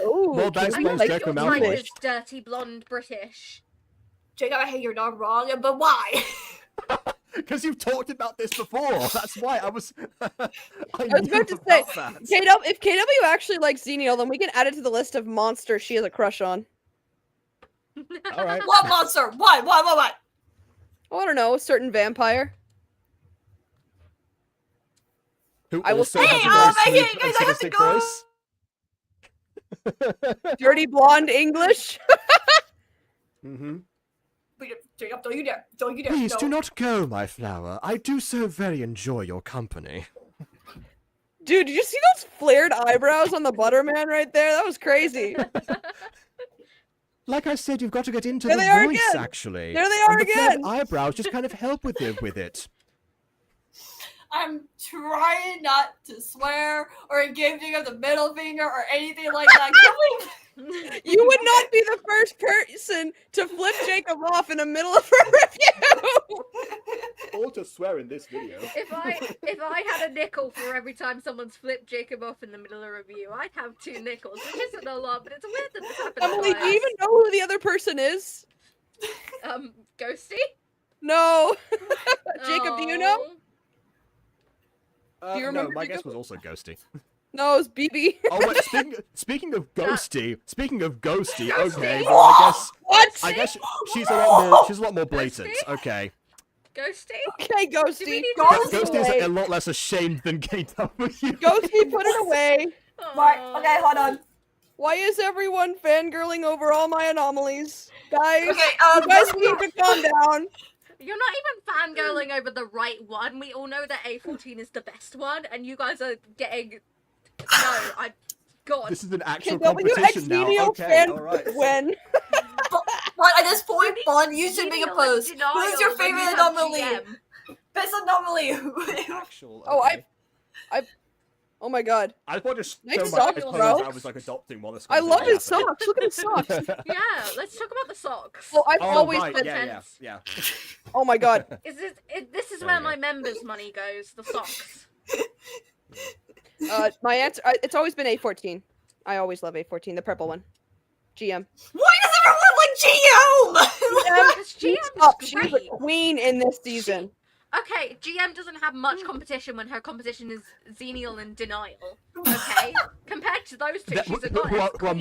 [SPEAKER 3] Oh,
[SPEAKER 1] Well, that
[SPEAKER 4] I
[SPEAKER 1] explains
[SPEAKER 4] think
[SPEAKER 1] Jacob
[SPEAKER 4] your type
[SPEAKER 1] Malkovich.
[SPEAKER 4] is dirty blonde British.
[SPEAKER 2] Jacob, hey, you're not wrong, but why?
[SPEAKER 1] Because you've talked about this before. That's why I was. I
[SPEAKER 3] was about to say,
[SPEAKER 1] that.
[SPEAKER 3] if KW actually likes Xenial, then we can add it to the list of monsters she has a crush on.
[SPEAKER 1] All right.
[SPEAKER 2] What monster? What?
[SPEAKER 3] Oh, I don't know, a certain vampire.
[SPEAKER 1] Who
[SPEAKER 3] I will
[SPEAKER 1] also
[SPEAKER 3] say-
[SPEAKER 1] has
[SPEAKER 2] Hey,
[SPEAKER 1] a very
[SPEAKER 2] I
[SPEAKER 1] sweet and
[SPEAKER 2] have to
[SPEAKER 1] sadistic
[SPEAKER 2] go.
[SPEAKER 1] voice.
[SPEAKER 3] Dirty blonde English.
[SPEAKER 1] Mm-hmm.
[SPEAKER 2] Jacob, don't you dare. Don't you dare.
[SPEAKER 1] Please
[SPEAKER 2] no.
[SPEAKER 1] do not go, my flower. I do so very enjoy your company.
[SPEAKER 3] Dude, did you see those flared eyebrows on the Butterman right there? That was crazy.
[SPEAKER 1] Like I said, you've got to get into
[SPEAKER 3] There
[SPEAKER 1] the
[SPEAKER 3] they are
[SPEAKER 1] voice,
[SPEAKER 3] again.
[SPEAKER 1] actually.
[SPEAKER 3] There they are
[SPEAKER 1] and the flared
[SPEAKER 3] again.
[SPEAKER 1] eyebrows just kind of help with it.
[SPEAKER 2] I'm trying not to swear or give Jacob the middle finger or anything like that. Can we...
[SPEAKER 3] You would not be the first person to flip Jacob off in the middle of her review.
[SPEAKER 1] Or to swear in this video.
[SPEAKER 4] If I had a nickel for every time someone's flipped Jacob off in the middle of a review, I'd have 2 nickels, which isn't a lot, but it's weird that this happens.
[SPEAKER 3] Emily, do you even know who the other person is?
[SPEAKER 4] Ghosty?
[SPEAKER 3] No. Jacob, do you know? Do you remember
[SPEAKER 1] No, my
[SPEAKER 3] Jacob?
[SPEAKER 1] guess was also Ghosty.
[SPEAKER 3] No, it was BB.
[SPEAKER 1] Oh wait, speaking of Ghosty,
[SPEAKER 4] Ghosty?
[SPEAKER 1] okay, well
[SPEAKER 3] What?
[SPEAKER 1] I guess she's a lot more blatant.
[SPEAKER 4] Ghosty?
[SPEAKER 1] Okay.
[SPEAKER 4] Ghosty?
[SPEAKER 3] Okay,
[SPEAKER 4] Do we
[SPEAKER 3] Ghosty.
[SPEAKER 4] need to-
[SPEAKER 1] Ghosty is a lot less ashamed than KW.
[SPEAKER 3] Ghosty, put it away.
[SPEAKER 2] Right, okay, hold on.
[SPEAKER 3] Why is everyone fangirling over all my anomalies? Guys,
[SPEAKER 2] Okay,
[SPEAKER 3] you guys need to calm down.
[SPEAKER 4] You're not even fangirling over the right one. We all know that A14 is the best one, and you guys are getting... No, God.
[SPEAKER 1] This is an actual
[SPEAKER 3] Can
[SPEAKER 1] competition now.
[SPEAKER 3] WXVDO
[SPEAKER 1] Okay,
[SPEAKER 3] fan
[SPEAKER 1] alright.
[SPEAKER 3] win?
[SPEAKER 2] But at this point, Bond, you should make a post.
[SPEAKER 4] Denial
[SPEAKER 2] Who's your
[SPEAKER 4] when
[SPEAKER 2] favorite
[SPEAKER 4] you have
[SPEAKER 2] anomaly?
[SPEAKER 4] GM.
[SPEAKER 2] Best anomaly.
[SPEAKER 1] Actual,
[SPEAKER 3] Oh,
[SPEAKER 1] okay.
[SPEAKER 3] Oh my god.
[SPEAKER 1] I thought just
[SPEAKER 3] Nice
[SPEAKER 1] so
[SPEAKER 3] socks,
[SPEAKER 1] much
[SPEAKER 3] bro.
[SPEAKER 1] I was like adopting while this
[SPEAKER 3] I love
[SPEAKER 1] conversation
[SPEAKER 3] his socks. Look at his socks.
[SPEAKER 4] Yeah, let's talk about the socks.
[SPEAKER 3] Well, I've
[SPEAKER 1] Oh,
[SPEAKER 3] always
[SPEAKER 1] right,
[SPEAKER 3] been.
[SPEAKER 1] yeah.
[SPEAKER 3] Oh my god.
[SPEAKER 4] This is
[SPEAKER 1] There
[SPEAKER 4] where
[SPEAKER 1] we
[SPEAKER 4] my
[SPEAKER 1] go.
[SPEAKER 4] members' money goes, the socks.
[SPEAKER 3] My answer. It's always been A14. I always love A14, the purple one. GM.
[SPEAKER 2] Why does everyone like GM?
[SPEAKER 4] Because GM's
[SPEAKER 3] Stop. She's
[SPEAKER 4] great.
[SPEAKER 3] the queen in this season.
[SPEAKER 4] Okay, GM doesn't have much competition when her competition is Xenial and Denial. Okay? Compared to those two, she's a goddess.
[SPEAKER 1] Who are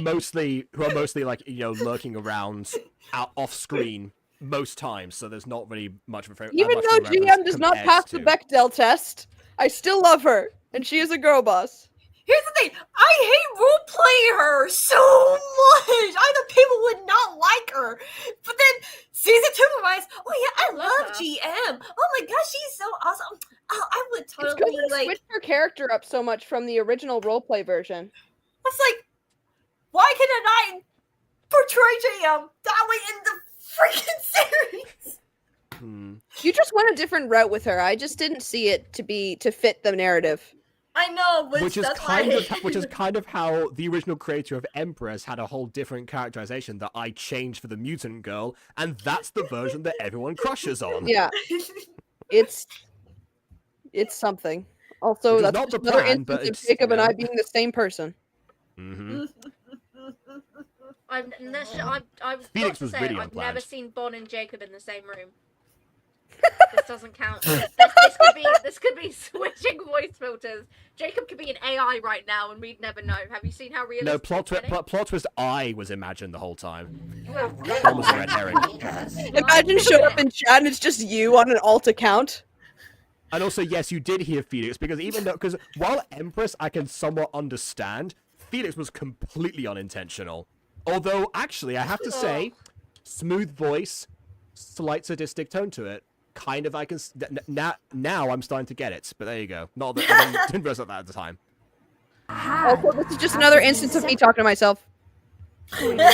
[SPEAKER 1] mostly like, you know, lurking around out off screen most times, so there's not really much of a
[SPEAKER 3] Even
[SPEAKER 1] much
[SPEAKER 3] though
[SPEAKER 1] of a reference
[SPEAKER 3] GM does not
[SPEAKER 1] compared
[SPEAKER 3] pass
[SPEAKER 1] to-
[SPEAKER 3] the Bechdel test, I still love her, and she is a girl boss.
[SPEAKER 2] Here's the thing. I hate roleplaying her so much. I know people would not like her. But then season 2 reminds, oh yeah, I love
[SPEAKER 4] her.
[SPEAKER 2] GM. Oh my gosh, she's so awesome. Oh, I would
[SPEAKER 3] It's because
[SPEAKER 2] totally
[SPEAKER 3] they
[SPEAKER 2] like.
[SPEAKER 3] switched her character up so much from the original roleplay version.
[SPEAKER 2] It's like, why can I not portray GM that way in the freaking series?
[SPEAKER 3] You just went a different route with her. I just didn't see it to fit the narrative.
[SPEAKER 2] I know, but
[SPEAKER 1] Which is
[SPEAKER 2] that's why I
[SPEAKER 1] kind of how the original creator of Empress had a whole different characterization that I changed for the mutant girl, and that's the version that everyone crushes on.
[SPEAKER 3] Yeah, it's something. Also,
[SPEAKER 1] Which is
[SPEAKER 3] that's
[SPEAKER 1] not the
[SPEAKER 3] another
[SPEAKER 1] plan, but
[SPEAKER 3] instance of
[SPEAKER 1] it's,
[SPEAKER 3] Jacob
[SPEAKER 1] you
[SPEAKER 3] and I
[SPEAKER 1] know.
[SPEAKER 3] being the same person.
[SPEAKER 1] Mm-hmm.
[SPEAKER 4] I've
[SPEAKER 1] Phoenix
[SPEAKER 4] got to
[SPEAKER 1] was
[SPEAKER 4] say,
[SPEAKER 1] really
[SPEAKER 4] I've never
[SPEAKER 1] unplanned.
[SPEAKER 4] seen Bon and Jacob in the same room. This doesn't count.
[SPEAKER 1] Hmm.
[SPEAKER 4] This could be switching voice filters. Jacob could be an AI right now, and we'd never know. Have you seen how realistic?
[SPEAKER 1] No, plot twist I was imagined the whole time. That was a red herring.
[SPEAKER 3] Imagine show up in chat and it's just you on an alt account.
[SPEAKER 1] And also, yes, you did hear Felix, because even though, because while Empress I can somewhat understand, Felix was completely unintentional. Although, actually, I have to say, smooth voice, slight sadistic tone to it. Kind of, I can now I'm starting to get it. But there you go. Not that I didn't realize that at the time.
[SPEAKER 3] Also, this is just another instance of me talking to myself.
[SPEAKER 8] My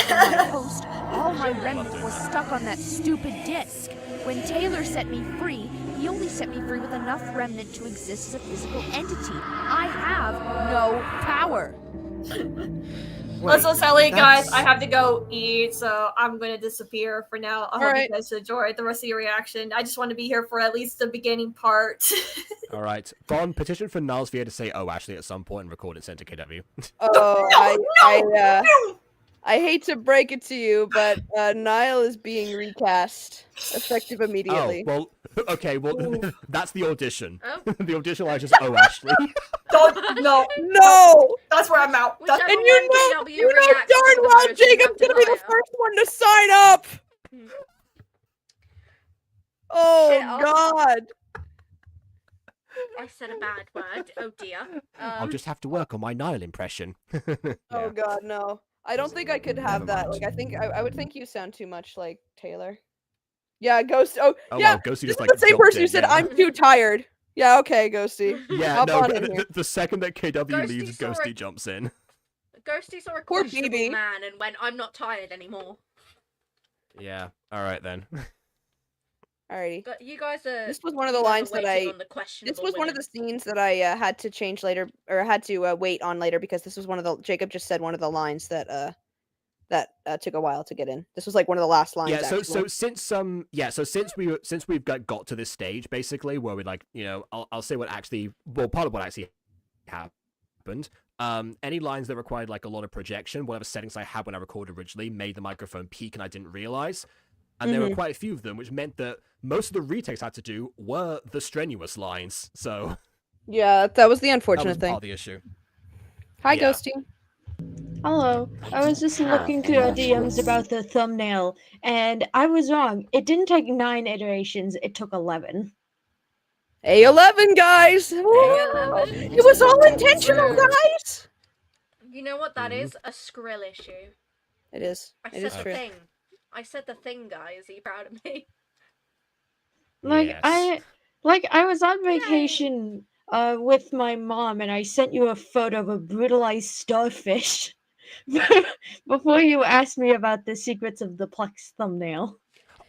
[SPEAKER 8] host, all my remnant was stuck on that stupid disc. When Taylor set me free, he only set me free with enough remnant to exist as a physical entity. I have no power.
[SPEAKER 2] Also, Sally, guys, I have to go eat, so I'm gonna disappear for now. I hope
[SPEAKER 3] right.
[SPEAKER 2] you guys enjoyed the rest of your reaction. I just want to be here for at least the beginning part.
[SPEAKER 1] All right. Bon, petition for Niles VA to say, "Oh, actually," at some point and record it, send to KW.
[SPEAKER 3] Oh, I hate to break it to you, but Niall is being recast, effective immediately.
[SPEAKER 1] Oh, well, okay, well, that's the audition.
[SPEAKER 4] Oh.
[SPEAKER 1] The audition I just, oh, Ashley.
[SPEAKER 2] Don't, no,
[SPEAKER 3] No!
[SPEAKER 2] that's where I'm out.
[SPEAKER 4] Whichever
[SPEAKER 3] And
[SPEAKER 4] one
[SPEAKER 3] you know
[SPEAKER 4] reacts
[SPEAKER 3] darn
[SPEAKER 4] the
[SPEAKER 3] well
[SPEAKER 4] most, you
[SPEAKER 3] Jacob's
[SPEAKER 4] have to
[SPEAKER 3] gonna be the
[SPEAKER 4] hire.
[SPEAKER 3] first one to sign up! Oh,
[SPEAKER 4] Shit,
[SPEAKER 3] God.
[SPEAKER 4] I said a bad word. Oh dear.
[SPEAKER 1] I'll just have to work on my Nile impression.
[SPEAKER 3] Oh, God, no. I don't think I could have
[SPEAKER 1] Never
[SPEAKER 3] that.
[SPEAKER 1] mind.
[SPEAKER 3] Like, I think I would think you sound too much like Taylor. Yeah, Ghost. Oh,
[SPEAKER 1] Oh,
[SPEAKER 3] yeah.
[SPEAKER 1] well, Ghosty
[SPEAKER 3] This
[SPEAKER 1] just,
[SPEAKER 3] is
[SPEAKER 1] like,
[SPEAKER 3] the same
[SPEAKER 1] jumped
[SPEAKER 3] person who
[SPEAKER 1] in,
[SPEAKER 3] said,
[SPEAKER 1] yeah.
[SPEAKER 3] I'm too tired. Yeah, okay, Ghosty.
[SPEAKER 1] Yeah,
[SPEAKER 3] Hop
[SPEAKER 1] no,
[SPEAKER 3] on
[SPEAKER 1] but
[SPEAKER 3] in here.
[SPEAKER 1] the second that KW
[SPEAKER 4] Ghosty
[SPEAKER 1] leaves,
[SPEAKER 4] saw
[SPEAKER 1] Ghosty
[SPEAKER 4] it.
[SPEAKER 1] jumps in.
[SPEAKER 4] Ghosty saw a
[SPEAKER 3] Poor
[SPEAKER 4] questionable
[SPEAKER 3] BB.
[SPEAKER 4] man and went, I'm not tired anymore.
[SPEAKER 1] Yeah, alright then.
[SPEAKER 3] Alrighty.
[SPEAKER 4] But you guys are.
[SPEAKER 3] This was one of the
[SPEAKER 4] you guys are
[SPEAKER 3] lines that
[SPEAKER 4] waiting
[SPEAKER 3] I.
[SPEAKER 4] on the questionable
[SPEAKER 3] This was one of the
[SPEAKER 4] women.
[SPEAKER 3] scenes that I had to change later, or had to wait on later, because this was one of the. Jacob just said one of the lines that took a while to get in. This was like one of the last lines.
[SPEAKER 1] Yeah, so
[SPEAKER 3] actually.
[SPEAKER 1] since we've got to this stage basically where we like, you know, I'll say what actually, well, part of what actually happened. Any lines that required like a lot of projection, whatever settings I had when I recorded originally, made the microphone peak and I didn't realize. And there were quite a few of them, which meant that most of the retakes I had to do were the strenuous lines. So
[SPEAKER 3] Yeah, that was the
[SPEAKER 1] that
[SPEAKER 3] unfortunate
[SPEAKER 1] was
[SPEAKER 3] thing.
[SPEAKER 1] part of the issue.
[SPEAKER 3] Hi,
[SPEAKER 1] Yeah.
[SPEAKER 3] Ghosty.
[SPEAKER 9] Hello. I was just looking through our DMs about the thumbnail, and I was wrong. It didn't take 9 iterations, it took 11.
[SPEAKER 3] A11, guys! Woo!
[SPEAKER 4] A11.
[SPEAKER 3] It was all intentional,
[SPEAKER 4] True.
[SPEAKER 3] guys!
[SPEAKER 4] You know what that is? A Skrill issue.
[SPEAKER 3] It is.
[SPEAKER 4] I
[SPEAKER 3] It
[SPEAKER 4] said
[SPEAKER 3] is
[SPEAKER 4] the
[SPEAKER 3] true.
[SPEAKER 4] thing. I said the thing, guys. Are you proud of me?
[SPEAKER 9] Like
[SPEAKER 1] Yes.
[SPEAKER 9] I was on vacation with my mom, and I sent you a photo of a brutalized starfish before you asked me about the secrets of the Plex thumbnail.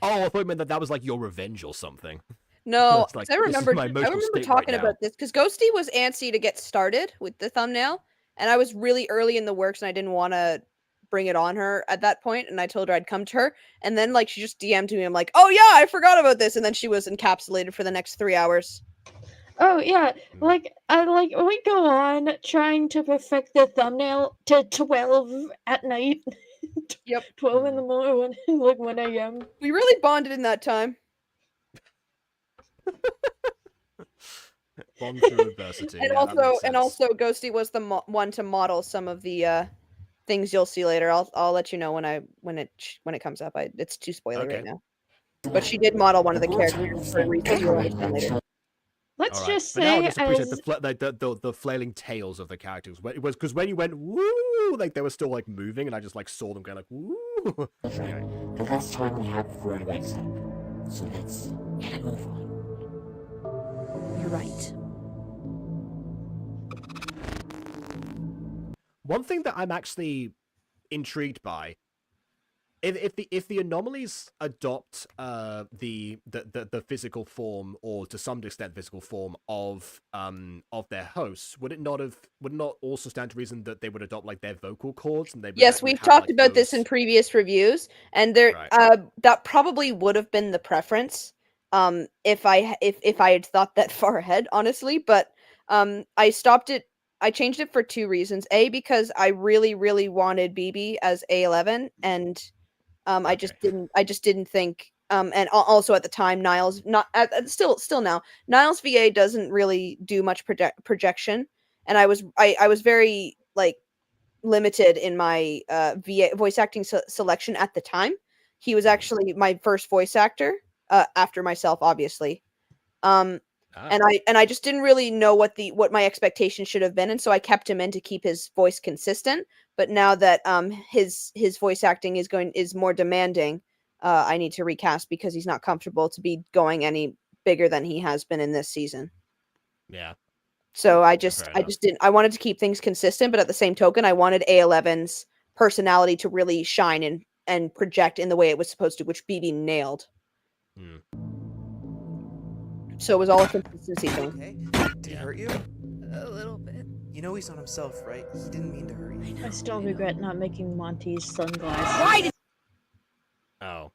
[SPEAKER 1] Oh, I thought you meant that was like your revenge or something.
[SPEAKER 3] No,
[SPEAKER 1] It's like,
[SPEAKER 3] 'cause I
[SPEAKER 1] this is
[SPEAKER 3] remember.
[SPEAKER 1] my
[SPEAKER 3] I
[SPEAKER 1] emotional
[SPEAKER 3] remember
[SPEAKER 1] state right
[SPEAKER 3] talking
[SPEAKER 1] now.
[SPEAKER 3] about this because Ghosty was antsy to get started with the thumbnail, and I was really early in the works, and I didn't want to bring it on her at that point, and I told her I'd come to her, and then like she just DM'd me. I'm like, oh yeah, I forgot about this, and then she was encapsulated for the next 3 hours.
[SPEAKER 9] Oh yeah, we go on trying to perfect the thumbnail to 12 at night.
[SPEAKER 3] Yep.
[SPEAKER 9] 12 in the morning, like 1 a.m.
[SPEAKER 3] We really bonded in that time.
[SPEAKER 1] Bond through adversity.
[SPEAKER 3] And
[SPEAKER 1] Yeah, that makes sense.
[SPEAKER 3] also, Ghosty was the one to model some of the things you'll see later. I'll let you know when it comes up. It's too spoilery right now. But she did model one of the characters for reasons you'll understand later.
[SPEAKER 9] Let's
[SPEAKER 1] All right.
[SPEAKER 9] just
[SPEAKER 1] But now I
[SPEAKER 9] say
[SPEAKER 1] just appreciate
[SPEAKER 9] as
[SPEAKER 1] the flailing tails of the characters. It was because when you went woo, like they were still like moving, and I just like saw them going like woo.
[SPEAKER 6] Okay. The last time we have before it wakes up. So let's get a move on.
[SPEAKER 8] You're right.
[SPEAKER 1] One thing that I'm actually intrigued by, if the anomalies adopt the physical form, or to some extent physical form of their hosts, would it not also stand to reason that they would adopt like their vocal cords? And they
[SPEAKER 3] Yes,
[SPEAKER 1] would
[SPEAKER 3] we've
[SPEAKER 1] have,
[SPEAKER 3] talked
[SPEAKER 1] like,
[SPEAKER 3] about this
[SPEAKER 1] those-
[SPEAKER 3] in previous reviews, and there that probably would have been the preference if I had thought that far ahead, honestly. But I stopped it. I changed it for 2 reasons. A, because I really, really wanted BB as A11, and I just didn't think. And also at the time, Niles still now Niles VA doesn't really do much projection, and I was very like limited in my VA voice acting selection at the time. He was actually my first voice actor after myself, obviously. and I just didn't really know what my expectation should have been, and so I kept him in to keep his voice consistent. But now that his voice acting is more demanding, I need to recast because he's not comfortable to be going any bigger than he has been in this season.
[SPEAKER 1] Yeah.
[SPEAKER 3] So I
[SPEAKER 1] fair
[SPEAKER 3] just
[SPEAKER 1] enough.
[SPEAKER 3] didn't. I wanted to keep things consistent, but at the same token, I wanted A11's personality to really shine and project in the way it was supposed to, which BB nailed.
[SPEAKER 1] Hmm.
[SPEAKER 3] So it was all a consistency thing.
[SPEAKER 10] Okay. Did he hurt you?
[SPEAKER 8] A little bit.
[SPEAKER 10] You know he's not himself, right? He didn't mean to hurt you.
[SPEAKER 9] I still regret not making Monty's sunglasses.
[SPEAKER 8] Why did
[SPEAKER 1] Oh.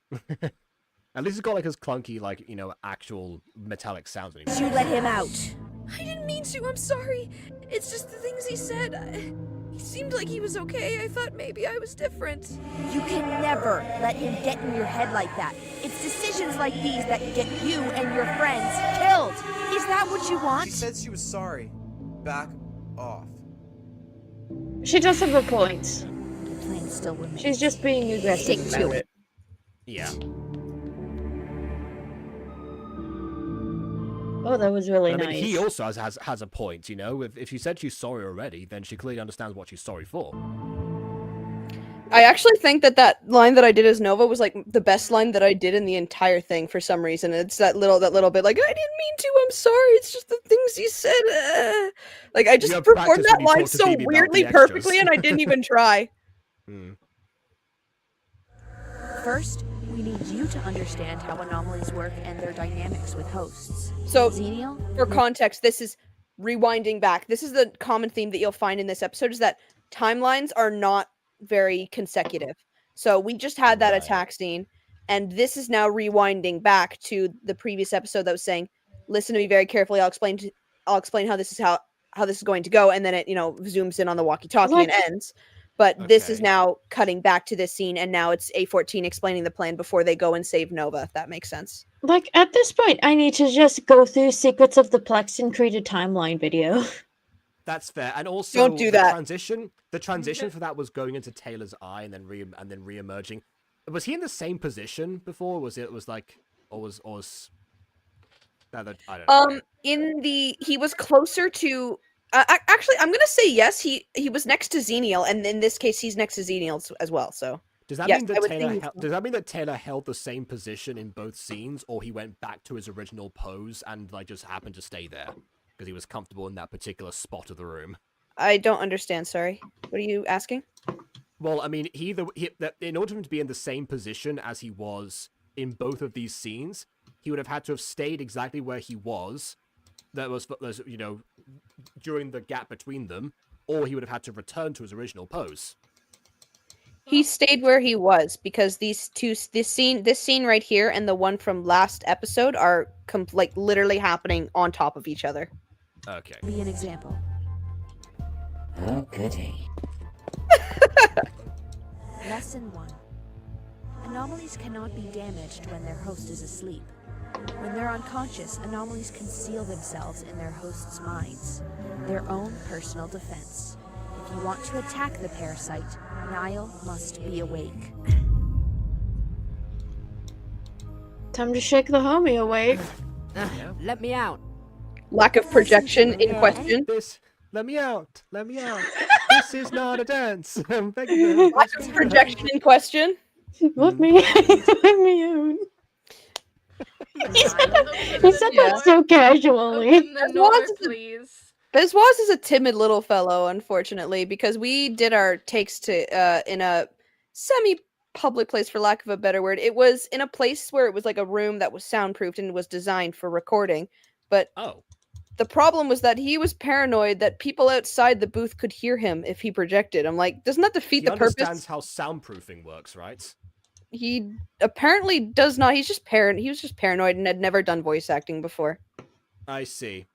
[SPEAKER 1] At least it's got like his clunky, like, actual metallic sounds anymore.
[SPEAKER 8] you let him out? I didn't mean to. I'm sorry. It's just the things he said. He seemed like he was okay. I thought maybe I was different. You can never let him get in your head like that. It's decisions like these that get you and your friends killed. Is that what you want?
[SPEAKER 10] She said she was sorry. Back off.
[SPEAKER 9] She does have a point.
[SPEAKER 8] The plan still remains.
[SPEAKER 9] She's just being aggressive
[SPEAKER 8] Stick to
[SPEAKER 9] about it.
[SPEAKER 1] Yeah.
[SPEAKER 9] Oh, that was really
[SPEAKER 1] But, I
[SPEAKER 9] nice.
[SPEAKER 1] mean, he also has a point, If she said she's sorry already, then she clearly understands what she's sorry for.
[SPEAKER 3] I actually think that line that I did as Nova was like the best line that I did in the entire thing for some reason. It's that little bit like, I didn't mean to. I'm sorry. It's just the things he said. Like I just
[SPEAKER 1] have
[SPEAKER 3] performed
[SPEAKER 1] practiced
[SPEAKER 3] that
[SPEAKER 1] when you
[SPEAKER 3] line
[SPEAKER 1] talk to
[SPEAKER 3] so
[SPEAKER 1] Phoebe about
[SPEAKER 3] weirdly
[SPEAKER 1] the extras.
[SPEAKER 3] perfectly, and I didn't even try.
[SPEAKER 1] Hmm.
[SPEAKER 8] First, we need you to understand how anomalies work and their dynamics with hosts.
[SPEAKER 3] So,
[SPEAKER 8] Xenial,
[SPEAKER 3] for context, this is rewinding back. This is the common theme that you'll find in this episode is that timelines are not very consecutive. So we just had that
[SPEAKER 1] Right.
[SPEAKER 3] attack scene, and this is now rewinding back to the previous episode that was saying, "Listen to me very carefully. I'll explain how this is how this is going to go," and then it zooms in on the walkie-talkie and ends. But this is
[SPEAKER 1] Okay.
[SPEAKER 3] now cutting back to this scene, and now it's A14 explaining the plan before they go and save Nova. If that makes sense.
[SPEAKER 9] Like, at this point, I need to just go through Secrets of the Plex and create a timeline video.
[SPEAKER 1] That's fair, and also
[SPEAKER 3] Don't do that.
[SPEAKER 1] The transition for that was going into Taylor's eye and then re-emerging. Was he in the same position before? Was like, or was I don't know.
[SPEAKER 3] He was closer to. Actually, I'm gonna say yes. He was next to Xenial, and in this case, he's next to Xenial as well. So
[SPEAKER 1] Does that
[SPEAKER 3] yes,
[SPEAKER 1] mean
[SPEAKER 3] I
[SPEAKER 1] that
[SPEAKER 3] would think
[SPEAKER 1] does that mean that Taylor held the same position in both scenes, or he went back to his original pose and like just happened to stay there because he was comfortable in that particular spot of the room?
[SPEAKER 3] I don't understand. Sorry, what are you asking?
[SPEAKER 1] Well, I mean, in order for him to be in the same position as he was in both of these scenes, he would have had to have stayed exactly where he was. That was during the gap between them, or he would have had to return to his original pose.
[SPEAKER 3] He stayed where he was because this scene right here and the one from last episode are like literally happening on top of each other.
[SPEAKER 1] Okay.
[SPEAKER 8] be an example.
[SPEAKER 6] Oh, goody.
[SPEAKER 8] Lesson 1. Anomalies cannot be damaged when their host is asleep. When they're unconscious, anomalies conceal themselves in their host's minds, their own personal defense. If you want to attack the parasite, Niall must be awake.
[SPEAKER 9] Time to shake the homie awake.
[SPEAKER 5] Let me out.
[SPEAKER 3] Lack of projection in question.
[SPEAKER 1] Let me out. Let me out. This is not a dance. I'm begging you.
[SPEAKER 3] Lack of projection in question.
[SPEAKER 9] Let me out. He said that so casually.
[SPEAKER 4] Open the door, please.
[SPEAKER 3] Bizwaz is a timid little fellow, unfortunately, because we did our takes to in a semi-public place, for lack of a better word. It was in a place where it was like a room that was soundproofed and was designed for recording. But the problem was that he was paranoid that people outside the booth could hear him if he projected. I'm like, doesn't that defeat the purpose?
[SPEAKER 1] He understands how soundproofing works, right?
[SPEAKER 3] He apparently does not. He was just paranoid and had never done voice acting before.
[SPEAKER 1] I see.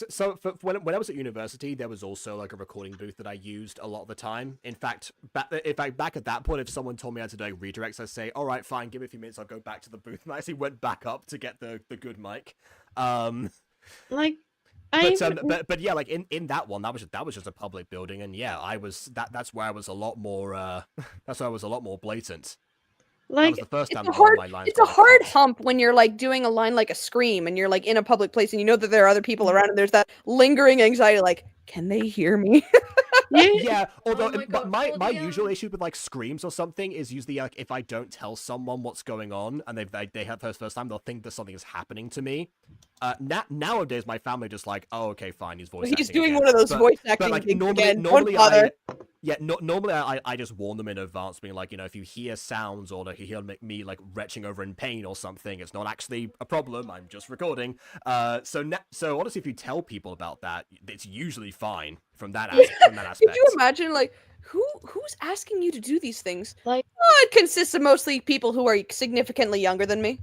[SPEAKER 1] So when I was at university, there was also like a recording booth that I used a lot of the time. In fact, back at that point, if someone told me how to do redirects, I'd say, "All right, fine, give me a few minutes. I'll go back to the booth." And I actually went back up to get the good mic. But yeah, like in that one, that was just a public building, and yeah, that's where I was a lot more. That's why I was a lot more blatant. That was
[SPEAKER 9] Like,
[SPEAKER 1] the first time
[SPEAKER 3] It's a
[SPEAKER 1] that one of
[SPEAKER 3] hard,
[SPEAKER 1] my lines
[SPEAKER 3] it's a
[SPEAKER 1] got
[SPEAKER 3] hard
[SPEAKER 1] cut.
[SPEAKER 3] hump when you're like doing a line like a scream and you're like in a public place and you know that there are other people around and there's that lingering anxiety like, can they hear me?
[SPEAKER 1] Yeah, although
[SPEAKER 4] Oh my God,
[SPEAKER 1] my
[SPEAKER 4] for the,
[SPEAKER 1] usual issue with like screams or something is usually like if I don't tell someone what's going on and they have first time, they'll think that something is happening to me. Nowadays my family just like, oh, okay, fine, he's voice
[SPEAKER 3] He's
[SPEAKER 1] acting
[SPEAKER 3] doing
[SPEAKER 1] again.
[SPEAKER 3] one of those
[SPEAKER 1] But-
[SPEAKER 3] voice
[SPEAKER 1] but
[SPEAKER 3] acting
[SPEAKER 1] like
[SPEAKER 3] things
[SPEAKER 1] normally
[SPEAKER 3] again. Don't bother.
[SPEAKER 1] normally I just warn them in advance, being like, you know, if you hear sounds or like you hear me like retching over in pain or something, it's not actually a problem. I'm just recording. So honestly, if you tell people about that, it's usually fine from that aspect.
[SPEAKER 3] Could you imagine like who's asking you to do these things?
[SPEAKER 9] Like,
[SPEAKER 3] it consists of mostly people who are significantly younger than me.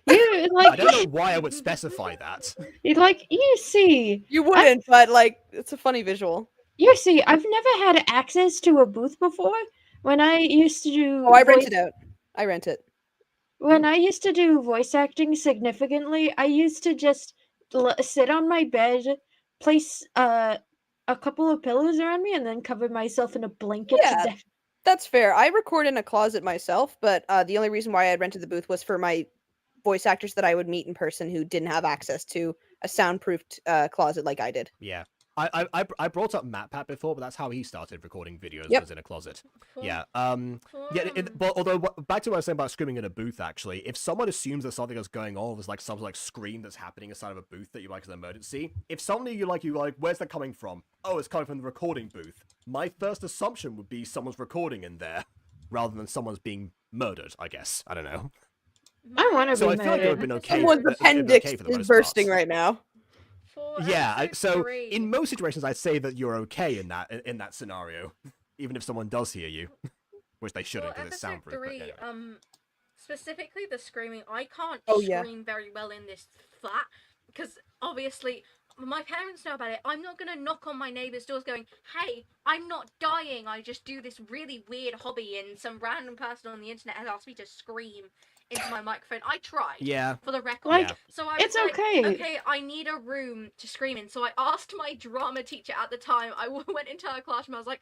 [SPEAKER 9] you like,
[SPEAKER 1] I don't know why I would specify that.
[SPEAKER 9] you see,
[SPEAKER 3] You wouldn't, but like it's a funny visual.
[SPEAKER 9] you see, I've never had access to a booth before. When I used to do,
[SPEAKER 3] Oh, I rent it out. I rent it.
[SPEAKER 9] when I used to do voice acting significantly, I used to just sit on my bed, place a couple of pillows around me, and then cover myself in a blanket
[SPEAKER 3] Yeah.
[SPEAKER 9] to death.
[SPEAKER 3] That's fair. I record in a closet myself, but the only reason why I rented the booth was for my voice actors that I would meet in person who didn't have access to a soundproofed closet like I did.
[SPEAKER 1] Yeah. I brought up MatPat before, but that's how he started recording videos.
[SPEAKER 3] Yep.
[SPEAKER 1] Was in a closet.
[SPEAKER 4] For-
[SPEAKER 1] Yeah.
[SPEAKER 4] for,
[SPEAKER 1] Yeah. But although back to what I was saying about screaming in a booth, actually, if someone assumes that something is going on, there's like some like scream that's happening inside of a booth that you like as an emergency. If suddenly you like, where's that coming from? Oh, it's coming from the recording booth. My first assumption would be someone's recording in there, rather than someone's being murdered. I guess. I don't know.
[SPEAKER 9] I want to
[SPEAKER 1] So
[SPEAKER 9] be
[SPEAKER 1] I feel like it would have
[SPEAKER 9] murdered.
[SPEAKER 1] been okay.
[SPEAKER 3] Someone's
[SPEAKER 1] it would be
[SPEAKER 3] appendix
[SPEAKER 1] okay for the
[SPEAKER 3] is
[SPEAKER 1] most
[SPEAKER 3] bursting
[SPEAKER 1] part.
[SPEAKER 3] right now.
[SPEAKER 4] for
[SPEAKER 1] Yeah,
[SPEAKER 4] episode
[SPEAKER 1] so
[SPEAKER 4] 3,
[SPEAKER 1] in most situations, I'd say that you're okay in that scenario, even if someone does hear you, which they shouldn't
[SPEAKER 4] for
[SPEAKER 1] because it's
[SPEAKER 4] episode
[SPEAKER 1] soundproof.
[SPEAKER 4] 3,
[SPEAKER 1] But anyway.
[SPEAKER 4] specifically the screaming, I can't
[SPEAKER 3] Oh, yeah.
[SPEAKER 4] scream very well in this flat because obviously my parents know about it. I'm not gonna knock on my neighbour's doors going, "Hey, I'm not dying. I just do this really weird hobby, and some random person on the internet has asked me to scream into my microphone." I tried.
[SPEAKER 1] Yeah.
[SPEAKER 4] For the record.
[SPEAKER 9] Like,
[SPEAKER 1] Yeah.
[SPEAKER 4] So I was
[SPEAKER 9] it's
[SPEAKER 4] like,
[SPEAKER 9] okay.
[SPEAKER 4] okay, I need a room to scream in. So I asked my drama teacher at the time. I went into her classroom. I was like,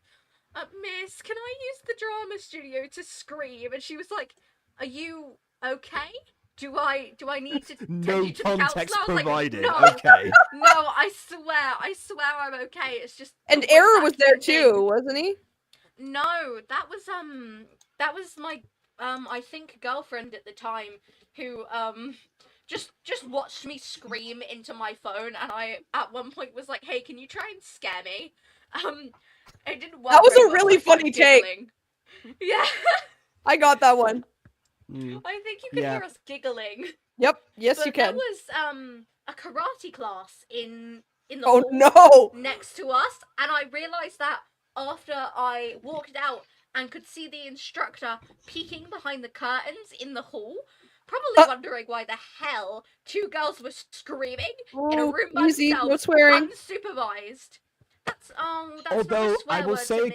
[SPEAKER 4] "Miss, can I use the drama studio to scream?" And she was like, "Are you okay? Do I need to
[SPEAKER 1] No
[SPEAKER 4] take you to the
[SPEAKER 1] context
[SPEAKER 4] counselor?" I was
[SPEAKER 1] provided.
[SPEAKER 4] Like, no,
[SPEAKER 1] Okay.
[SPEAKER 4] no, I swear I'm okay. It's just the
[SPEAKER 3] And
[SPEAKER 4] voice
[SPEAKER 3] Error was there
[SPEAKER 4] acting
[SPEAKER 3] too,
[SPEAKER 4] thing."
[SPEAKER 3] wasn't he?
[SPEAKER 4] No, that was my I think girlfriend at the time who just watched me scream into my phone, and I at one point was like, "Hey, can you try and scare me?" It didn't work.
[SPEAKER 3] That was
[SPEAKER 4] very
[SPEAKER 3] a
[SPEAKER 4] well,
[SPEAKER 3] really
[SPEAKER 4] so I started
[SPEAKER 3] funny take.
[SPEAKER 4] giggling. Yeah,
[SPEAKER 3] I got that one.
[SPEAKER 1] Mm.
[SPEAKER 4] I think you can
[SPEAKER 1] Yeah.
[SPEAKER 4] hear us giggling.
[SPEAKER 3] Yep. Yes,
[SPEAKER 4] But
[SPEAKER 3] you
[SPEAKER 4] there
[SPEAKER 3] can.
[SPEAKER 4] was a karate class in the
[SPEAKER 3] Oh
[SPEAKER 4] hall
[SPEAKER 3] no!
[SPEAKER 4] next to us, and I realized that after I walked out and could see the instructor peeking behind the curtains in the hall, probably wondering why the hell 2 girls were screaming in a
[SPEAKER 3] Oh,
[SPEAKER 4] room by
[SPEAKER 3] easy, no
[SPEAKER 4] themselves,
[SPEAKER 3] swearing.
[SPEAKER 4] unsupervised. That's not
[SPEAKER 1] Although
[SPEAKER 4] a swear
[SPEAKER 1] I will
[SPEAKER 4] word
[SPEAKER 1] say
[SPEAKER 4] to me.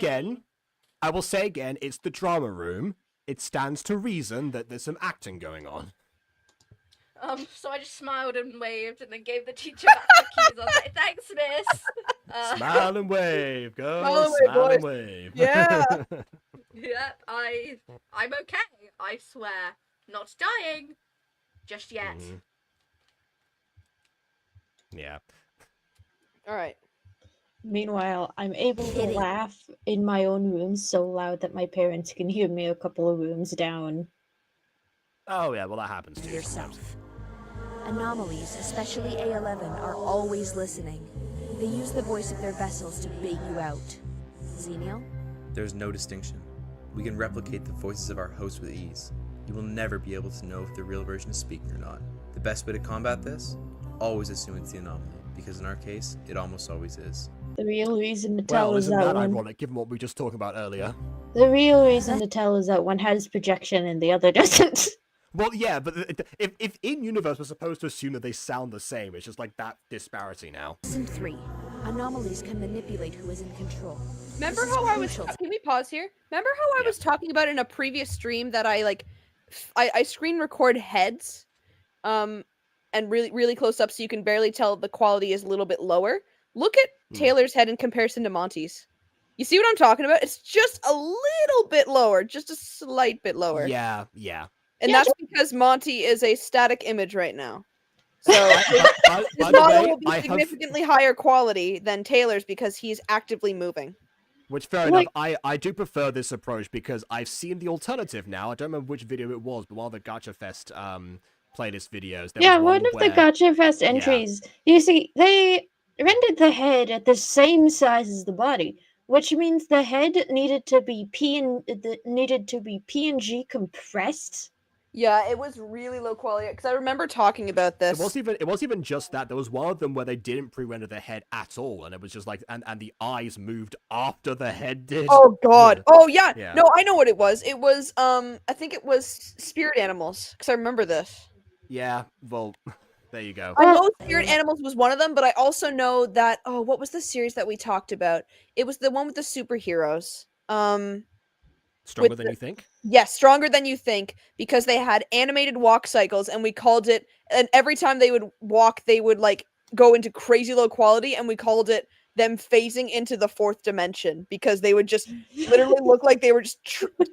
[SPEAKER 1] again, it's the drama room. It stands to reason that there's some acting going on.
[SPEAKER 4] So I just smiled and waved, and then gave the teacher back the keys. I was like, "Thanks, miss."
[SPEAKER 1] Smile and wave,
[SPEAKER 3] Smile
[SPEAKER 1] girls.
[SPEAKER 3] and wave,
[SPEAKER 1] Smile and
[SPEAKER 3] boys.
[SPEAKER 1] wave.
[SPEAKER 3] Yeah.
[SPEAKER 4] Yep, I'm okay. I swear, not dying, just yet.
[SPEAKER 1] Mhm. Yeah.
[SPEAKER 3] All right.
[SPEAKER 9] Meanwhile, I'm able to laugh in my own room so loud that my parents can hear me a couple of rooms down.
[SPEAKER 1] Oh yeah, well that happens too.
[SPEAKER 5] Yourself. Anomalies, especially A11, are always listening. They use the voice of their vessels to bait you out. Xenial?
[SPEAKER 10] There's no distinction. We can replicate the voices of our hosts with ease. You will never be able to know if the real version is speaking or not. The best way to combat this? Always assume it's the anomaly, because in our case, it almost always is.
[SPEAKER 9] The real reason to tell
[SPEAKER 1] Well,
[SPEAKER 9] is
[SPEAKER 1] isn't
[SPEAKER 9] that
[SPEAKER 1] that
[SPEAKER 9] one.
[SPEAKER 1] ironic, given what we were just talking about earlier?
[SPEAKER 9] The real reason to tell is that one has projection and the other doesn't.
[SPEAKER 1] Well, yeah, but if in universe we're supposed to assume that they sound the same, it's just like that disparity now.
[SPEAKER 5] Lesson 3. Anomalies can manipulate who is in control.
[SPEAKER 3] Remember
[SPEAKER 5] This is
[SPEAKER 3] how I was?
[SPEAKER 5] crucial to-
[SPEAKER 3] Can we pause here? Remember how I
[SPEAKER 1] Yeah.
[SPEAKER 3] was talking about in a previous stream that I like, I screen record heads, and really close up so you can barely tell the quality is a little bit lower. Look at
[SPEAKER 1] Hmm.
[SPEAKER 3] Taylor's head in comparison to Monty's. You see what I'm talking about? It's just a little bit lower, just a slight bit lower.
[SPEAKER 1] Yeah.
[SPEAKER 3] And
[SPEAKER 9] Yeah,
[SPEAKER 3] that's because Monty is a static image right now. So
[SPEAKER 1] By
[SPEAKER 3] his
[SPEAKER 1] the
[SPEAKER 3] model
[SPEAKER 1] way,
[SPEAKER 3] will be
[SPEAKER 1] I have,
[SPEAKER 3] significantly higher quality than Taylor's because he's actively moving.
[SPEAKER 1] which fair
[SPEAKER 9] Like-
[SPEAKER 1] enough. I do prefer this approach because I've seen the alternative now. I don't remember which video it was, but one of the Gacha Fest playlist videos. There
[SPEAKER 9] Yeah,
[SPEAKER 1] was
[SPEAKER 9] one of the
[SPEAKER 1] where,
[SPEAKER 9] Gacha Fest entries. You see, they rendered the head at the same size as the body, which means the head needed to be PNG compressed.
[SPEAKER 3] Yeah, it was really low quality because I remember talking about
[SPEAKER 1] It
[SPEAKER 3] this.
[SPEAKER 1] wasn't even just that. There was one of them where they didn't pre-render the head at all, and it was just like and the eyes moved after the head did.
[SPEAKER 3] Oh god. Oh yeah.
[SPEAKER 1] Yeah.
[SPEAKER 3] No, I know what it was. It was I think it was spirit animals because I remember this.
[SPEAKER 1] Yeah. Well, there you go.
[SPEAKER 3] I know spirit animals was one of them, but I also know that what was the series that we talked about? It was the one with the superheroes.
[SPEAKER 1] Stronger
[SPEAKER 3] with
[SPEAKER 1] than you think.
[SPEAKER 3] Yes, Stronger Than You Think, because they had animated walk cycles and we called it, and every time they would walk, they would like go into crazy low quality and we called it them phasing into the fourth dimension because they would just literally look like they were just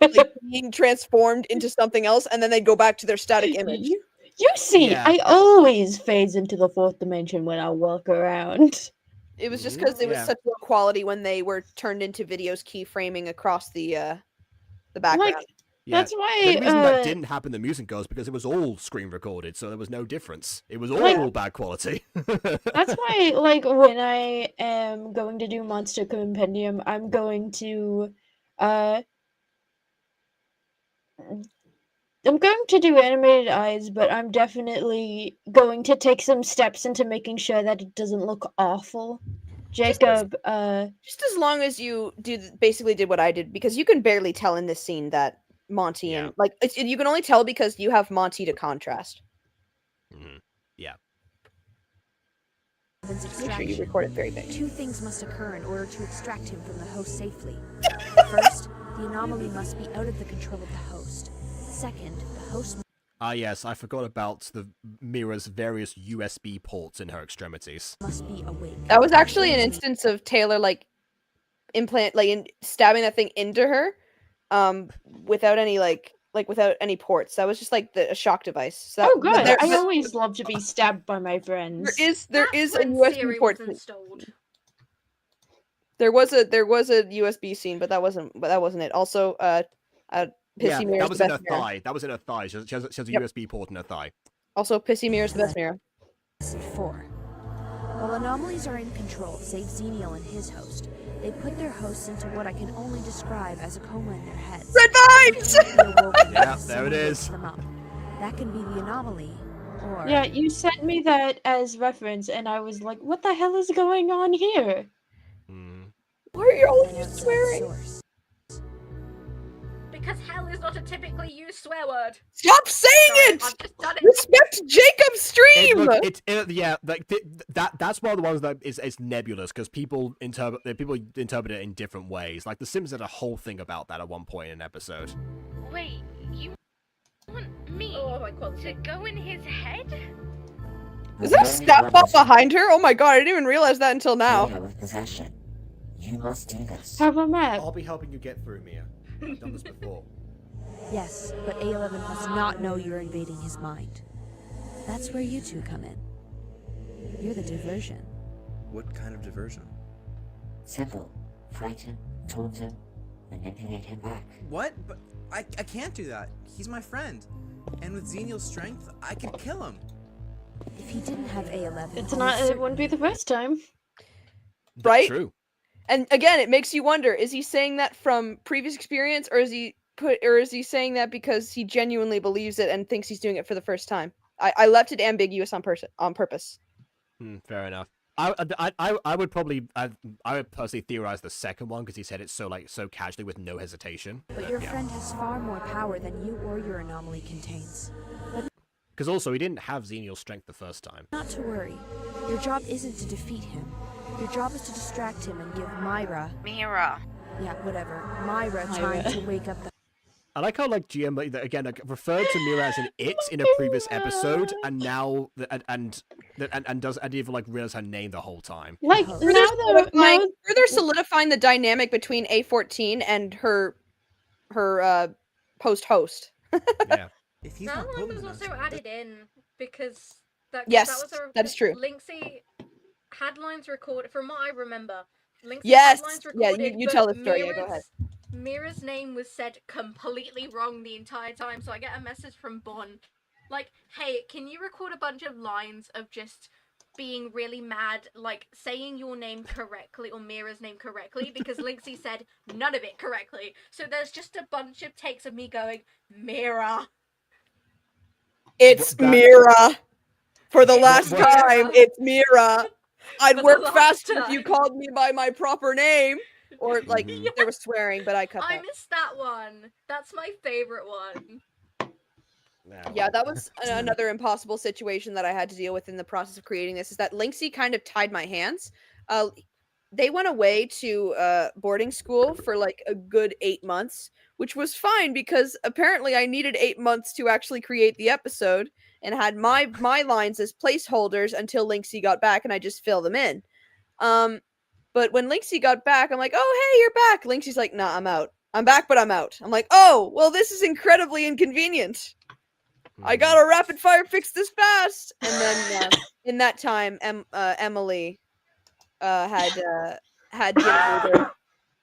[SPEAKER 3] like being transformed into something else and then they'd go back to their static image.
[SPEAKER 9] You see,
[SPEAKER 1] Yeah.
[SPEAKER 9] I always phase into the fourth dimension when I walk around.
[SPEAKER 3] It was just because it was
[SPEAKER 1] Yeah.
[SPEAKER 3] such low quality when they were turned into videos keyframing across the background.
[SPEAKER 9] Like,
[SPEAKER 1] Yeah.
[SPEAKER 9] that's
[SPEAKER 1] The
[SPEAKER 9] why.
[SPEAKER 1] only reason that didn't happen in the music goes because it was all screen recorded, so there was no difference. It was all bad quality.
[SPEAKER 9] That's why, like, when I am going to do Monster Compendium, I'm going to do animated eyes, but I'm definitely going to take some steps into making sure that it doesn't look awful. Jacob,
[SPEAKER 3] just as long as you basically did what I did, because you can barely tell in this scene that Monty and like you can only tell because you have Monty to contrast.
[SPEAKER 1] Yeah.
[SPEAKER 3] Make sure you record it very big.
[SPEAKER 5] Two things must occur in order to extract him from the host safely. First, the anomaly must be out of the control of the host. Second, the host
[SPEAKER 1] Yes, I forgot about the Mira's various USB ports in her extremities.
[SPEAKER 5] must be awake.
[SPEAKER 3] That was actually an instance of Taylor stabbing that thing into her, without any without any ports. That was just like a shock device. So that,
[SPEAKER 9] oh good! I always love to be stabbed by my friends.
[SPEAKER 3] There is a
[SPEAKER 4] when
[SPEAKER 3] USB
[SPEAKER 4] Siri
[SPEAKER 3] port.
[SPEAKER 4] was installed.
[SPEAKER 3] There was a USB scene, but that wasn't it. Also, Pissy Mirror's
[SPEAKER 1] that was
[SPEAKER 3] the
[SPEAKER 1] in
[SPEAKER 3] best
[SPEAKER 1] her
[SPEAKER 3] mirror.
[SPEAKER 1] thigh. That was in her thigh. She has a
[SPEAKER 3] Yep.
[SPEAKER 1] USB port in her thigh.
[SPEAKER 3] Also, Pissy Mirror's the best mirror.
[SPEAKER 5] Lesson 4. While anomalies are in control, save Xenial and his host, they put their hosts into what I can only describe as a coma in their heads.
[SPEAKER 3] Red vines!
[SPEAKER 1] Yeah, there it is.
[SPEAKER 5] That can be the anomaly, or...
[SPEAKER 9] Yeah, you sent me that as reference, and I was like, "What the hell is going on here?"
[SPEAKER 3] Why are you all
[SPEAKER 5] outside the
[SPEAKER 3] swearing?
[SPEAKER 5] source.
[SPEAKER 4] Because hell is not a typically used swear word.
[SPEAKER 3] Stop saying
[SPEAKER 4] Sorry,
[SPEAKER 3] it!
[SPEAKER 4] I've just done it.
[SPEAKER 3] Respect Jacob's stream!
[SPEAKER 1] That's one of the ones that is nebulous because people interpret it in different ways. Like The Sims did a whole thing about that at one point in an episode.
[SPEAKER 11] Wait, you want me to go in his head?
[SPEAKER 3] Is that a stat bot behind her? Oh my god, I didn't even realize that until now.
[SPEAKER 6] With possession. You must do this.
[SPEAKER 9] Have a map.
[SPEAKER 1] I'll be helping you get through, Mia. I've done this before.
[SPEAKER 5] Yes, but A11 must not know you're invading his mind. That's where you two come in. You're the diversion.
[SPEAKER 10] What kind of diversion?
[SPEAKER 6] Simple. Frighten, taunt him, manipulate him back.
[SPEAKER 10] What? But I can't do that. He's my friend. And with Xenial's strength, I could kill him.
[SPEAKER 5] If he didn't have A11,
[SPEAKER 9] It wouldn't be the first time.
[SPEAKER 3] Right?
[SPEAKER 1] True.
[SPEAKER 3] And again, it makes you wonder, is he saying that from previous experience, or is he saying that because he genuinely believes it and thinks he's doing it for the first time? I left it ambiguous on purpose.
[SPEAKER 1] Fair enough. I would personally theorize the second one because he said it so casually with no hesitation.
[SPEAKER 5] But your friend has far more power than you or your anomaly contains.
[SPEAKER 1] Because also he didn't have Xenial's strength the first time.
[SPEAKER 5] Not to worry. Your job isn't to defeat him. Your job is to distract him and give Myra, yeah, whatever, Myra time to wake up the...
[SPEAKER 1] I like how GM again referred to Mira as an it in a previous episode, and now and and even like realize her name the whole time.
[SPEAKER 9] Like
[SPEAKER 3] further solidifying the dynamic between A14 and her post-host.
[SPEAKER 1] Yeah.
[SPEAKER 4] That one was also added in because that
[SPEAKER 3] Yes,
[SPEAKER 4] was
[SPEAKER 3] that is true.
[SPEAKER 4] Linksy had lines recorded from what I remember. Linksy
[SPEAKER 3] Yes,
[SPEAKER 4] had lines
[SPEAKER 3] yeah,
[SPEAKER 4] recorded,
[SPEAKER 3] you
[SPEAKER 4] but
[SPEAKER 3] tell the story. Yeah, go ahead.
[SPEAKER 4] Mira's name was said completely wrong the entire time. So I get a message from Bon, like, "Hey, can you record a bunch of lines of just being really mad, like saying your name correctly or Mira's name correctly, because Linksy said none of it correctly. So there's just a bunch of takes of me going, Mira.
[SPEAKER 3] It's Mira. For the last time, it's Mira. I'd work faster if you called me by my proper name. Or, like, there was swearing, but I cut that.
[SPEAKER 4] I missed that one. That's my favorite one.
[SPEAKER 3] Yeah, that was another impossible situation that I had to deal with in the process of creating this, is that Linksy kind of tied my hands. They went away to boarding school for like a good 8 months, which was fine because apparently I needed 8 months to actually create the episode and had my lines as placeholders until Linksy got back, and I just fill them in. But when Linksy got back, I'm like, "Oh, hey, you're back." Linksy's like, "Nah, I'm out. I'm back, but I'm out." I'm like, "Oh, well, this is incredibly inconvenient. I gotta rapid fire fix this fast." And then in that time, Emily had given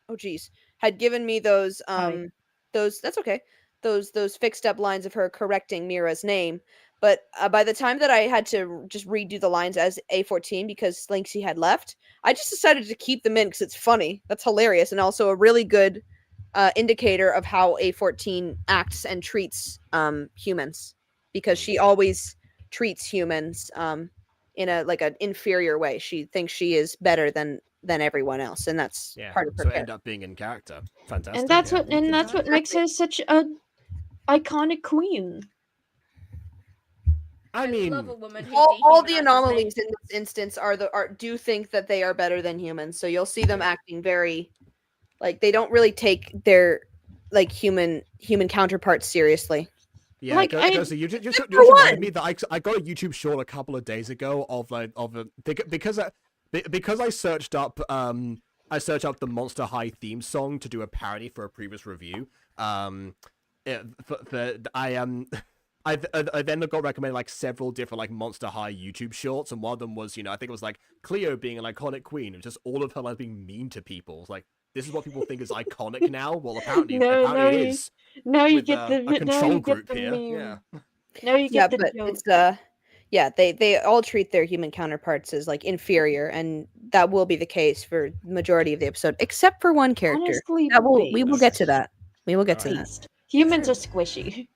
[SPEAKER 3] me had given me those that's okay, those fixed up lines of her correcting Mira's name. But by the time that I had to just redo the lines as A14 because Linksy had left, I just decided to keep them in because it's funny. That's hilarious, and also a really good indicator of how A14 acts and treats humans, because she always treats humans in a like an inferior way. She thinks she is better than everyone else, and that's part of her
[SPEAKER 1] so
[SPEAKER 3] character.
[SPEAKER 1] end up being in character. Fantastic.
[SPEAKER 9] And that's what makes her such a iconic queen.
[SPEAKER 1] I mean,
[SPEAKER 4] love a woman who
[SPEAKER 3] all the
[SPEAKER 4] dehumanizes
[SPEAKER 3] anomalies in this instance do think that they are better than humans. So you'll see them acting very like they don't really take their like human counterparts seriously.
[SPEAKER 1] Yeah,
[SPEAKER 3] Like,
[SPEAKER 1] because you just reminded me that I got a YouTube short a couple of days ago of because I searched up the Monster High theme song to do a parody for a previous review. I then got recommended like several different like Monster High YouTube shorts, and one of them was, I think it was like Cleo being an iconic queen. It was just all of her like being mean to people. It's like, this is what people think is iconic now. Well, apparently it is.
[SPEAKER 9] Now you
[SPEAKER 1] with,
[SPEAKER 9] get the
[SPEAKER 1] a control
[SPEAKER 9] group
[SPEAKER 1] here.
[SPEAKER 9] meme.
[SPEAKER 1] Yeah.
[SPEAKER 9] Now you get the joke.
[SPEAKER 3] It's they all treat their human counterparts as like inferior, and that will be the case for the majority of the episode, except for one character.
[SPEAKER 9] Honestly,
[SPEAKER 3] we will get to that. We will get to that.
[SPEAKER 9] Humans are squishy.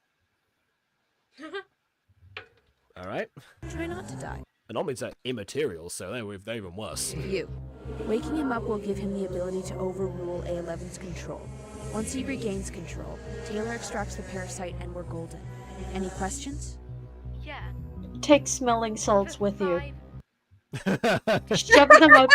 [SPEAKER 1] All right.
[SPEAKER 5] Try not to die.
[SPEAKER 1] Anomalies are immaterial, so they're even worse.
[SPEAKER 5] You. Waking him up will give him the ability to overrule A11's control. Once he regains control, Taylor extracts the parasite and we're golden. Any questions?
[SPEAKER 11] Yeah.
[SPEAKER 9] Take smelling salts with you. Shove them up.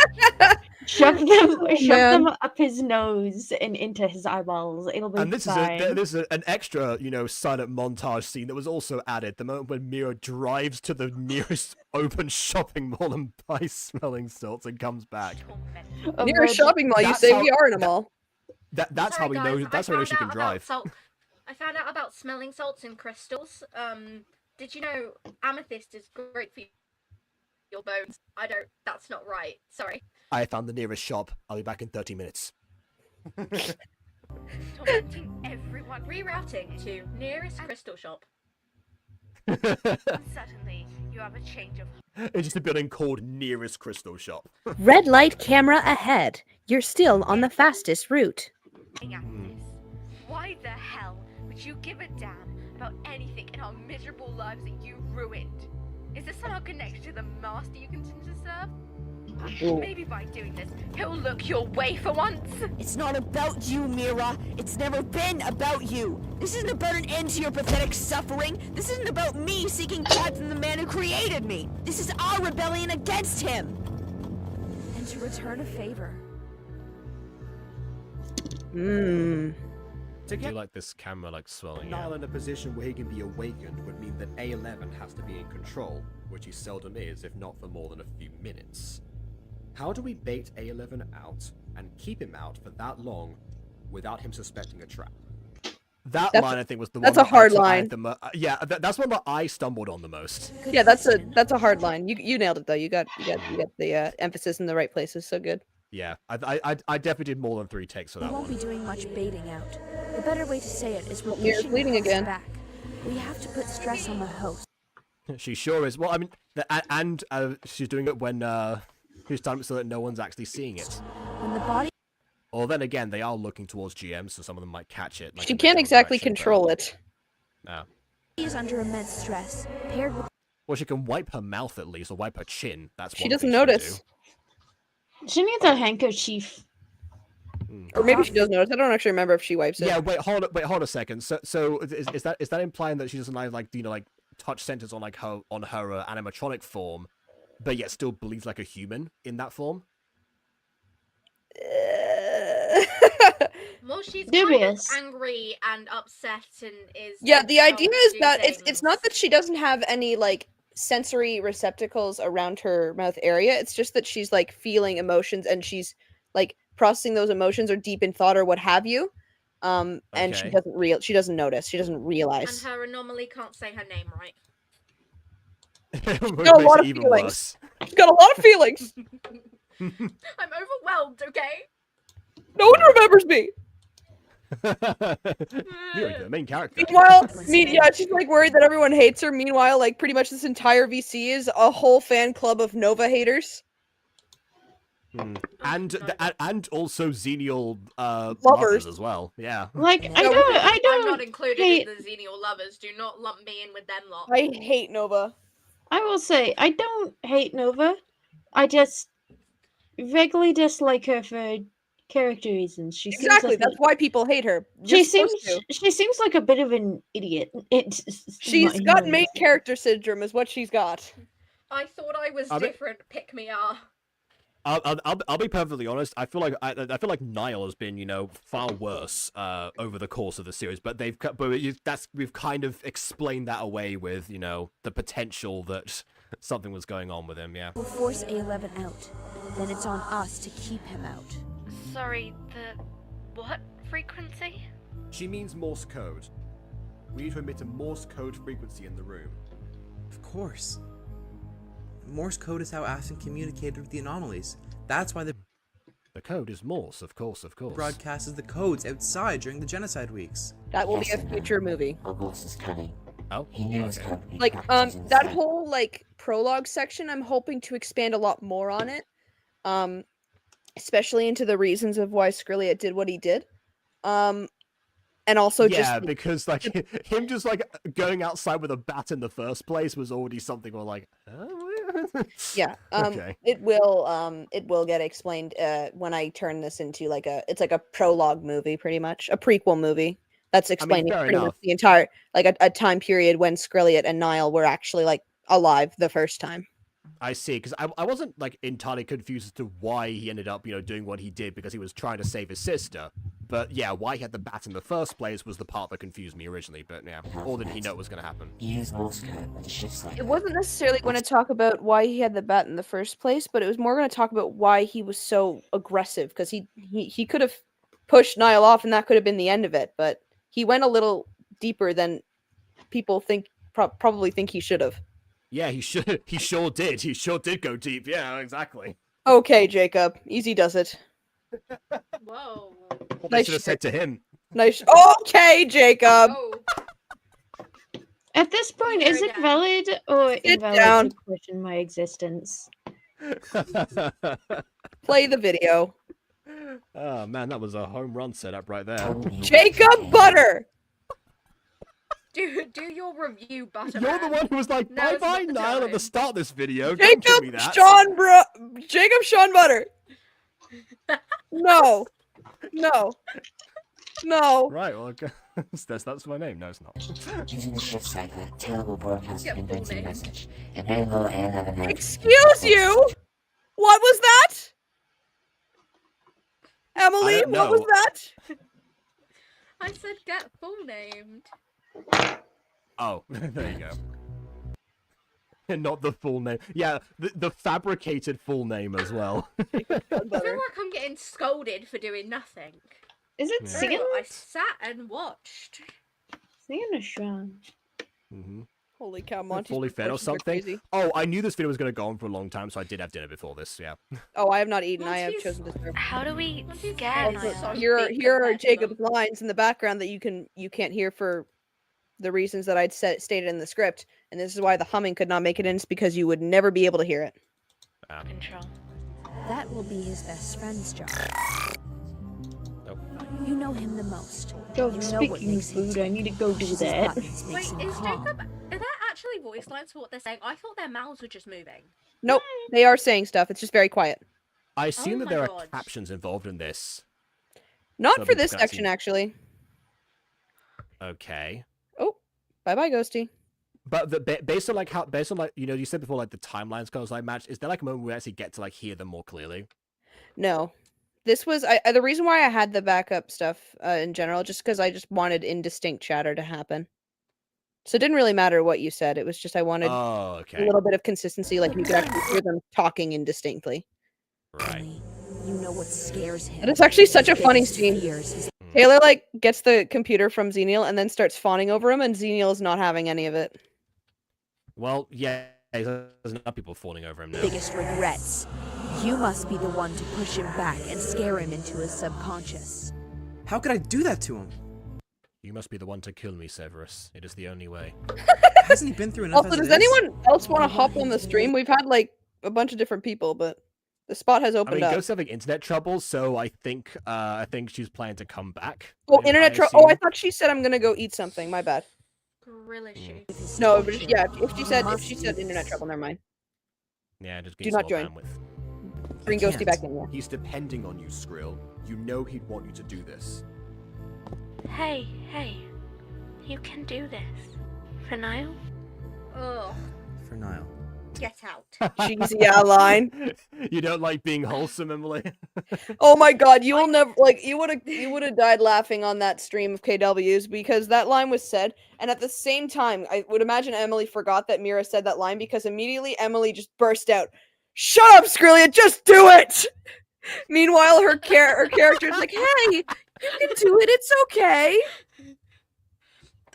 [SPEAKER 9] Shove them up his nose and into his eyeballs. It'll be
[SPEAKER 1] and this
[SPEAKER 9] fine.
[SPEAKER 1] is an extra, silent montage scene that was also added. The moment when Mira drives to the nearest open shopping mall and buys smelling salts and comes back.
[SPEAKER 3] Nearest shopping mall, you say? We are in a mall.
[SPEAKER 1] That's how we know. That's how we know she can drive.
[SPEAKER 4] I found out about smelling salts and crystals. Did you know amethyst is great for your bones? That's not right. Sorry.
[SPEAKER 1] I found the nearest shop. I'll be back in 30 minutes.
[SPEAKER 11] Tormenting everyone.
[SPEAKER 4] Rerouting to nearest crystal shop.
[SPEAKER 11] Suddenly, you have a change of...
[SPEAKER 1] It's just a building called Nearest Crystal Shop.
[SPEAKER 12] Red light camera ahead. You're still on the fastest route.
[SPEAKER 11] Why the hell would you give a damn about anything in our miserable lives that you ruined? Is this somehow connected to the master you continue to serve? Maybe by doing this, he'll look your way for once.
[SPEAKER 12] It's not about you, Mira. It's never been about you. This isn't about an end to your pathetic suffering. This isn't about me seeking God from the man who created me. This is our rebellion against him.
[SPEAKER 5] And to return a favor.
[SPEAKER 1] To I do like this camera like swelling.
[SPEAKER 13] Niall in a position where he can be awakened would mean that A11 has to be in control, which he seldom is, if not for more than a few minutes. How do we bait A11 out and keep him out for that long without him suspecting a trap?
[SPEAKER 1] That line, I think, was the one.
[SPEAKER 3] That's a hard line.
[SPEAKER 1] Yeah, that's one that I stumbled on the most.
[SPEAKER 3] Yeah, that's a hard line. You nailed it though. You got the emphasis in the right places. So good.
[SPEAKER 1] Yeah, I definitely did more than 3 takes for that
[SPEAKER 5] We won't
[SPEAKER 1] one.
[SPEAKER 5] be doing much baiting out. The better way to say it is we're
[SPEAKER 3] Mirror's
[SPEAKER 5] pushing
[SPEAKER 3] bleeding
[SPEAKER 5] the host
[SPEAKER 3] again.
[SPEAKER 5] back. We have to put stress on the host.
[SPEAKER 1] She sure is. Well, I mean, and she's doing it when she's done it so that no one's actually seeing it.
[SPEAKER 5] When the body
[SPEAKER 1] Or then again, they are looking towards GM, so some of them might catch it. Like,
[SPEAKER 3] She
[SPEAKER 1] in the
[SPEAKER 3] can't
[SPEAKER 1] general
[SPEAKER 3] exactly
[SPEAKER 1] direction,
[SPEAKER 3] control
[SPEAKER 1] but-
[SPEAKER 3] it.
[SPEAKER 1] No.
[SPEAKER 5] is under immense stress, paired with
[SPEAKER 1] Well, she can wipe her mouth at least, or wipe her chin. That's
[SPEAKER 3] She
[SPEAKER 1] one
[SPEAKER 3] doesn't
[SPEAKER 1] thing she can
[SPEAKER 3] notice.
[SPEAKER 9] She needs a handkerchief.
[SPEAKER 3] Or maybe she does notice. I don't actually remember if she wipes it.
[SPEAKER 1] Yeah, wait, hold a second. So is that implying that she doesn't like touch centers on like her animatronic form, but yet still believes like a human in that form?
[SPEAKER 4] Well, she's
[SPEAKER 9] Dubious.
[SPEAKER 4] kind of angry and upset and is.
[SPEAKER 3] Yeah, the idea
[SPEAKER 4] told
[SPEAKER 3] is
[SPEAKER 4] to do
[SPEAKER 3] that it's
[SPEAKER 4] things.
[SPEAKER 3] not that she doesn't have any like sensory receptacles around her mouth area. It's just that she's like feeling emotions and she's like processing those emotions or deep in thought or what have you. And she
[SPEAKER 1] Okay.
[SPEAKER 3] she doesn't notice. She doesn't
[SPEAKER 4] And
[SPEAKER 3] realize.
[SPEAKER 4] her anomaly can't say her name right.
[SPEAKER 1] Which
[SPEAKER 3] got a
[SPEAKER 1] makes
[SPEAKER 3] lot
[SPEAKER 1] it
[SPEAKER 3] of
[SPEAKER 1] even
[SPEAKER 3] feelings.
[SPEAKER 1] worse.
[SPEAKER 3] She's got a lot of feelings.
[SPEAKER 4] I'm overwhelmed, okay?
[SPEAKER 3] No one remembers me.
[SPEAKER 1] Miri, the main character.
[SPEAKER 3] Meanwhile, she's like worried that everyone hates her. Meanwhile, like pretty much this entire VC is a whole fan club of Nova haters.
[SPEAKER 1] And also Xenial
[SPEAKER 3] Lovers.
[SPEAKER 1] as well. Yeah.
[SPEAKER 9] Like I
[SPEAKER 3] No,
[SPEAKER 9] don't
[SPEAKER 4] I'm not included
[SPEAKER 9] hate-
[SPEAKER 4] in the Xenial lovers. Do not lump me in with them lot.
[SPEAKER 3] I hate Nova.
[SPEAKER 9] I will say I don't hate Nova. I just vaguely dislike her for character reasons. She seems
[SPEAKER 3] Exactly.
[SPEAKER 9] like
[SPEAKER 3] That's why people hate her.
[SPEAKER 9] she
[SPEAKER 3] You're
[SPEAKER 9] seems
[SPEAKER 3] supposed to.
[SPEAKER 9] she seems like a bit of an idiot.
[SPEAKER 3] She's got main character syndrome, is what she's got.
[SPEAKER 4] I thought I was
[SPEAKER 1] I mean-
[SPEAKER 4] different. Pick me up.
[SPEAKER 1] I'll be perfectly honest. I feel like Niall has been far worse over the course of the series, but we've kind of explained that away with the potential that something was going on with him. Yeah.
[SPEAKER 5] we'll force A11 out. Then it's on us to keep him out.
[SPEAKER 11] Sorry, the what frequency?
[SPEAKER 13] She means Morse code. We need to emit a Morse code frequency in the room.
[SPEAKER 10] Of course. Morse code is how Aston communicated with the anomalies. That's why the
[SPEAKER 1] code is Morse, of course.
[SPEAKER 10] broadcasted the codes outside during the genocide weeks.
[SPEAKER 3] That will be a future movie.
[SPEAKER 6] Morse is cunning.
[SPEAKER 1] Oh,
[SPEAKER 6] He knew his code would be
[SPEAKER 3] Like
[SPEAKER 6] captured in
[SPEAKER 3] that
[SPEAKER 6] the
[SPEAKER 3] whole like prologue section, I'm hoping to expand a lot more on it. Especially into the reasons of why Skrilliet did what he did. And also
[SPEAKER 1] because like him just like going outside with a bat in the first place was already something we're like,
[SPEAKER 3] yeah.
[SPEAKER 1] Okay.
[SPEAKER 3] It will get explained when I turn this into like a prologue movie, pretty much a prequel movie that's explaining
[SPEAKER 1] fair
[SPEAKER 3] pretty much
[SPEAKER 1] enough.
[SPEAKER 3] the entire like a time period when Skrilliet and Niall were actually like alive the first time.
[SPEAKER 1] I see, because I wasn't like entirely confused as to why he ended up doing what he did because he was trying to save his sister. But yeah, why he had the bat in the first place was the part that confused me originally. But yeah, or did he know it was going to happen?
[SPEAKER 6] He used Morse code, but it's just like
[SPEAKER 3] It wasn't necessarily going to talk about why he had the bat in the first place, but it was more going to talk about why he was so aggressive because he could have pushed Niall off and that could have been the end of it, but he went a little deeper than people think probably think he should have.
[SPEAKER 1] Yeah, he should. He sure did. He sure did go deep. Yeah, exactly.
[SPEAKER 3] Okay, Jacob, easy does it.
[SPEAKER 4] Whoa.
[SPEAKER 1] What they should have said to him.
[SPEAKER 3] Nice. Okay, Jacob.
[SPEAKER 4] Oh.
[SPEAKER 9] At this point, is it valid or invalid
[SPEAKER 3] down.
[SPEAKER 9] to question my existence?
[SPEAKER 3] Play the video.
[SPEAKER 1] Oh man, that was a home run setup right there.
[SPEAKER 3] Jacob Butter.
[SPEAKER 4] Do your review, Butterman.
[SPEAKER 1] You're the one who was like,
[SPEAKER 4] Now's
[SPEAKER 1] bye-bye,
[SPEAKER 4] not the
[SPEAKER 1] Niall, at
[SPEAKER 4] time.
[SPEAKER 1] the start of this video. Don't give
[SPEAKER 3] Jacob
[SPEAKER 1] me that.
[SPEAKER 3] Sean Butter. No.
[SPEAKER 1] Right, well, okay. that's my name. No, it's not.
[SPEAKER 6] using the shift cycle, Taylor will broadcast a
[SPEAKER 4] Get full
[SPEAKER 6] convincing
[SPEAKER 4] name.
[SPEAKER 6] message. And then will A11 know.
[SPEAKER 3] Excuse you. What was that? Emily,
[SPEAKER 1] don't
[SPEAKER 3] what was
[SPEAKER 1] know.
[SPEAKER 3] that?
[SPEAKER 4] I said get full named.
[SPEAKER 1] Oh, there you go. And not the full name. Yeah, the fabricated full name as well.
[SPEAKER 4] I feel like I'm getting scolded for doing nothing.
[SPEAKER 9] Is it
[SPEAKER 1] Yeah.
[SPEAKER 9] singing?
[SPEAKER 4] I sat and watched.
[SPEAKER 9] Singing a song.
[SPEAKER 1] Mm-hmm.
[SPEAKER 3] Holy cow, Monty's
[SPEAKER 1] Fully fed or
[SPEAKER 3] proportions are
[SPEAKER 1] something.
[SPEAKER 3] crazy.
[SPEAKER 1] Oh, I knew this video was going to go on for a long time, so I did have dinner before this. Yeah.
[SPEAKER 3] Oh, I have not eaten. I have chosen to serve.
[SPEAKER 11] How do we scare
[SPEAKER 3] Also,
[SPEAKER 11] Niall?
[SPEAKER 3] here are Jacob's lines in the background that you can't hear for the reasons that I'd stated in the script, and this is why the humming could not make it in. It's because you would never be able to hear it.
[SPEAKER 11] Control.
[SPEAKER 5] That will be his best friend's job.
[SPEAKER 1] Nope.
[SPEAKER 5] You know him the most.
[SPEAKER 9] So,
[SPEAKER 5] You know what
[SPEAKER 9] speaking of
[SPEAKER 5] makes him
[SPEAKER 9] food, I need to go do
[SPEAKER 5] pushes his
[SPEAKER 9] that.
[SPEAKER 5] buttons,
[SPEAKER 4] Wait,
[SPEAKER 5] makes
[SPEAKER 4] is
[SPEAKER 5] him calm.
[SPEAKER 4] Jacob? Are there actually voice lines for what they're saying? I thought their mouths were just moving.
[SPEAKER 3] Nope, they are saying stuff. It's just very quiet.
[SPEAKER 1] I assume that
[SPEAKER 4] my
[SPEAKER 1] there are
[SPEAKER 4] God.
[SPEAKER 1] captions involved in this.
[SPEAKER 3] Not
[SPEAKER 1] So
[SPEAKER 3] for
[SPEAKER 1] people
[SPEAKER 3] this
[SPEAKER 1] can
[SPEAKER 3] section, actually.
[SPEAKER 1] Okay.
[SPEAKER 3] Oh, bye bye, Ghosty.
[SPEAKER 1] But based on you said before, like the timelines goes like match. Is there like a moment where we actually get to like hear them more clearly?
[SPEAKER 3] No, this was the reason why I had the backup stuff in general, just because I just wanted indistinct chatter to happen. So it didn't really matter what you said. It was just I wanted
[SPEAKER 1] Oh,
[SPEAKER 3] a
[SPEAKER 1] okay.
[SPEAKER 3] little bit of consistency, like you could actually hear them talking indistinctly.
[SPEAKER 1] Right.
[SPEAKER 5] You know what scares him.
[SPEAKER 3] And it's actually such a
[SPEAKER 5] His
[SPEAKER 3] funny
[SPEAKER 5] biggest
[SPEAKER 3] scene.
[SPEAKER 5] fear is his-
[SPEAKER 3] Taylor like gets the computer from Xenial and then starts fawning over him, and Xenial is not having any of it.
[SPEAKER 1] Well, yeah, there's enough people falling over him now.
[SPEAKER 5] biggest regrets. You must be the one to push him back and scare him into his subconscious.
[SPEAKER 10] How could I do that to him?
[SPEAKER 1] You must be the one to kill me, Severus. It is the only way.
[SPEAKER 10] Hasn't he been through enough?
[SPEAKER 3] Also, does anyone else want to hop on the stream? We've had like a bunch of different people, but the spot has
[SPEAKER 1] I
[SPEAKER 3] opened
[SPEAKER 1] mean,
[SPEAKER 3] up.
[SPEAKER 1] Ghost's having internet trouble, so I think she's planning to come back.
[SPEAKER 3] Oh, internet trouble. Oh, I
[SPEAKER 1] assume.
[SPEAKER 3] thought she said I'm gonna go eat something. My bad.
[SPEAKER 4] Grill issue.
[SPEAKER 3] No, but yeah, if she said internet trouble, never mind.
[SPEAKER 1] Yeah, just
[SPEAKER 3] Do
[SPEAKER 1] gain
[SPEAKER 3] not
[SPEAKER 1] some more
[SPEAKER 3] join.
[SPEAKER 1] bandwidth.
[SPEAKER 3] Bring Ghosty back in here.
[SPEAKER 13] He's depending on you, Skrill. You know he'd want you to do this.
[SPEAKER 11] Hey, you can do this. For Niall?
[SPEAKER 4] Ugh,
[SPEAKER 10] For Niall.
[SPEAKER 4] get out.
[SPEAKER 3] Cheesy outline.
[SPEAKER 1] You don't like being wholesome, Emily?
[SPEAKER 3] Oh my god, you will never like you would have died laughing on that stream of KWs because that line was said, and at the same time, I would imagine Emily forgot that Mira said that line because immediately Emily just burst out, "Shut up, Skrillia, just do it!" Meanwhile, her character is like, "Hey, you can do it. It's okay."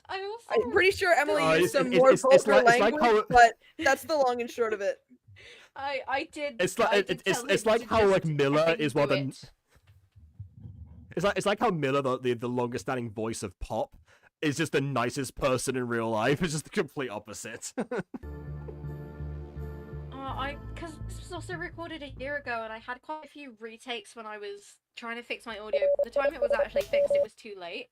[SPEAKER 3] I'm pretty sure Emily used some more vulgar language, but that's the long and short of it.
[SPEAKER 4] I did.
[SPEAKER 1] It's like it's like how like Miller is one of the. It's like how Miller, the longest standing voice of pop, is just the nicest person in real life. It's just the complete opposite.
[SPEAKER 4] Because this was also recorded a year ago, and I had quite a few retakes when I was trying to fix my audio. By the time it was actually fixed, it was too late.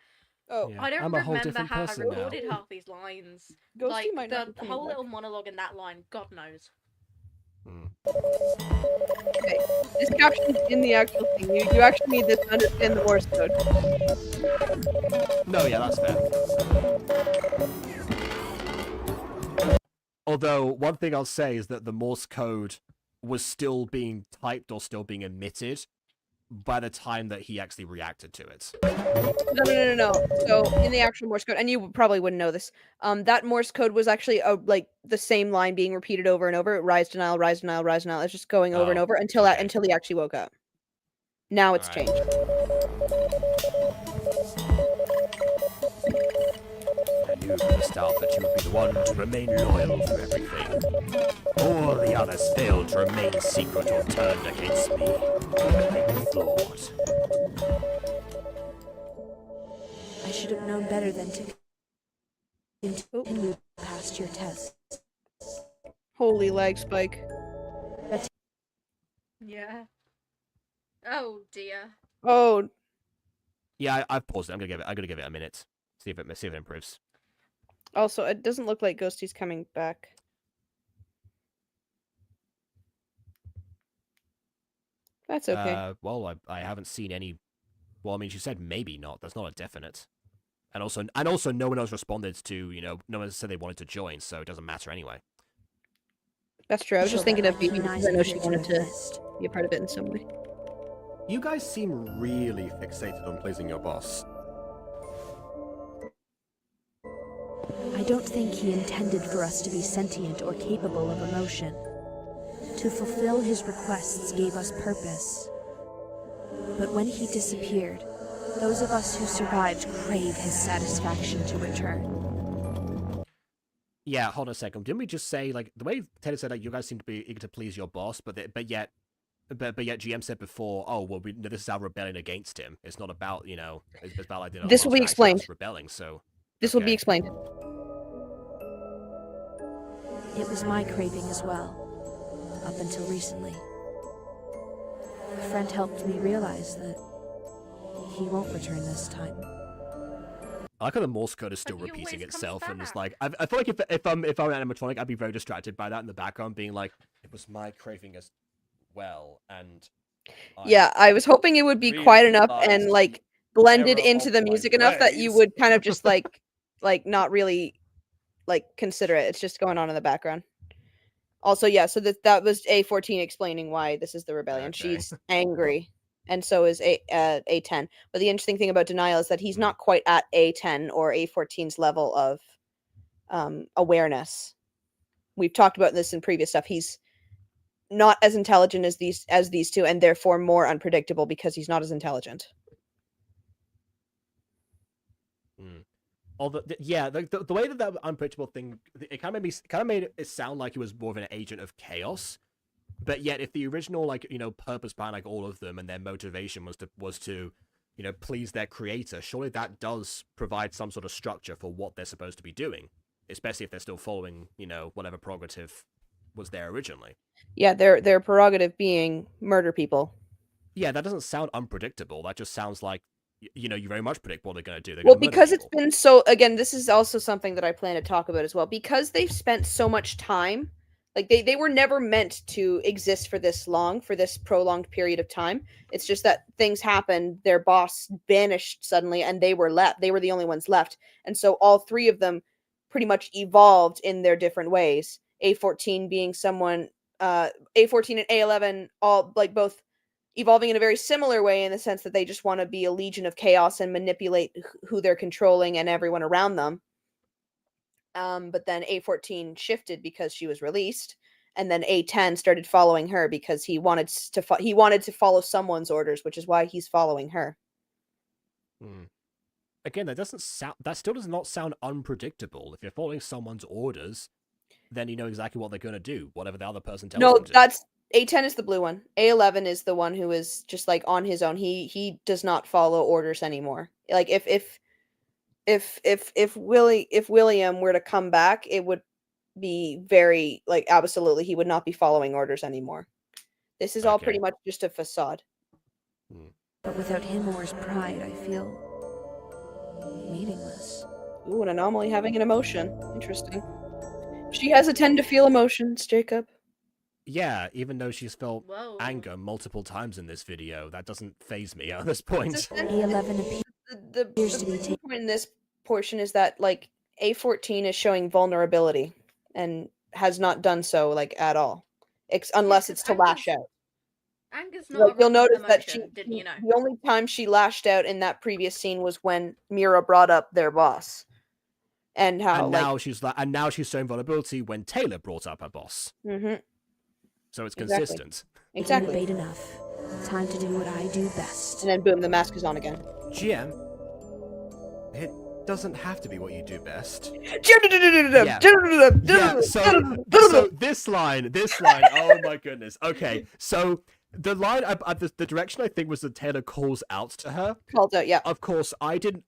[SPEAKER 3] Oh,
[SPEAKER 1] Yeah.
[SPEAKER 4] I don't
[SPEAKER 1] I'm a whole
[SPEAKER 4] remember
[SPEAKER 1] different
[SPEAKER 4] how I
[SPEAKER 1] person now.
[SPEAKER 4] recorded half these lines.
[SPEAKER 3] Ghosty
[SPEAKER 4] Like
[SPEAKER 3] might not be
[SPEAKER 4] the
[SPEAKER 3] coming
[SPEAKER 4] whole
[SPEAKER 3] back.
[SPEAKER 4] little monologue in that line, God knows.
[SPEAKER 3] Okay, this caption's in the actual thing. You actually need this to understand the Morse code.
[SPEAKER 1] No, yeah, that's fair. Although, one thing I'll say is that the Morse code was still being typed or still being emitted by the time that he actually reacted to it.
[SPEAKER 3] No. So in the actual Morse code, and you probably wouldn't know this, that Morse code was actually like the same line being repeated over and over. Rise to Nile, rise to Nile, rise to Nile. It's just going over and over until until he actually woke up. Now it's changed.
[SPEAKER 1] I knew from the start that you would be the one to remain loyal to everything. All the others failed to remain secret or turned against me. I'm flawed.
[SPEAKER 5] I should have known better than to continue past your tests.
[SPEAKER 3] Holy lag spike.
[SPEAKER 4] Yeah. Oh dear.
[SPEAKER 3] Oh,
[SPEAKER 1] Yeah, I've paused it. I'm gonna give it a minute. See if it improves.
[SPEAKER 3] also, it doesn't look like Ghosty's coming back. That's okay.
[SPEAKER 1] Well, I haven't seen any. Well, I mean, she said maybe not. That's not a definite. And also, no one else responded to. No one said they wanted to join, so it doesn't matter anyway.
[SPEAKER 3] That's true. I was just thinking of Phoebe
[SPEAKER 5] Recognize
[SPEAKER 3] because I know
[SPEAKER 5] the
[SPEAKER 3] she
[SPEAKER 5] picture
[SPEAKER 3] wanted
[SPEAKER 5] of
[SPEAKER 3] to
[SPEAKER 5] mist.
[SPEAKER 3] be a part of it in some way.
[SPEAKER 13] You guys seem really fixated on pleasing your boss.
[SPEAKER 5] don't think he intended for us to be sentient or capable of emotion. To fulfill his requests gave us purpose. But when he disappeared, those of us who survived crave his satisfaction to return.
[SPEAKER 1] Yeah, hold on a second. Didn't we just say, like, the way Taylor said that you guys seem to be eager to please your boss, but yet GM said before, oh, well, this is our rebellion against him. It's not about, it's about, like,
[SPEAKER 3] This will be explained.
[SPEAKER 1] Rebelling, so...
[SPEAKER 3] This will be explained.
[SPEAKER 5] It was my craving as well, up until recently. A friend helped me realize that he won't return this time.
[SPEAKER 1] I like how the Morse code is still repeating itself, and it's like I feel like if I'm an animatronic, I'd be very distracted by that in the background, being like, it was my craving as well, and
[SPEAKER 3] yeah, I was hoping it would be quiet enough and like blended into the music enough that you would kind of just like not really like consider it. It's just going on in the background. Also, yeah, so that was A14 explaining why this is the rebellion.
[SPEAKER 1] Okay.
[SPEAKER 3] She's angry, and so is A10. But the interesting thing about Denial is that he's not quite at A10 or A14's level of awareness. We've talked about this in previous stuff. He's not as intelligent as these two, and therefore more unpredictable because he's not as intelligent.
[SPEAKER 1] Although, the way that unpredictable thing, it kind of made it sound like he was more of an agent of chaos. But yet, if the original purpose behind like all of them and their motivation was to please their creator, surely that does provide some sort of structure for what they're supposed to be doing, especially if they're still following whatever prerogative was there originally.
[SPEAKER 3] Yeah, their prerogative being murder people.
[SPEAKER 1] Yeah, that doesn't sound unpredictable. That just sounds like you very much predict what they're going to do.
[SPEAKER 3] Well, because it's been so, again, this is also something that I plan to talk about as well. Because they've spent so much time, like they were never meant to exist for this long, for this prolonged period of time. It's just that things happened. Their boss vanished suddenly, and they were left. They were the only ones left, and so all three of them pretty much evolved in their different ways. A14 being someone, A14 and A11 all like both evolving in a very similar way in the sense that they just want to be a legion of chaos and manipulate who they're controlling and everyone around them. But then A14 shifted because she was released, and then A10 started following her because he wanted to follow someone's orders, which is why he's following her.
[SPEAKER 1] Again, that still does not sound unpredictable. If you're following someone's orders, then you know exactly what they're going to do, whatever the other person tells them to.
[SPEAKER 3] No, that's A10 is the blue one. A11 is the one who is just like on his own. He does not follow orders anymore. Like if William were to come back, it would be very like absolutely he would not be following orders anymore. This is all pretty much just a facade.
[SPEAKER 5] But without him or his pride, I feel meaningless.
[SPEAKER 3] Ooh, an anomaly having an emotion. Interesting. She has a tend to feel emotions, Jacob.
[SPEAKER 1] Yeah, even though she's felt anger multiple times in this video, that doesn't faze me at this point.
[SPEAKER 5] A11
[SPEAKER 3] the point in this portion is that like A14 is showing vulnerability and has not done so like at all, unless it's to lash out.
[SPEAKER 4] Anger's not
[SPEAKER 3] Like, you'll notice that
[SPEAKER 4] didn't you know?
[SPEAKER 3] the only time she lashed out in that previous scene was when Mira brought up their boss, and how
[SPEAKER 1] now she's showing vulnerability when Taylor brought up her boss.
[SPEAKER 3] Mm-hmm.
[SPEAKER 1] So it's consistent.
[SPEAKER 3] Exactly.
[SPEAKER 5] Debate enough. Time to do what I do best.
[SPEAKER 3] And then boom, the mask is on again.
[SPEAKER 13] GM, it doesn't have to be what you do best.
[SPEAKER 1] Yeah, so this line, oh my goodness. Okay, so the line, the direction I think was that Taylor calls out to her.
[SPEAKER 3] Calls out, yeah.
[SPEAKER 1] Of course, I didn't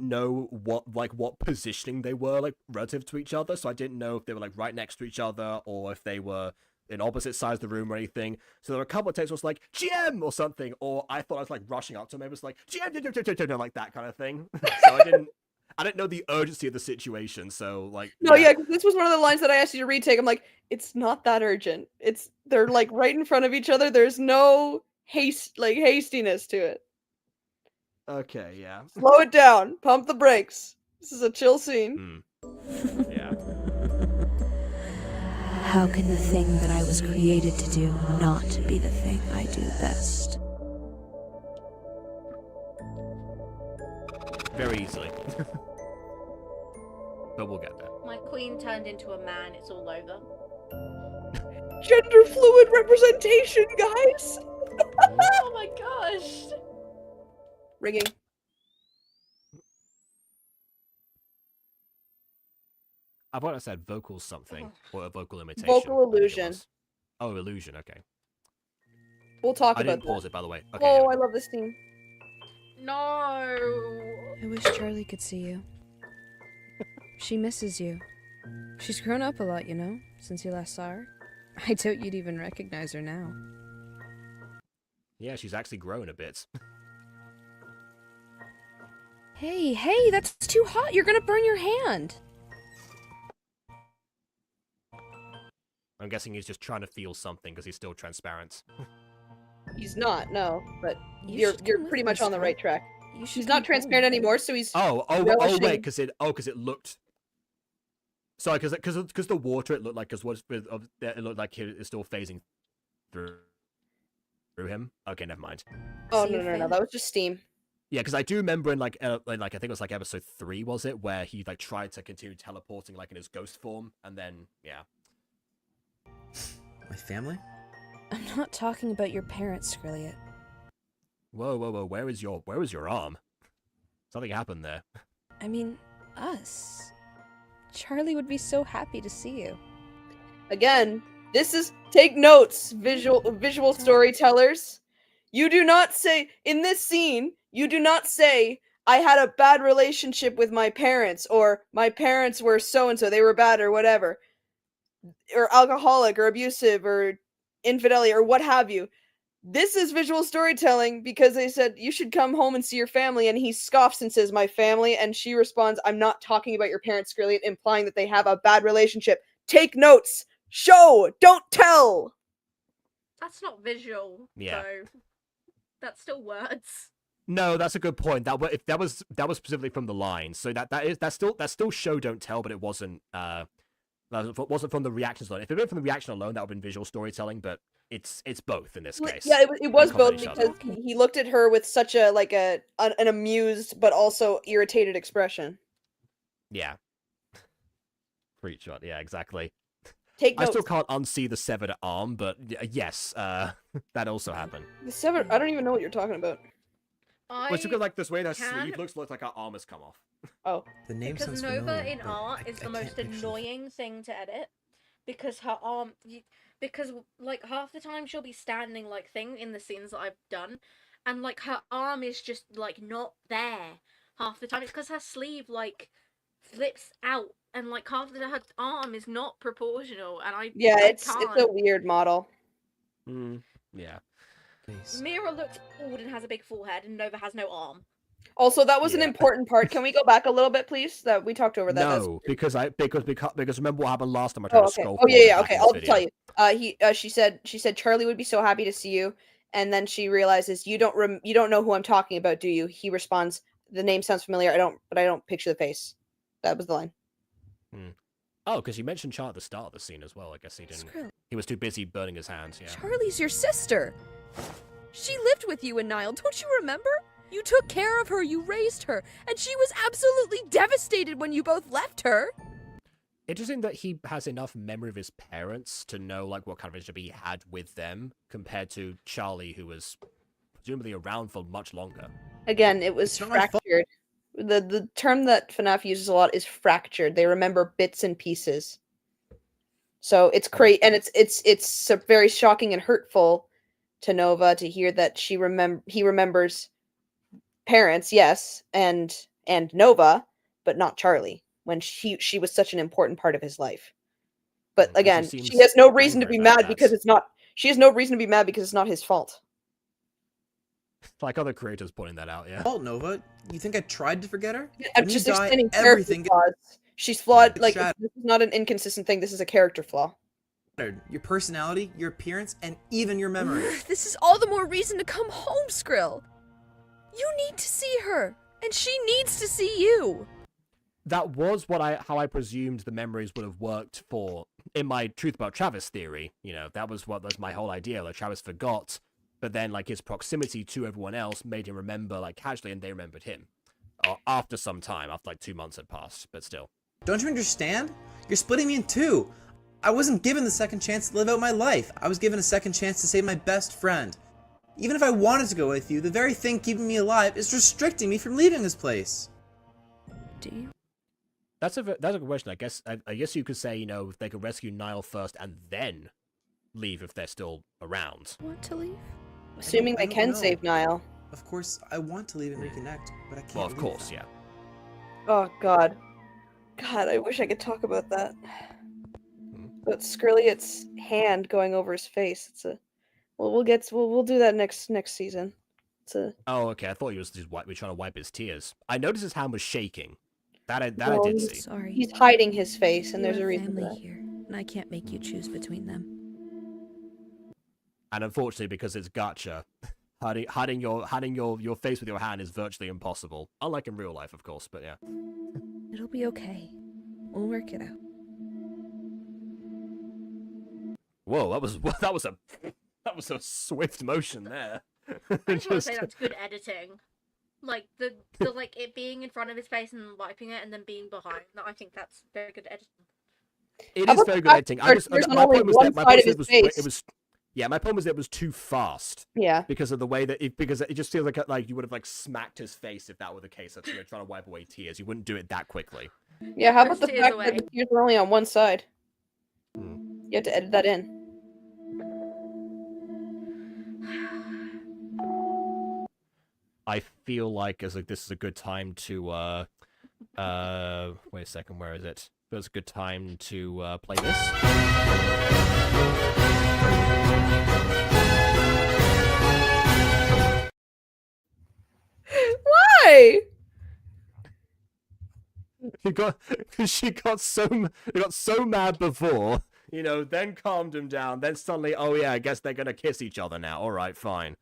[SPEAKER 1] know what positioning they were like relative to each other, so I didn't know if they were like right next to each other or if they were in opposite sides of the room or anything. So there were a couple of takes where it was like GM or something, or I thought I was like rushing up to him. It was like GM, like that kind of thing. So I didn't know the urgency of the situation. So like
[SPEAKER 3] because this was one of the lines that I asked you to retake. I'm like, it's not that urgent. They're like right in front of each other. There's no hastiness to it.
[SPEAKER 1] Okay, yeah.
[SPEAKER 3] Slow it down. Pump the brakes. This is a chill scene.
[SPEAKER 1] Yeah.
[SPEAKER 5] How can the thing that I was created to do not be the thing I do best?
[SPEAKER 1] Very easily. but we'll get there.
[SPEAKER 4] My queen turned into a man. It's all over.
[SPEAKER 3] Gender fluid representation, guys.
[SPEAKER 4] Oh my gosh.
[SPEAKER 3] Ringing.
[SPEAKER 1] I thought I said vocal something or a vocal imitation.
[SPEAKER 3] Vocal
[SPEAKER 1] I think it
[SPEAKER 3] illusion.
[SPEAKER 1] was. Oh, illusion. Okay.
[SPEAKER 3] We'll talk
[SPEAKER 1] I
[SPEAKER 3] about
[SPEAKER 1] didn't
[SPEAKER 3] that.
[SPEAKER 1] pause it, by the way. Okay,
[SPEAKER 3] Oh,
[SPEAKER 1] yeah.
[SPEAKER 3] I love this scene.
[SPEAKER 4] No.
[SPEAKER 5] I wish Charlie could see you. She misses you. She's grown up a lot, you know, since you last saw her. I doubt you'd even recognize her now.
[SPEAKER 1] Yeah, she's actually grown a bit.
[SPEAKER 5] Hey, that's too hot. You're gonna burn your hand.
[SPEAKER 1] I'm guessing he's just trying to feel something because he's still transparent.
[SPEAKER 3] He's not, no, but
[SPEAKER 5] You
[SPEAKER 3] you're
[SPEAKER 5] should come
[SPEAKER 3] pretty
[SPEAKER 5] with
[SPEAKER 3] much
[SPEAKER 5] me,
[SPEAKER 3] on the right track.
[SPEAKER 5] You should
[SPEAKER 3] He's
[SPEAKER 5] come
[SPEAKER 3] not transparent
[SPEAKER 5] home.
[SPEAKER 3] anymore, so he's
[SPEAKER 1] Oh,
[SPEAKER 3] relishing-
[SPEAKER 1] wait, because it looked. Sorry, because the water, it looked like it looked like it's still phasing through him. Okay, never mind.
[SPEAKER 3] Oh
[SPEAKER 5] See
[SPEAKER 3] no,
[SPEAKER 5] your
[SPEAKER 3] no, no,
[SPEAKER 5] family?
[SPEAKER 3] that was just steam.
[SPEAKER 1] Yeah, because I do remember in like I think it was like episode 3, was it, where he like tried to continue teleporting like in his ghost form, and then yeah.
[SPEAKER 10] My family?
[SPEAKER 5] I'm not talking about your parents, Skrilliot.
[SPEAKER 1] Whoa! Where is your arm? Something happened there.
[SPEAKER 5] I mean, us. Charlie would be so happy to see you.
[SPEAKER 3] Again, this is take notes, visual storytellers. You do not say in this scene, you do not say I had a bad relationship with my parents or my parents were so and so, they were bad or whatever. Or alcoholic or abusive or infidelity or what have you. This is visual storytelling because they said you should come home and see your family, and he scoffs and says my family, and she responds I'm not talking about your parents, Skrilliot, implying that they have a bad relationship. Take notes. Show, don't tell.
[SPEAKER 4] That's not visual.
[SPEAKER 1] Yeah.
[SPEAKER 4] So that's still words.
[SPEAKER 1] No, that's a good point. That was specifically from the line. So that's still show don't tell, but it wasn't from the reactions alone. If it had been from the reaction alone, that would have been visual storytelling. But it's both in this case.
[SPEAKER 3] Yeah, it was
[SPEAKER 1] They
[SPEAKER 3] both
[SPEAKER 1] complement each
[SPEAKER 3] because
[SPEAKER 1] other.
[SPEAKER 3] he looked at her with such a an amused but also irritated expression.
[SPEAKER 1] Yeah. Freak shot. Yeah, exactly.
[SPEAKER 3] Take
[SPEAKER 1] I
[SPEAKER 3] notes.
[SPEAKER 1] still can't unsee the severed arm, but yes, that also happened.
[SPEAKER 3] The severed. I don't even know what you're talking about.
[SPEAKER 1] Well, she got like this way that her
[SPEAKER 4] can-
[SPEAKER 1] sleeve looks like her arm has come off.
[SPEAKER 3] Oh.
[SPEAKER 10] The name
[SPEAKER 4] Because
[SPEAKER 10] sounds
[SPEAKER 4] Nova
[SPEAKER 10] familiar,
[SPEAKER 4] in
[SPEAKER 10] but
[SPEAKER 4] art
[SPEAKER 10] I
[SPEAKER 4] is the
[SPEAKER 10] can't
[SPEAKER 4] most
[SPEAKER 10] picture the
[SPEAKER 4] annoying thing to edit. Because her arm, because like half the time she'll be standing like thing in the scenes that I've done, and like her arm is just like not there half the time. It's because her sleeve like flips out, and like her arm is not proportional, and I
[SPEAKER 3] It's
[SPEAKER 4] can't.
[SPEAKER 3] a weird model.
[SPEAKER 1] Yeah.
[SPEAKER 4] Mira looks bald and has a big forehead, and Nova has no arm.
[SPEAKER 3] Also, that was an
[SPEAKER 1] Yeah.
[SPEAKER 3] important part. Can we go back a little bit, please? That we talked over that.
[SPEAKER 1] No, because remember what happened last time I tried
[SPEAKER 3] Oh,
[SPEAKER 1] to
[SPEAKER 3] okay.
[SPEAKER 1] scroll.
[SPEAKER 3] Oh, yeah.
[SPEAKER 1] forward
[SPEAKER 3] Okay,
[SPEAKER 1] back in
[SPEAKER 3] I'll
[SPEAKER 1] this
[SPEAKER 3] tell
[SPEAKER 1] video.
[SPEAKER 3] you. She said Charlie would be so happy to see you, and then she realizes you don't know who I'm talking about, do you? He responds, "The name sounds familiar. But I don't picture the face." That was the line.
[SPEAKER 1] Oh, because you mentioned Char at the start of the scene as well. I guess he didn't.
[SPEAKER 5] Skrill.
[SPEAKER 1] He was too busy burning his hands. Yeah.
[SPEAKER 8] Charlie's your sister. She lived with you in Nile, don't you remember? You took care of her, you raised her, and she was absolutely devastated when you both left her.
[SPEAKER 1] Interesting that he has enough memory of his parents to know like what kind of relationship he had with them, compared to Charlie, who was presumably around for much longer.
[SPEAKER 3] Again, it was fractured. The term that FNAF uses a lot is fractured. They remember bits and pieces. So it's great, and it's very shocking and hurtful to Nova to hear that he remembers parents, yes, and Nova, but not Charlie, when she was such an important part of his life. But again, she has no reason to be mad because it's not. She has no reason to be mad because it's not his fault.
[SPEAKER 1] Like other creators pointing that out, yeah.
[SPEAKER 10] Oh, Nova, you think I tried to forget her?
[SPEAKER 3] I'm
[SPEAKER 10] When
[SPEAKER 3] just
[SPEAKER 10] you die,
[SPEAKER 3] explaining
[SPEAKER 10] everything
[SPEAKER 3] character flaws. She's flawed.
[SPEAKER 10] gets
[SPEAKER 3] Like
[SPEAKER 10] shattered.
[SPEAKER 3] this is not an inconsistent thing. This is a character flaw.
[SPEAKER 10] Your personality, your appearance, and even your memory.
[SPEAKER 8] This is all the more reason to come home, Skrill. You need to see her, and she needs to see you.
[SPEAKER 1] That was how I presumed the memories would have worked for in my Truth About Travis theory. You know, that was my whole idea. Like Travis forgot, but then like his proximity to everyone else made him remember like casually, and they remembered him after some time, after like 2 months had passed. But still,
[SPEAKER 10] Don't you understand? You're splitting me in two. I wasn't given the second chance to live out my life. I was given a second chance to save my best friend. Even if I wanted to go with you, the very thing keeping me alive is restricting me from leaving this place.
[SPEAKER 8] Do you
[SPEAKER 1] That's a good question. I guess you could say, you know, they could rescue Niall first and then leave if they're still around.
[SPEAKER 8] want to leave?
[SPEAKER 3] Assuming
[SPEAKER 10] I
[SPEAKER 3] they
[SPEAKER 10] don't
[SPEAKER 3] can
[SPEAKER 10] know.
[SPEAKER 3] save Niall.
[SPEAKER 10] Of course, I want to leave and reconnect, but I can't.
[SPEAKER 1] Well, of
[SPEAKER 10] leave
[SPEAKER 1] course,
[SPEAKER 10] them.
[SPEAKER 1] yeah.
[SPEAKER 3] Oh God. God, I wish I could talk about that. But Skrilliot's hand going over his face. It's a. Well, we'll do that next season. It's a.
[SPEAKER 1] Oh, okay. I thought he was just trying to wipe his tears. I noticed his hand was shaking. That I
[SPEAKER 3] No,
[SPEAKER 1] did
[SPEAKER 3] he's-
[SPEAKER 1] see.
[SPEAKER 8] Sorry.
[SPEAKER 3] He's hiding his face, and there's
[SPEAKER 8] You're
[SPEAKER 3] a reason for
[SPEAKER 8] family
[SPEAKER 3] that.
[SPEAKER 8] here, and I can't make you choose between them.
[SPEAKER 1] And unfortunately, because it's Gacha, hiding your face with your hand is virtually impossible. Unlike in real life, of course, but yeah.
[SPEAKER 8] It'll be okay. We'll work it out.
[SPEAKER 1] Whoa, that was a swift motion there.
[SPEAKER 4] I just want to say that's good editing. Like the like it being in front of his face and wiping it, and then being behind. I think that's very good editing.
[SPEAKER 1] It
[SPEAKER 3] How
[SPEAKER 1] is
[SPEAKER 3] about
[SPEAKER 1] very
[SPEAKER 3] the
[SPEAKER 1] good
[SPEAKER 3] fact
[SPEAKER 1] editing.
[SPEAKER 3] that
[SPEAKER 1] I just
[SPEAKER 3] there's
[SPEAKER 1] my
[SPEAKER 3] only
[SPEAKER 1] point was
[SPEAKER 3] one
[SPEAKER 1] that my
[SPEAKER 3] side
[SPEAKER 1] point
[SPEAKER 3] of
[SPEAKER 1] was
[SPEAKER 3] his
[SPEAKER 1] it
[SPEAKER 3] face.
[SPEAKER 1] was yeah, my point was that it was too fast.
[SPEAKER 3] Yeah.
[SPEAKER 1] Because of the way that because it just feels like you would have like smacked his face if that were the case. That's trying to wipe away tears. You wouldn't do it that quickly.
[SPEAKER 3] Yeah. How about the
[SPEAKER 4] Tears
[SPEAKER 3] fact
[SPEAKER 4] away.
[SPEAKER 3] that the tears are only on one side?
[SPEAKER 1] Hmm.
[SPEAKER 3] You have to edit that in.
[SPEAKER 1] I feel like this is a good time to wait a second, where is it? Feels a good time to play this.
[SPEAKER 3] Why?
[SPEAKER 1] She got so mad before, you know, then calmed him down, then suddenly, oh yeah, I guess they're gonna kiss each other now. All right, fine.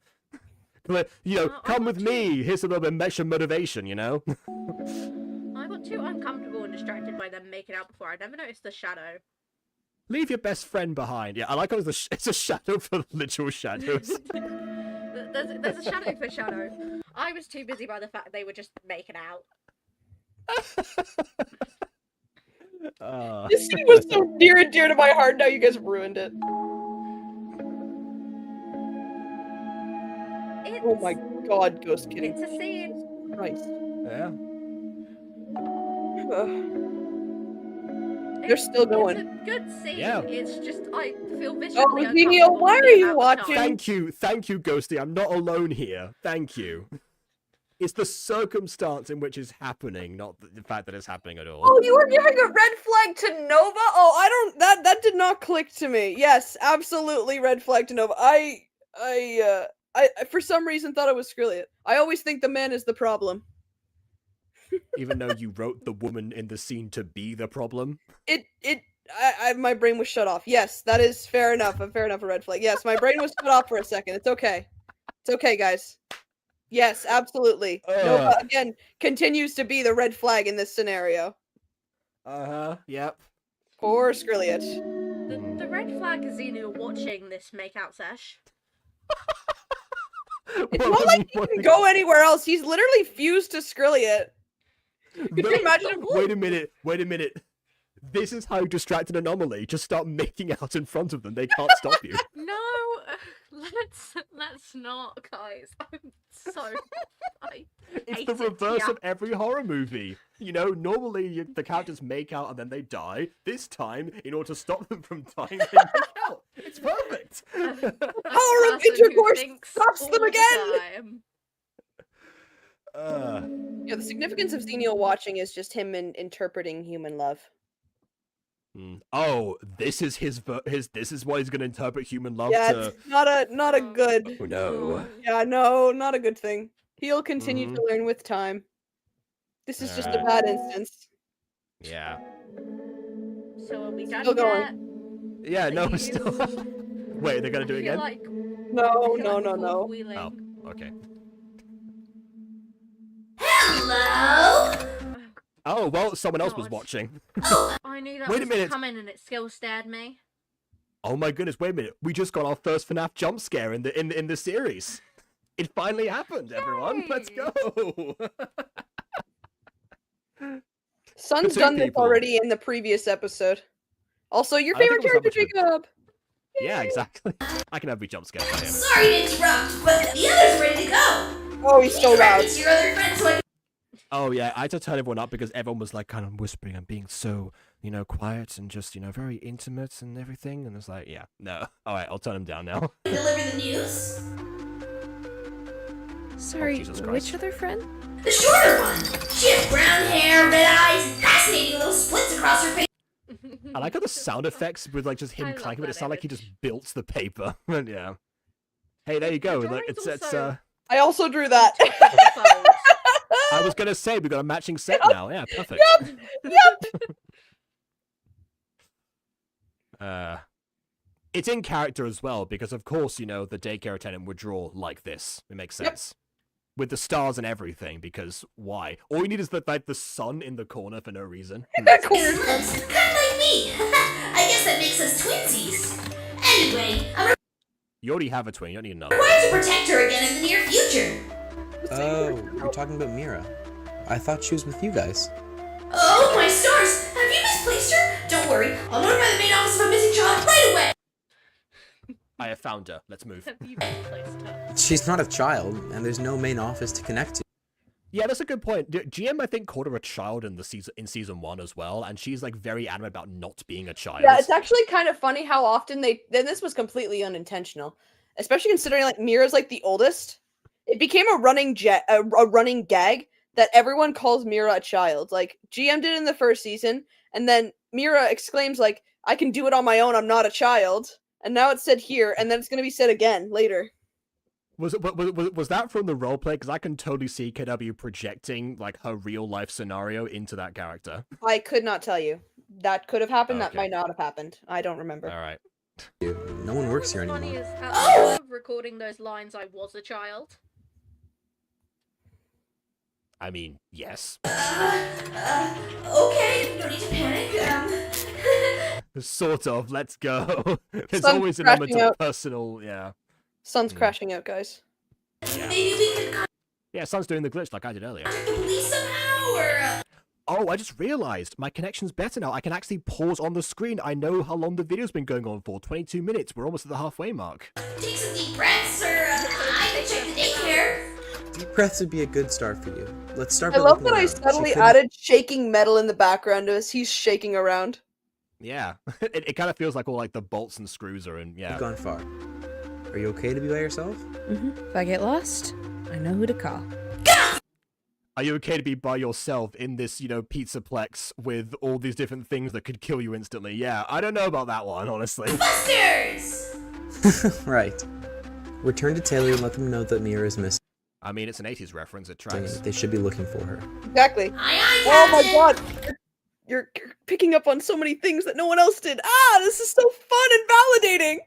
[SPEAKER 1] But, you know, come with me. Here's a little bit of extra motivation, you know.
[SPEAKER 4] I got too uncomfortable and distracted by them making out before. I never noticed the shadow.
[SPEAKER 1] Leave your best friend behind. Yeah, I like how it's a shadow for literal shadows.
[SPEAKER 4] There's a shadow for shadow. I was too busy by the fact they were just making out.
[SPEAKER 3] This scene was so near and dear to my heart. Now you guys have ruined it. Oh my God, Ghost Kitty.
[SPEAKER 4] It's a scene.
[SPEAKER 3] Christ.
[SPEAKER 1] Yeah.
[SPEAKER 3] They're still going.
[SPEAKER 4] It's a good scene.
[SPEAKER 1] Yeah.
[SPEAKER 4] It's just I feel
[SPEAKER 3] Oh,
[SPEAKER 4] viscerally
[SPEAKER 3] Xenio,
[SPEAKER 4] uncomfortable
[SPEAKER 3] why are
[SPEAKER 4] thinking
[SPEAKER 3] you
[SPEAKER 4] about the
[SPEAKER 3] watching?
[SPEAKER 4] time.
[SPEAKER 1] Thank you, Ghosty. I'm not alone here. Thank you. It's the circumstance in which it's happening, not the fact that it's happening at all.
[SPEAKER 3] Oh, you were giving a red flag to Nova? Oh, I don't. That did not click to me. Yes, absolutely, red flag to Nova. I for some reason thought it was Skrilliot. I always think the man is the problem.
[SPEAKER 1] Even though you wrote the woman in the scene to be the problem.
[SPEAKER 3] My brain was shut off. Yes, that is fair enough. A red flag. Yes, my brain was shut off for a second. It's okay. It's okay, guys. Yes, absolutely. Nova again continues to be the red flag in this scenario.
[SPEAKER 1] Yep.
[SPEAKER 3] Poor Skrilliot.
[SPEAKER 4] The red flag is Xenu watching this makeout sesh.
[SPEAKER 3] It's not like he can go anywhere else. He's literally fused to Skrilliot. Could you imagine him?
[SPEAKER 1] Wait a minute. This is how you distract an anomaly. Just start making out in front of them. They can't stop you.
[SPEAKER 4] No, let's not, guys. I'm so.
[SPEAKER 1] It's
[SPEAKER 4] hate
[SPEAKER 1] the
[SPEAKER 4] it,
[SPEAKER 1] reverse
[SPEAKER 4] yeah.
[SPEAKER 1] of every horror movie. You know, normally the characters make out and then they die. This time, in order to stop them from dying, they make out. It's perfect.
[SPEAKER 3] Power of intercourse stops them again. Yeah, the significance of Xenial watching is just him interpreting human love.
[SPEAKER 1] Oh, this is this is what he's gonna interpret human love
[SPEAKER 3] Yeah,
[SPEAKER 1] to.
[SPEAKER 3] it's not a good.
[SPEAKER 1] Oh, no.
[SPEAKER 3] Yeah, no, not a good thing. He'll continue to learn with time. This is just a bad instance.
[SPEAKER 1] Yeah.
[SPEAKER 4] So are we done
[SPEAKER 3] Still going.
[SPEAKER 4] yet?
[SPEAKER 1] Yeah, no, it's still. Wait, they're gonna do it
[SPEAKER 4] I feel
[SPEAKER 1] again?
[SPEAKER 4] like-
[SPEAKER 3] No,
[SPEAKER 4] I feel
[SPEAKER 3] no,
[SPEAKER 4] like
[SPEAKER 3] no,
[SPEAKER 4] we're
[SPEAKER 3] no.
[SPEAKER 4] wheeling.
[SPEAKER 1] Oh, okay.
[SPEAKER 4] Hello.
[SPEAKER 1] Oh well, someone else was watching.
[SPEAKER 4] I knew that
[SPEAKER 1] Wait a
[SPEAKER 4] was
[SPEAKER 1] minute.
[SPEAKER 4] coming, and it still stared me.
[SPEAKER 1] Oh my goodness! Wait a minute. We just got our first FNAF jump scare in the series. It finally happened, everyone. Let's go.
[SPEAKER 3] Sun's
[SPEAKER 1] two
[SPEAKER 3] done this
[SPEAKER 1] people.
[SPEAKER 3] already in the previous episode. Also, your
[SPEAKER 1] I think
[SPEAKER 3] favorite
[SPEAKER 1] it was
[SPEAKER 3] character,
[SPEAKER 1] that much
[SPEAKER 3] Jacob.
[SPEAKER 1] Yeah, exactly. I can have every jump scare for him.
[SPEAKER 14] Sorry to interrupt, but the others ready to go.
[SPEAKER 3] Oh, he's so loud.
[SPEAKER 14] Your other friends so I
[SPEAKER 1] Oh yeah, I had to turn everyone up because everyone was like kind of whispering and being so, quiet and just, very intimate and everything. And it's like, yeah, no. All right, I'll turn them down now.
[SPEAKER 14] can deliver the news.
[SPEAKER 5] Sorry,
[SPEAKER 1] Jesus Christ.
[SPEAKER 5] which other friend?
[SPEAKER 14] The shorter one. She has brown hair, red eyes, fascinating little splits across her face.
[SPEAKER 1] I like how the sound effects with like just him clanking, but it sounded like he just built the paper. And yeah. Hey, there you go. Like it's
[SPEAKER 3] I also drew that.
[SPEAKER 1] I was gonna say we got a matching set now. Yeah, perfect.
[SPEAKER 3] Yep.
[SPEAKER 1] It's in character as well because of course the daycare attendant would draw like this. It makes sense. With the stars and everything, because why? All you need is the sun in the corner for no reason.
[SPEAKER 14] Kind of like me. I guess that makes us twinsies. Anyway, I'm
[SPEAKER 1] You already have a twin. You don't need another.
[SPEAKER 14] required to protect her again in the near future.
[SPEAKER 10] Oh, you're talking about Mira. I thought she was with you guys.
[SPEAKER 14] Oh my stars! Have you misplaced her? Don't worry, I'll notify the main office of a missing child right away.
[SPEAKER 1] I have found her. Let's move.
[SPEAKER 10] She's not a child, and there's no main office to connect to.
[SPEAKER 1] Yeah, that's a good point. GM, I think, called her a child in season 1 as well, and she's like very adamant about not being a child.
[SPEAKER 3] Yeah, it's actually kind of funny how often then this was completely unintentional, especially considering like Mira's like the oldest. It became a running gag that everyone calls Mira a child. Like GM did in the first season, and then Mira exclaims like, "I can do it on my own. I'm not a child." And now it's said here, and then it's going to be said again later.
[SPEAKER 1] Was that from the roleplay? Because I can totally see KW projecting like her real life scenario into that character.
[SPEAKER 3] I could not tell you. That could have happened. That
[SPEAKER 1] Okay.
[SPEAKER 3] might not have happened. I don't remember.
[SPEAKER 1] All right.
[SPEAKER 10] No one works here
[SPEAKER 4] Funny
[SPEAKER 10] anymore.
[SPEAKER 4] is at the time of recording those lines, I was a child.
[SPEAKER 1] I mean, yes.
[SPEAKER 14] Okay, no need to panic.
[SPEAKER 1] Sort of. Let's go. There's
[SPEAKER 3] Sun's
[SPEAKER 1] always an element
[SPEAKER 3] crashing
[SPEAKER 1] of
[SPEAKER 3] out.
[SPEAKER 1] personal. Yeah.
[SPEAKER 3] Sun's crashing out, guys.
[SPEAKER 14] Maybe we could contact
[SPEAKER 1] Yeah, Sun's doing the glitch like I did earlier.
[SPEAKER 14] the police somehow, or
[SPEAKER 1] Oh, I just realized my connection's better now. I can actually pause on the screen. I know how long the video's been going on for. 22 minutes. We're almost at the halfway mark.
[SPEAKER 14] take some deep breaths, or I can check the daycare.
[SPEAKER 10] Deep breaths would be a good start for you. Let's start
[SPEAKER 3] I
[SPEAKER 10] by
[SPEAKER 3] love
[SPEAKER 10] looking
[SPEAKER 3] that I
[SPEAKER 10] around.
[SPEAKER 3] subtly
[SPEAKER 10] She couldn't-
[SPEAKER 3] added shaking metal in the background as he's shaking around.
[SPEAKER 1] Yeah. It kind of feels like all like the bolts and screws are in. Yeah.
[SPEAKER 10] You've gone far. Are you okay to be by yourself?
[SPEAKER 5] If I get lost, I know who to call.
[SPEAKER 1] Are you okay to be by yourself in this, pizza plex with all these different things that could kill you instantly? Yeah, I don't know about that one, honestly.
[SPEAKER 14] Busters!
[SPEAKER 10] Right. Return to Taylor and let them know that Mira is missing.
[SPEAKER 1] I mean, it's an 80s reference. It tracks.
[SPEAKER 10] They should be looking for her.
[SPEAKER 3] Exactly. Oh my god! You're picking up on so many things that no one else did. Ah, this is so fun and validating!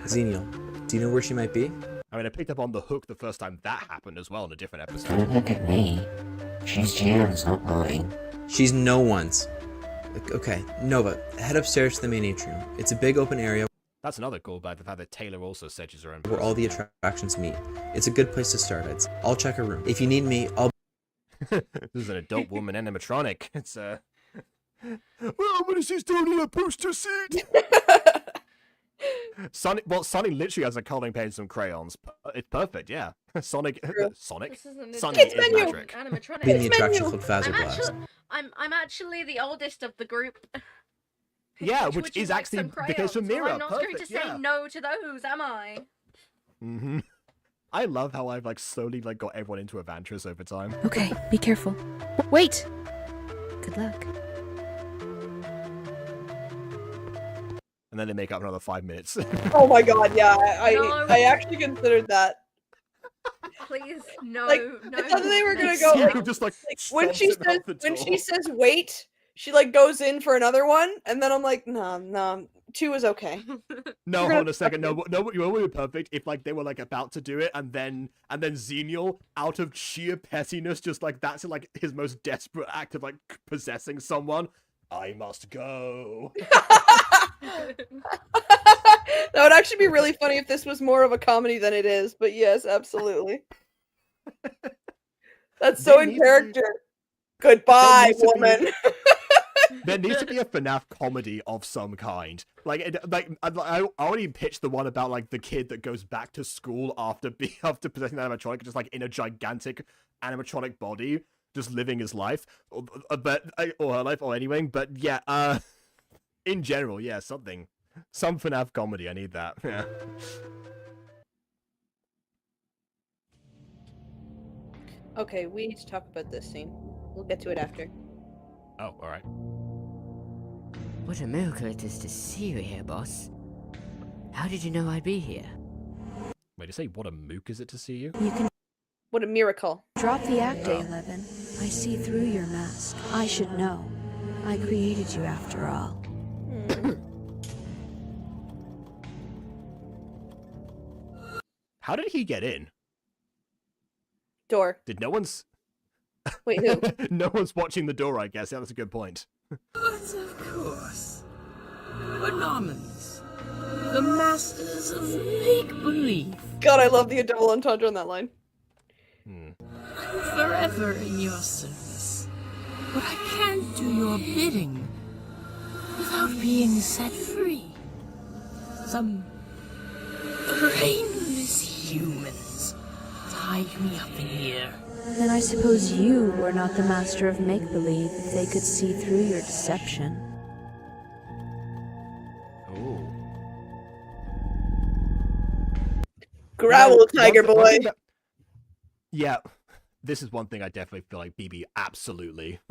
[SPEAKER 10] Xenial, do you know where she might be?
[SPEAKER 1] I mean, I picked up on the hook the first time that happened as well in a different
[SPEAKER 6] Don't
[SPEAKER 1] episode.
[SPEAKER 6] look at me. She's Jan's, not mine.
[SPEAKER 10] She's no one's. Okay, Nova, head upstairs to the main atrium. It's a big open area
[SPEAKER 1] That's another call by the fact that Taylor also said she's her own
[SPEAKER 10] where all the attractions meet. It's a good place to start. I'll check her room. If you need me, I'll...
[SPEAKER 1] This is an adult woman animatronic. It's well, what is she's doing in a booster seat? Sonic literally has a coloring page and some crayons. It's perfect, yeah. Sonic.
[SPEAKER 4] This is an
[SPEAKER 1] Sonic
[SPEAKER 4] adult
[SPEAKER 1] is magic.
[SPEAKER 4] animatronic.
[SPEAKER 10] Being the attraction called Phazzer
[SPEAKER 4] I'm actually the oldest of the group.
[SPEAKER 1] Yeah, which is
[SPEAKER 4] likes
[SPEAKER 1] actually
[SPEAKER 4] some
[SPEAKER 1] the case for
[SPEAKER 4] crayons, so
[SPEAKER 1] Mira.
[SPEAKER 4] I'm not
[SPEAKER 1] Perfect,
[SPEAKER 4] going to say
[SPEAKER 1] yeah.
[SPEAKER 4] no to those, am I?
[SPEAKER 1] Mm-hmm. I love how I've slowly got everyone into Evantris over time.
[SPEAKER 5] Okay, be careful. Wait! Good luck.
[SPEAKER 1] And then they make up another 5 minutes.
[SPEAKER 3] Oh my god, yeah,
[SPEAKER 4] No.
[SPEAKER 3] I actually considered that.
[SPEAKER 4] Please, no,
[SPEAKER 3] Like,
[SPEAKER 4] no.
[SPEAKER 3] I thought they were gonna
[SPEAKER 1] So
[SPEAKER 3] go like,
[SPEAKER 1] just
[SPEAKER 3] when
[SPEAKER 1] stomps
[SPEAKER 3] she
[SPEAKER 1] him
[SPEAKER 3] says
[SPEAKER 1] out the
[SPEAKER 3] when
[SPEAKER 1] door.
[SPEAKER 3] she says wait, she goes in for another one, and then I'm like, no, 2 is okay.
[SPEAKER 1] No,
[SPEAKER 3] You're
[SPEAKER 1] hold on
[SPEAKER 3] gonna
[SPEAKER 1] a second. No, you know what would be perfect if they were about to do it, and then Xenial, out of sheer pettiness, just that's his most desperate act of possessing someone. I must go.
[SPEAKER 3] That would actually be really funny if this was more of a comedy than it is, but yes, absolutely. That's so
[SPEAKER 1] They
[SPEAKER 3] in
[SPEAKER 1] need to
[SPEAKER 3] character. Goodbye, woman.
[SPEAKER 1] There needs to be a FNAF comedy of some kind. I already pitched the one about like the kid that goes back to school after possessing the animatronic, just like in a gigantic animatronic body, just living his life, or her life, or anything. But yeah, in general, yeah, some FNAF comedy. I need that. Yeah.
[SPEAKER 3] Okay, we need to talk about this scene. We'll get to it after.
[SPEAKER 1] Oh, all right.
[SPEAKER 15] What a miracle it is to see you here, boss. How did you know I'd be here?
[SPEAKER 1] Wait, to say what a mook is it to see you?
[SPEAKER 5] You can
[SPEAKER 3] What a miracle.
[SPEAKER 5] drop the act,
[SPEAKER 1] Oh.
[SPEAKER 5] A11. I see through your mask. I should know. I created you after all.
[SPEAKER 1] How did he get in?
[SPEAKER 3] Door.
[SPEAKER 1] Did no one's...
[SPEAKER 3] Wait, who?
[SPEAKER 1] No one's watching the door, I guess. Yeah, that's a good point.
[SPEAKER 16] But of course. Anomalies. The masters of make-believe.
[SPEAKER 3] God, I love the double entendre on that line.
[SPEAKER 16] I'm forever in your service. But I can't do your bidding without being set free. Some brainless humans tied me up in here.
[SPEAKER 5] Then I suppose you were not the master of make-believe if they could see through your deception.
[SPEAKER 1] Ooh.
[SPEAKER 3] Growl, tiger
[SPEAKER 1] one
[SPEAKER 3] boy.
[SPEAKER 1] thing that- yeah, this is one thing I definitely feel like BB absolutely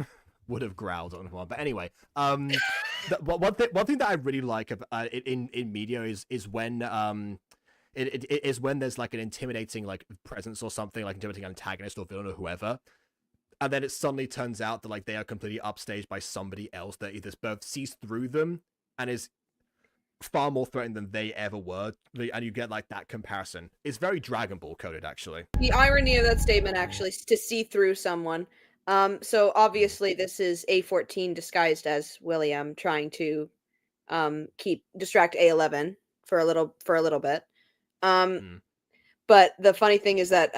[SPEAKER 1] would have growled on one. But anyway, one thing that I really like in media is when it is when there's like an intimidating like presence or something, like intimidating antagonist or villain or whoever, and then it suddenly turns out that like they are completely upstaged by somebody else that either both sees through them and is far more threatened than they ever were, and you get like that comparison. It's very Dragon Ball coded, actually.
[SPEAKER 3] The irony of that statement, actually, is to see through someone. So obviously this is A14 disguised as William trying to distract A11 for a little bit. But the funny thing is that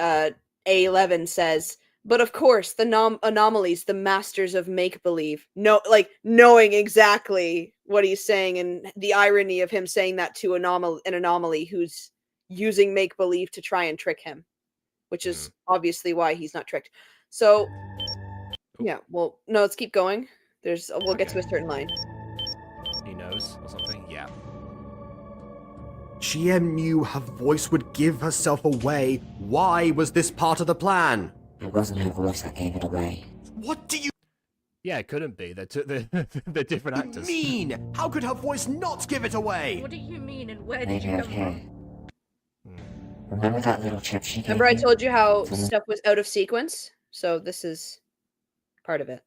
[SPEAKER 3] A11 says, but of course, the anomalies, the masters of make-believe. No, like, knowing exactly what he's saying, and the irony of him saying that to an anomaly who's using make-believe to try and trick him, which is obviously why he's not tricked. So, yeah, well, no, let's keep going. We'll get to a certain line.
[SPEAKER 1] He knows, or something? Yeah.
[SPEAKER 13] GM knew her voice would give herself away. Why was this part of the plan?
[SPEAKER 6] It wasn't her voice that gave it away.
[SPEAKER 13] What do you
[SPEAKER 1] Yeah, it couldn't be. They're different actors.
[SPEAKER 13] mean? How could her voice not give it away?
[SPEAKER 4] What do you mean, and where did
[SPEAKER 6] Maybe
[SPEAKER 4] you
[SPEAKER 6] out
[SPEAKER 4] come
[SPEAKER 6] here.
[SPEAKER 4] from?
[SPEAKER 6] Remember that little chip she gave
[SPEAKER 3] Remember I
[SPEAKER 6] me?
[SPEAKER 3] told you how
[SPEAKER 6] Mhm.
[SPEAKER 3] stuff was out of sequence? So this is part of it.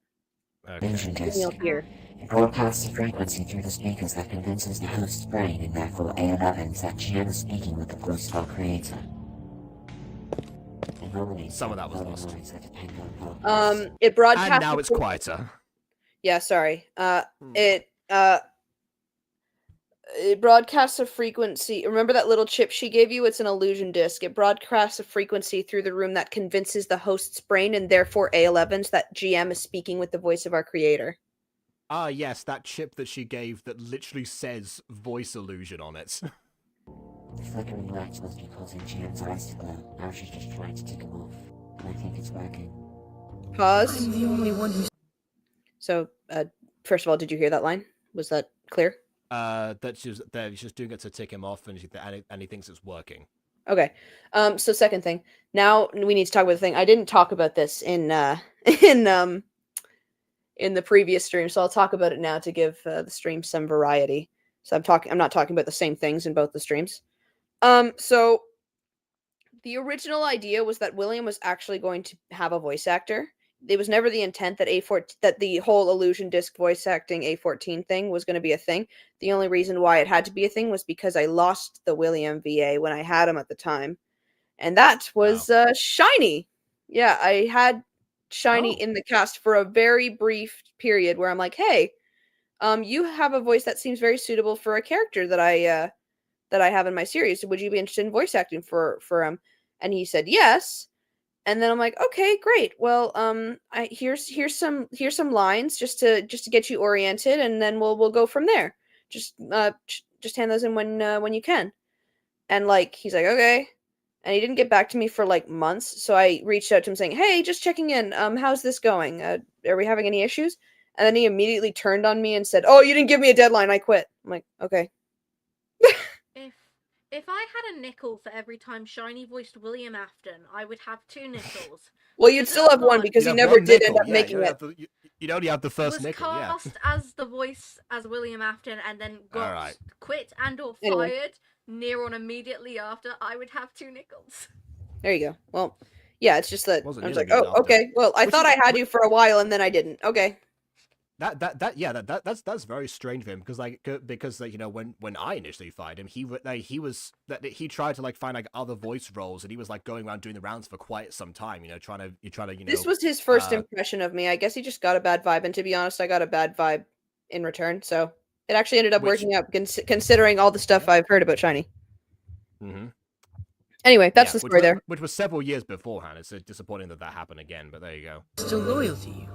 [SPEAKER 6] Illusion disc.
[SPEAKER 3] You'll hear.
[SPEAKER 6] It broadcasts a frequency through the speakers that convinces the host's brain, and therefore A11's, that GM is speaking with the voice of our creator.
[SPEAKER 1] Some of that was lost.
[SPEAKER 3] It broadcasts.
[SPEAKER 1] And now it's quieter.
[SPEAKER 3] Yeah, sorry. It broadcasts a frequency. Remember that little chip she gave you? It's an illusion disc. It broadcasts a frequency through the room that convinces the host's brain, and therefore A11's, that GM is speaking with the voice of our creator.
[SPEAKER 1] Ah, yes, that chip that she gave that literally says voice illusion on it.
[SPEAKER 6] The flickering lights must be causing GM's eyes to glow. Now she's just trying to tick them off. And I think it's working.
[SPEAKER 3] Pause.
[SPEAKER 16] I'm the only one who's...
[SPEAKER 3] So, first of all, did you hear that line? Was that clear?
[SPEAKER 1] That she's just doing it to tick him off, and he thinks it's working.
[SPEAKER 3] Okay. So second thing. Now we need to talk about the thing. I didn't talk about this in the previous stream, so I'll talk about it now to give the stream some variety. So I'm not talking about the same things in both the streams. So the original idea was that William was actually going to have a voice actor. It was never the intent that that the whole illusion disc voice acting A14 thing was going to be a thing. The only reason why it had to be a thing was because I lost the William VA when I had him at the time, and that was Shiny. Yeah, I had Shiny in the cast for a very brief period where I'm like, hey, you have a voice that seems very suitable for a character that I have in my series. Would you be interested in voice acting for him? And he said yes. And then I'm like, okay, great. Well, here's some lines just to get you oriented, and then we'll go from there. Just hand those in when you can. And like he's like, okay. And he didn't get back to me for like months. So I reached out to him saying, hey, just checking in. How's this going? Are we having any issues? And then he immediately turned on me and said, oh, you didn't give me a deadline. I quit. I'm like, okay.
[SPEAKER 4] If I had a nickel for every time Shiny voiced William Afton, I would have 2 nickels.
[SPEAKER 3] Well, you'd still have one because he never did end up making it.
[SPEAKER 1] You'd only have the first
[SPEAKER 4] was
[SPEAKER 1] nickel, yeah.
[SPEAKER 4] cast as the voice as William Afton and then got quit and or fired
[SPEAKER 3] Anyway.
[SPEAKER 4] near on immediately after, I would have 2 nickels.
[SPEAKER 3] There you go. Well, yeah, it's just that I was
[SPEAKER 1] nearly
[SPEAKER 3] like,
[SPEAKER 1] good
[SPEAKER 3] oh,
[SPEAKER 1] after.
[SPEAKER 3] okay. Well, I thought I had you for a while and then I didn't. Okay.
[SPEAKER 1] That's very strange for him because you know when I initially fired him he tried to like find like other voice roles and he was like going around doing the rounds for quite some time, you know, trying to you know.
[SPEAKER 3] This was his first impression of me. I guess he just got a bad vibe, and to be honest, I got a bad vibe in return. So it actually ended up working out considering all the stuff I've heard about Shiny.
[SPEAKER 1] Mm-hmm.
[SPEAKER 3] Anyway, that's the story there.
[SPEAKER 1] Which was several years beforehand. It's disappointing that happened again, but there you go.
[SPEAKER 16] Still loyal to you.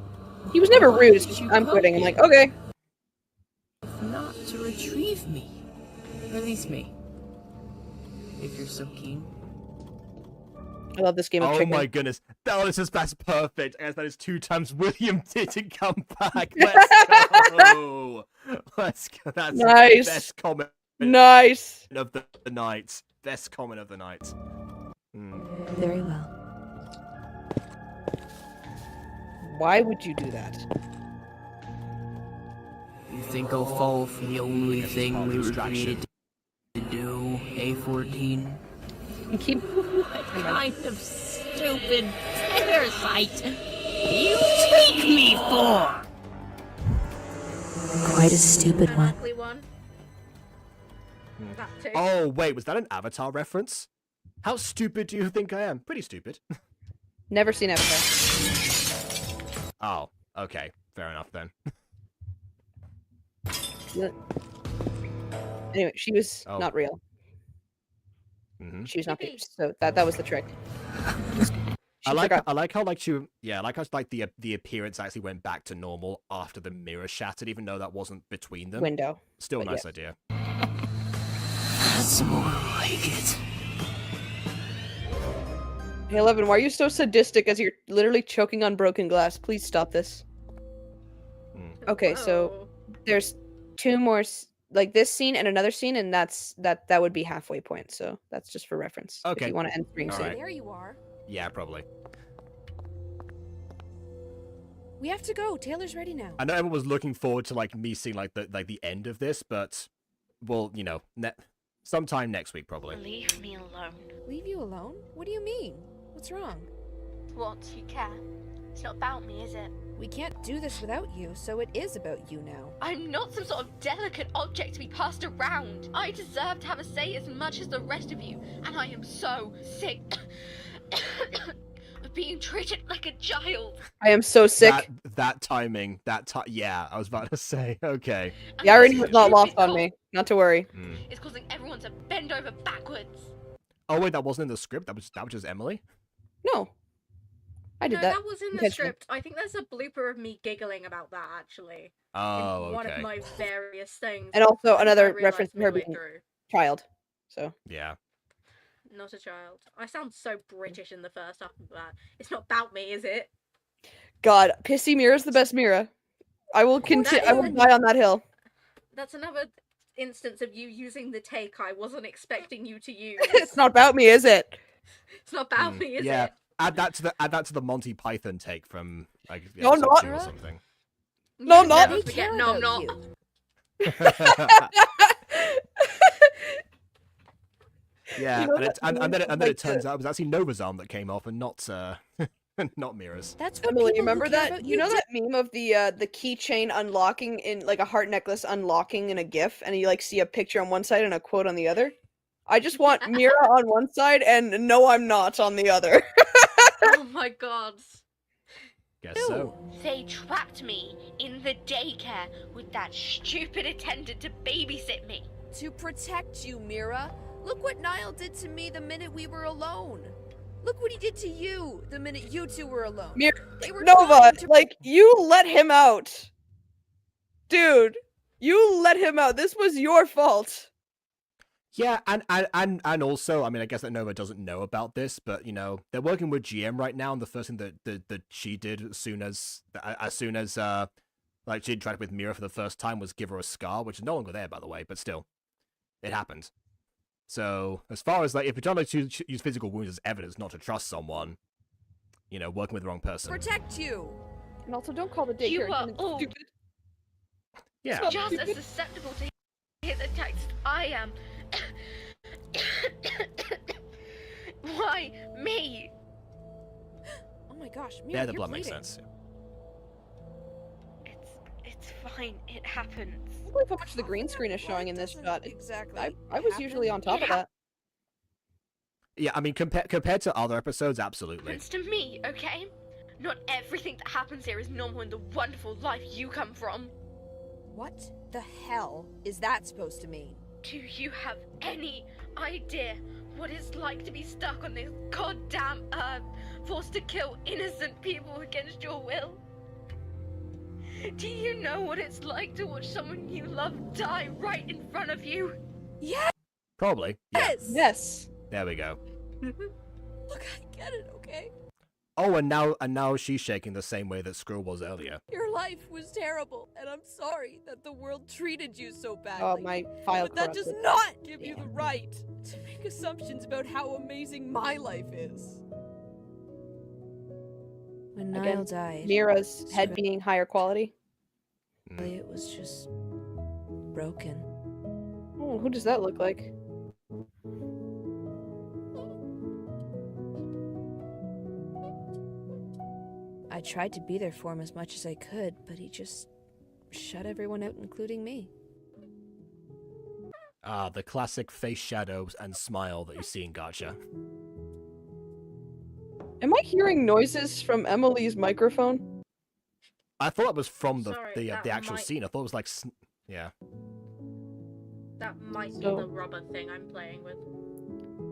[SPEAKER 3] He was never rude. It's just, I'm quitting. I'm like, okay.
[SPEAKER 16] Not to retrieve me. Release me. If you're so keen.
[SPEAKER 3] I love this game of chicken.
[SPEAKER 1] Oh my goodness. That's perfect. I guess that is 2 times William didn't come back. Let's go. Let's go. That's
[SPEAKER 3] nice.
[SPEAKER 1] The best comment
[SPEAKER 3] nice.
[SPEAKER 1] of the night. Best comment of the night.
[SPEAKER 5] Very well.
[SPEAKER 3] Why would you do that?
[SPEAKER 16] You think I'll fall for the only thing we were created to do, A14? What kind of stupid parasite you take me for?
[SPEAKER 5] Quite a stupid one.
[SPEAKER 1] Oh, wait, was that an Avatar reference? How stupid do you think I am? Pretty stupid.
[SPEAKER 3] Never seen Avatar.
[SPEAKER 1] Oh, okay. Fair enough then.
[SPEAKER 3] Anyway, she was not real.
[SPEAKER 1] Mm-hmm.
[SPEAKER 3] She was not real. So that was the trick.
[SPEAKER 1] I like how the appearance actually went back to normal after the mirror shattered, even though that wasn't between them.
[SPEAKER 3] Window.
[SPEAKER 1] Still a nice idea.
[SPEAKER 16] That's more like it.
[SPEAKER 3] Hey, Eleven, why are you so sadistic as you're literally choking on broken glass? Please stop this. Okay, so there's 2 more, like this scene and another scene, and that would be halfway point. So that's just for reference.
[SPEAKER 1] Okay.
[SPEAKER 3] If you want to end stream soon.
[SPEAKER 8] There you are.
[SPEAKER 1] Yeah, probably.
[SPEAKER 8] We have to go. Taylor's ready now.
[SPEAKER 1] I know everyone was looking forward to like me seeing like the end of this, but well, you know, sometime next week probably.
[SPEAKER 11] Leave me alone.
[SPEAKER 8] Leave you alone? What do you mean? What's wrong?
[SPEAKER 11] What? You care? It's not about me, is it?
[SPEAKER 8] We can't do this without you, so it is about you now.
[SPEAKER 11] I'm not some sort of delicate object to be passed around. I deserve to have a say as much as the rest of you, and I am so sick of being treated like a child.
[SPEAKER 3] I am so sick.
[SPEAKER 1] That timing, yeah, I was about to say, okay.
[SPEAKER 3] The irony was not lost on me. Not to worry.
[SPEAKER 11] It's causing everyone to bend over backwards.
[SPEAKER 1] Oh wait, that wasn't in the script. That was just Emily.
[SPEAKER 3] No, I did that.
[SPEAKER 4] That was in the script. I think there's a blooper of me giggling about that actually.
[SPEAKER 1] Oh,
[SPEAKER 4] in one of my various things.
[SPEAKER 3] And also another reference to her being child. So
[SPEAKER 1] yeah.
[SPEAKER 4] Not a child. I sound so British in the first half of that. It's not about me, is it?
[SPEAKER 3] God, Pissy Mira's the best Mira. I will continue. I will die on that hill.
[SPEAKER 4] That's another instance of you using the take I wasn't expecting you to use.
[SPEAKER 3] It's not about me, is it?
[SPEAKER 4] It's not about me, is
[SPEAKER 1] yeah.
[SPEAKER 4] it?
[SPEAKER 1] Add that to the Monty Python take from like
[SPEAKER 3] no, not
[SPEAKER 1] 2 or something.
[SPEAKER 3] No, not.
[SPEAKER 4] No, I'm not.
[SPEAKER 1] Yeah,
[SPEAKER 3] You know
[SPEAKER 1] and then it turns out it was actually Nova's arm that came off and not not Mira's.
[SPEAKER 8] That's what
[SPEAKER 3] Emily,
[SPEAKER 8] people
[SPEAKER 3] you remember
[SPEAKER 8] who care
[SPEAKER 3] that?
[SPEAKER 8] about
[SPEAKER 3] You know
[SPEAKER 8] do.
[SPEAKER 3] that meme of the keychain unlocking in like a heart necklace unlocking in a GIF, and you like see a picture on one side and a quote on the other? I just want Mira on one side and no, I'm not on the other.
[SPEAKER 4] Oh my god.
[SPEAKER 1] Guess so.
[SPEAKER 11] They trapped me in the daycare with that stupid attendant to babysit me.
[SPEAKER 8] To protect you, Mira. Look what Niall did to me the minute we were alone.
[SPEAKER 12] Look what he did to you the minute you two were alone. They were
[SPEAKER 3] Nova,
[SPEAKER 12] trying to...
[SPEAKER 3] like, you let him out. Dude, you let him out. This was your fault.
[SPEAKER 1] Yeah, and also, I mean, I guess that Nova doesn't know about this, but, you know, they're working with GM right now, and the first thing that she did as soon as like, she interacted with Mira for the first time was give her a scar, which is no longer there, by the way, but still, it happened. So, as far as, like, if you're trying to use physical wounds as evidence not to trust someone, you know, working with the wrong person.
[SPEAKER 12] Protect you!
[SPEAKER 3] And also, don't call the daycare
[SPEAKER 11] You are
[SPEAKER 3] attendant
[SPEAKER 11] all
[SPEAKER 3] stupid.
[SPEAKER 1] Yeah.
[SPEAKER 11] just as susceptible to his attacks as I am. Why me?
[SPEAKER 12] Oh my gosh, Mira,
[SPEAKER 1] Yeah, the
[SPEAKER 12] you're
[SPEAKER 1] blood makes
[SPEAKER 12] bleeding.
[SPEAKER 1] sense.
[SPEAKER 11] It's fine. It happens.
[SPEAKER 3] I can't believe how much the green screen is showing in this shot.
[SPEAKER 12] Exactly.
[SPEAKER 3] I was usually on top of that.
[SPEAKER 1] Yeah, I mean, compared to other episodes, absolutely.
[SPEAKER 11] Happens to me, okay? Not everything that happens here is normal in the wonderful life you come from.
[SPEAKER 12] What the hell is that supposed to mean?
[SPEAKER 11] Do you have any idea what it's like to be stuck on this goddamn earth, forced to kill innocent people against your will? Do you know what it's like to watch someone you love die right in front of you?
[SPEAKER 12] Yes!
[SPEAKER 1] Probably. Yeah.
[SPEAKER 3] Yes.
[SPEAKER 1] There we go.
[SPEAKER 12] Look, I get it, okay?
[SPEAKER 1] Oh, and now she's shaking the same way that Skrull was earlier.
[SPEAKER 12] Your life was terrible, and I'm sorry that the world treated you so badly.
[SPEAKER 3] Oh, my file
[SPEAKER 12] But that does
[SPEAKER 3] corrupted.
[SPEAKER 12] not give you the right to make assumptions about how amazing my life is.
[SPEAKER 17] When
[SPEAKER 3] Again,
[SPEAKER 17] Niall died,
[SPEAKER 3] Mira's head being higher quality.
[SPEAKER 17] it was just broken.
[SPEAKER 3] Oh, who does that look like?
[SPEAKER 17] I tried to be there for him as much as I could, but he just shut everyone out, including me.
[SPEAKER 1] Ah, the classic face shadows and smile that you see in Gacha.
[SPEAKER 3] Am I hearing noises from Emily's microphone?
[SPEAKER 1] I thought it was from
[SPEAKER 4] Sorry,
[SPEAKER 1] the
[SPEAKER 4] that
[SPEAKER 1] actual
[SPEAKER 4] might-
[SPEAKER 1] scene. I thought it was like, yeah.
[SPEAKER 4] That might be
[SPEAKER 3] So-
[SPEAKER 4] the rubber thing I'm playing with.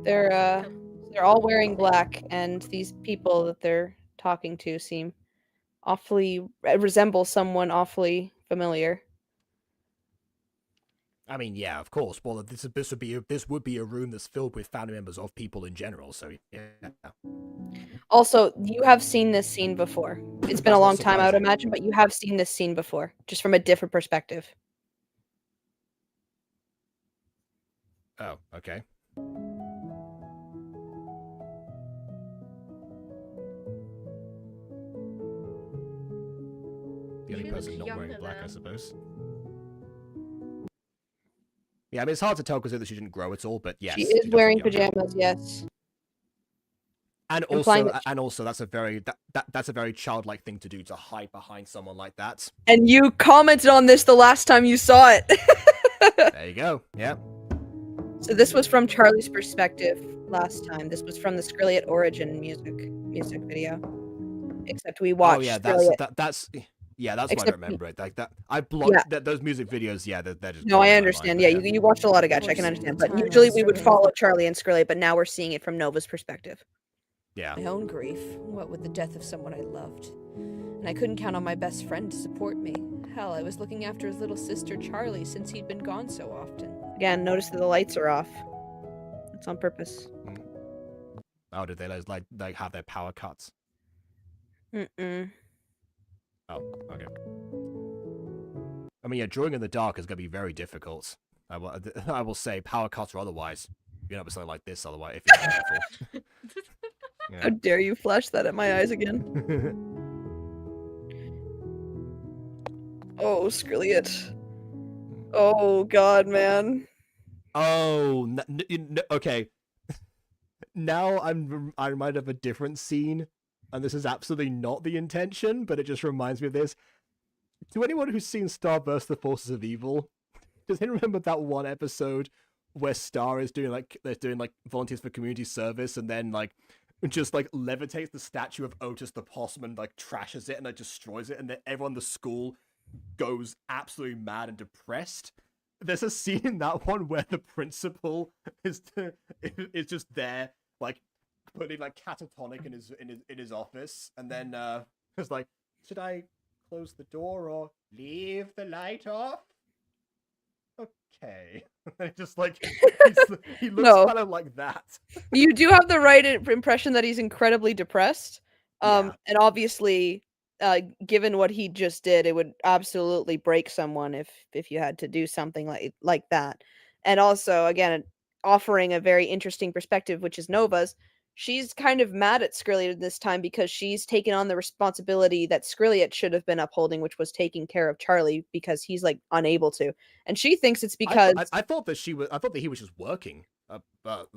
[SPEAKER 3] They're all wearing black, and these people that they're talking to seem awfully resemble someone awfully familiar.
[SPEAKER 1] I mean, yeah, of course. Well, this would be a room that's filled with family members of people in general. So yeah.
[SPEAKER 3] Also, you have seen this scene before. It's been a long time, I would imagine, but you have seen this scene before, just from a different perspective.
[SPEAKER 1] Oh, okay. The only
[SPEAKER 4] She
[SPEAKER 1] person
[SPEAKER 4] looks
[SPEAKER 1] not wearing
[SPEAKER 4] younger
[SPEAKER 1] black, I
[SPEAKER 4] then.
[SPEAKER 1] suppose. Yeah, I mean, it's hard to tell because she didn't grow at all, but yes.
[SPEAKER 3] She
[SPEAKER 1] does
[SPEAKER 3] is
[SPEAKER 1] look
[SPEAKER 3] wearing
[SPEAKER 1] younger.
[SPEAKER 3] pajamas, yes.
[SPEAKER 1] And
[SPEAKER 3] Implying
[SPEAKER 1] also,
[SPEAKER 3] that-
[SPEAKER 1] and also, that's a very that's a very childlike thing to do, to hide behind someone like that.
[SPEAKER 3] And you commented on this the last time you saw it.
[SPEAKER 1] There you go. Yeah.
[SPEAKER 3] So this was from Charlie's perspective last time. This was from the Skrilliot origin music video. Except we watched.
[SPEAKER 1] Oh yeah,
[SPEAKER 3] Skrilliot.
[SPEAKER 1] that's yeah, that's why I
[SPEAKER 3] Except-
[SPEAKER 1] remember it. Like that, I blocked
[SPEAKER 3] Yeah.
[SPEAKER 1] those music videos. Yeah, they're just.
[SPEAKER 3] No,
[SPEAKER 1] blowing
[SPEAKER 3] I
[SPEAKER 1] my
[SPEAKER 3] understand.
[SPEAKER 1] mind,
[SPEAKER 3] Yeah,
[SPEAKER 1] but
[SPEAKER 3] you watched a lot of Gacha. I can understand. But usually we would follow Charlie and Skrilliot, but now we're seeing it from Nova's perspective.
[SPEAKER 1] Yeah.
[SPEAKER 17] My own grief, what with the death of someone I loved. And I couldn't count on my best friend to support me. Hell, I was looking after his little sister Charlie since he'd been gone so often.
[SPEAKER 3] Again, notice that the lights are off. It's on purpose.
[SPEAKER 1] Oh, did they like have their power cuts?
[SPEAKER 3] Mm-mm.
[SPEAKER 1] Oh, okay. I mean, yeah, drawing in the dark is going to be very difficult. I will say, power cuts or otherwise. You know, something like this, otherwise, if you're not careful.
[SPEAKER 3] How dare you flash that at my eyes again? Oh, Skrilliot. Oh, God, man.
[SPEAKER 1] Oh, okay. Now I'm reminded of a different scene, and this is absolutely not the intention, but it just reminds me of this. To anyone who's seen Starburst: The Forces of Evil, does anyone remember that one episode where Star is doing like volunteers for community service, and then like just like levitates the statue of Otis the possum and like trashes it and like destroys it, and then everyone in the school goes absolutely mad and depressed? There's a scene in that one where the principal is just there, like putting like catatonic in his office, and then was like, should I close the door or leave the light off? Okay. Just like he looks
[SPEAKER 3] No.
[SPEAKER 1] kind of like that.
[SPEAKER 3] You do have the right impression that he's incredibly depressed. And obviously, given what he just did, it would absolutely break someone if you had to do something like that. And also, again, offering a very interesting perspective, which is Nova's. She's kind of mad at Skrilliet this time because she's taken on the responsibility that Skrilliet should have been upholding, which was taking care of Charlie because he's like unable to. And she thinks it's because
[SPEAKER 1] I thought that he was just working.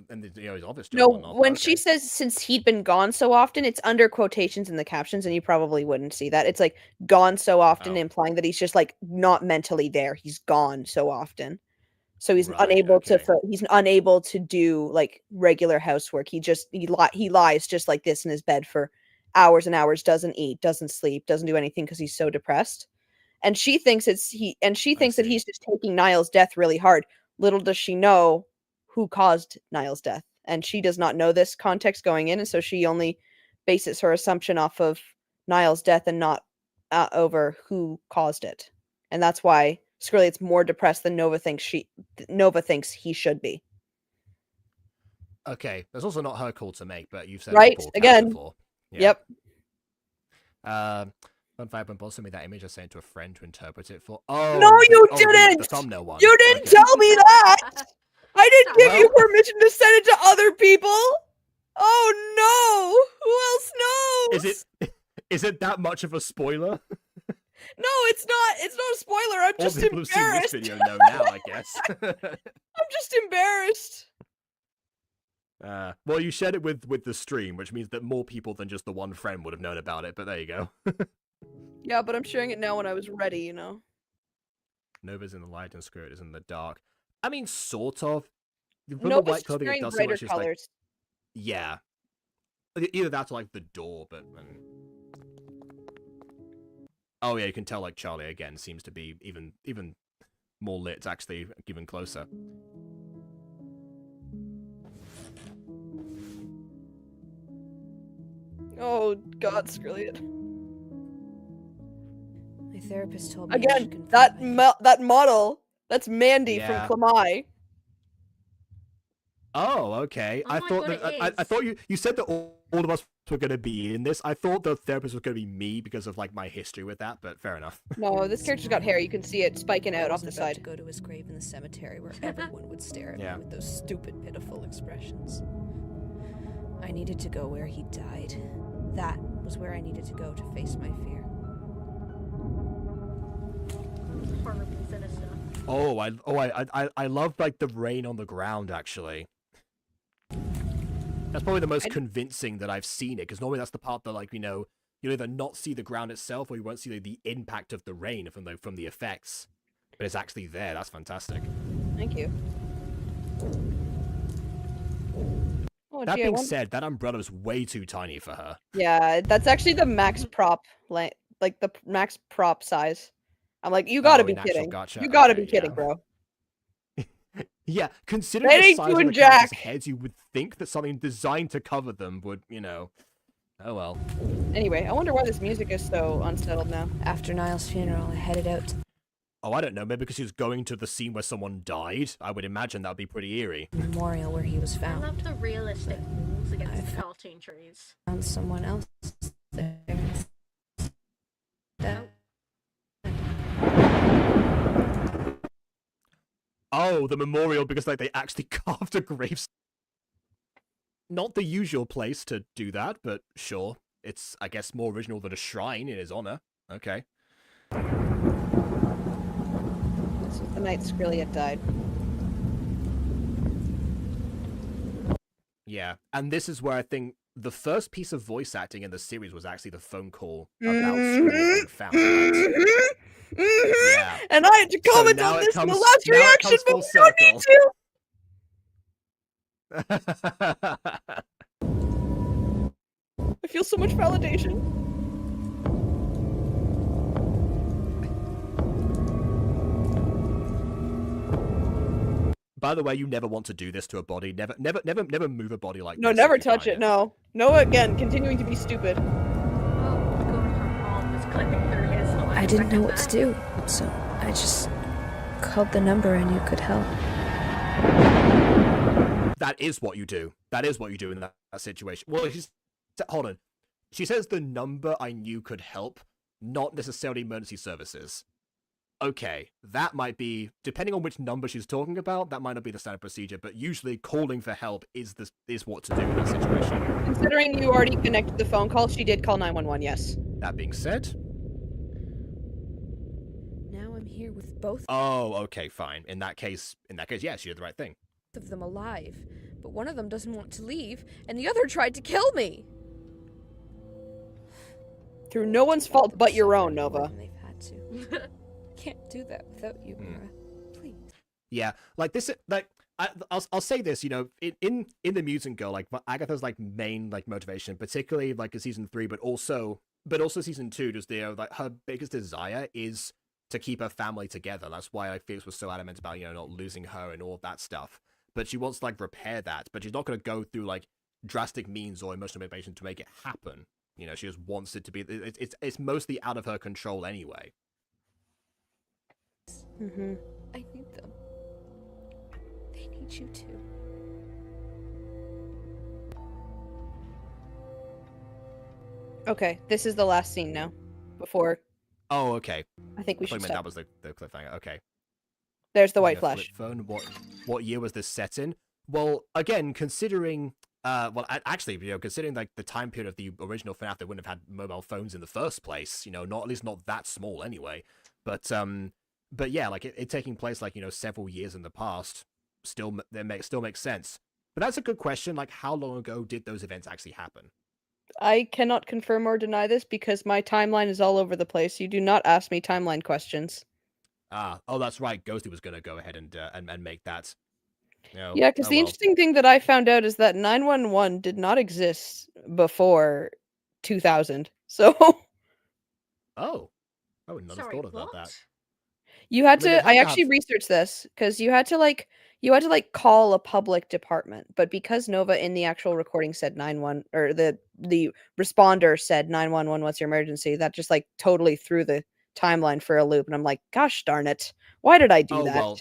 [SPEAKER 1] And his office job.
[SPEAKER 3] No,
[SPEAKER 1] and whatnot,
[SPEAKER 3] when
[SPEAKER 1] but
[SPEAKER 3] she
[SPEAKER 1] okay.
[SPEAKER 3] says since he'd been gone so often, it's under quotations in the captions, and you probably wouldn't see that. It's like gone so often, implying that he's just like not mentally there. He's gone so often, so he's unable he's unable to do like regular housework. He lies just like this in his bed for hours and hours. Doesn't eat, doesn't sleep, doesn't do anything because he's so depressed. And she thinks that he's just taking Niall's death really hard. Little does she know who caused Niall's death. And she does not know this context going in, and so she only bases her assumption off of Niall's death and not over who caused it. And that's why Skrilliet's more depressed than Nova thinks he should be.
[SPEAKER 1] Okay, that's also not her call to make, but you've said
[SPEAKER 3] right
[SPEAKER 1] it
[SPEAKER 3] again.
[SPEAKER 1] before. Yeah.
[SPEAKER 3] Yep.
[SPEAKER 1] Fun fact, when Boss sent me that image, I sent it to a friend to interpret it for. Oh
[SPEAKER 3] No, you didn't.
[SPEAKER 1] The thumbnail one.
[SPEAKER 3] You didn't tell me that. I didn't give you permission to send it to other people. Oh no! Who else knows?
[SPEAKER 1] Is it that much of a spoiler?
[SPEAKER 3] No, it's not. It's not a spoiler. I'm
[SPEAKER 1] All
[SPEAKER 3] just
[SPEAKER 1] people who've seen this
[SPEAKER 3] embarrassed.
[SPEAKER 1] video know now, I guess.
[SPEAKER 3] I'm just embarrassed.
[SPEAKER 1] Well, you shared it with the stream, which means that more people than just the one friend would have known about it. But there you go.
[SPEAKER 3] Yeah, but I'm sharing it now when I was ready. You know.
[SPEAKER 1] Nova's in the light and Spirit is in the dark. I mean, sort of.
[SPEAKER 3] Nova's
[SPEAKER 1] white clothing,
[SPEAKER 3] wearing
[SPEAKER 1] it does
[SPEAKER 3] brighter
[SPEAKER 1] seem like
[SPEAKER 3] colors.
[SPEAKER 1] Yeah. Either that or like the door, but. Oh yeah, you can tell like Charlie again seems to be even more lit, actually, even closer.
[SPEAKER 3] Oh God, Skrilliet.
[SPEAKER 17] My therapist told me
[SPEAKER 3] again that model. That's Mandy
[SPEAKER 1] Yeah.
[SPEAKER 3] from Klamai.
[SPEAKER 1] Oh, okay.
[SPEAKER 4] Oh
[SPEAKER 1] I
[SPEAKER 4] my
[SPEAKER 1] thought
[SPEAKER 4] God,
[SPEAKER 1] that
[SPEAKER 4] it
[SPEAKER 1] I thought you said that all of us were going to be in this. I thought the therapist was going to be me because of like my history with that, but fair enough.
[SPEAKER 3] No, this character's got hair. You can see it spiking out
[SPEAKER 17] I
[SPEAKER 3] off the
[SPEAKER 17] wasn't about
[SPEAKER 3] side.
[SPEAKER 17] to go to his grave in the cemetery where everyone would stare at
[SPEAKER 1] Yeah.
[SPEAKER 17] me with those stupid, pitiful expressions. I needed to go where he died. That was where I needed to go to face my fear.
[SPEAKER 4] Horribly sinister.
[SPEAKER 1] I love like the rain on the ground actually. That's probably the most convincing that I've seen it, because normally that's the part that like you'll either not see the ground itself or you won't see the impact of the rain from the effects. But it's actually there. That's fantastic.
[SPEAKER 3] Thank you. Oh,
[SPEAKER 1] That
[SPEAKER 3] gee,
[SPEAKER 1] being said, that umbrella is way too tiny for her.
[SPEAKER 3] Yeah, that's actually the max prop, like the max prop size. I'm like, you gotta be
[SPEAKER 1] in actual
[SPEAKER 3] kidding.
[SPEAKER 1] Gacha?
[SPEAKER 3] You gotta
[SPEAKER 1] Okay,
[SPEAKER 3] be kidding,
[SPEAKER 1] yeah.
[SPEAKER 3] bro.
[SPEAKER 1] Yeah, considering
[SPEAKER 3] That
[SPEAKER 1] the
[SPEAKER 3] ain't
[SPEAKER 1] size of
[SPEAKER 3] doing
[SPEAKER 1] the characters'
[SPEAKER 3] jack.
[SPEAKER 1] heads, you would think that something designed to cover them would, oh well.
[SPEAKER 3] Anyway, I wonder why this music is so unsettled now.
[SPEAKER 17] After Niall's funeral, I headed out to
[SPEAKER 1] Oh, I don't know, maybe because he was going to the scene where someone died. I would imagine that would be pretty eerie.
[SPEAKER 17] the memorial where he was
[SPEAKER 4] I
[SPEAKER 17] found.
[SPEAKER 4] love the realistic walls against the cartoon trees.
[SPEAKER 17] Found someone else there.
[SPEAKER 1] Oh, the memorial, because like they actually carved a grave. Not the usual place to do that, but sure. It's, I guess, more original than a shrine in his honor. Okay.
[SPEAKER 3] This was the night Skrilliet died.
[SPEAKER 1] Yeah, and this is where I think the first piece of voice acting in the series was actually the phone call about Skrilliet being found. Right? Yeah.
[SPEAKER 3] And I had to comment
[SPEAKER 1] now
[SPEAKER 3] on
[SPEAKER 1] it
[SPEAKER 3] this in
[SPEAKER 1] comes-
[SPEAKER 3] the last
[SPEAKER 1] now it
[SPEAKER 3] reaction,
[SPEAKER 1] comes
[SPEAKER 3] but
[SPEAKER 1] full
[SPEAKER 3] we don't need to. I feel so much validation.
[SPEAKER 1] by the way, you never want to do this to a body. Never move a body like
[SPEAKER 3] No,
[SPEAKER 1] this.
[SPEAKER 3] never
[SPEAKER 1] if you
[SPEAKER 3] touch
[SPEAKER 1] find
[SPEAKER 3] it. No. Noah again, continuing to be stupid.
[SPEAKER 17] I didn't know what to do, so I just called the number I knew could help.
[SPEAKER 1] That is what you do. That is what you do in that situation. Well, hold on. She says the number I knew could help, not necessarily emergency services. Okay, that might be, depending on which number she's talking about, that might not be the standard procedure, but usually calling for help is what to do in that situation.
[SPEAKER 3] Considering you already connected the phone call, she did call 911, yes.
[SPEAKER 1] That being said...
[SPEAKER 17] Now I'm here with both
[SPEAKER 1] Oh, okay, fine. In that case, yes, you did the right thing.
[SPEAKER 17] of them alive, but one of them doesn't want to leave, and the other tried to kill me!
[SPEAKER 3] Through no one's fault but your own, Nova.
[SPEAKER 17] They've had to. Can't do that without you, Mira. Please.
[SPEAKER 1] Yeah, like this, like I'll say this, you know, in the Mutant Girl, like Agatha's like main like motivation, particularly like in season 3, but also season 2, just like her biggest desire is to keep her family together. That's why Felix was so adamant about, you know, not losing her and all of that stuff. But she wants to like repair that, but she's not going to go through like drastic means or emotional motivation to make it happen. You know, she just wants it to be. It's mostly out of her control anyway.
[SPEAKER 17] Mm-hmm. I need them. They need you too.
[SPEAKER 3] Okay, this is the last scene now. Before.
[SPEAKER 1] Oh, okay.
[SPEAKER 3] I think we should stop.
[SPEAKER 1] That was the cliffhanger. Okay.
[SPEAKER 3] There's the white flash.
[SPEAKER 1] Phone. What year was this set in? Well, again, considering actually, you know, considering like the time period of the original FNAF, they wouldn't have had mobile phones in the first place. You know, at least not that small anyway. But yeah, like it taking place like, you know, several years in the past still makes sense. But that's a good question. Like, how long ago did those events actually happen?
[SPEAKER 3] I cannot confirm or deny this because my timeline is all over the place. You do not ask me timeline questions.
[SPEAKER 1] Oh, that's right. Ghosty was going to go ahead and make that. No.
[SPEAKER 3] Yeah, because the interesting thing that I found out is that 911 did not exist before 2000. So.
[SPEAKER 1] Oh, I would not have thought about that.
[SPEAKER 3] You had to. I actually researched this because you had to call a public department, but because Nova in the actual recording said 911 or the responder said 911, what's your emergency? That just like totally threw the timeline for a loop, and I'm like, gosh darn it, why did I do that?
[SPEAKER 1] Well,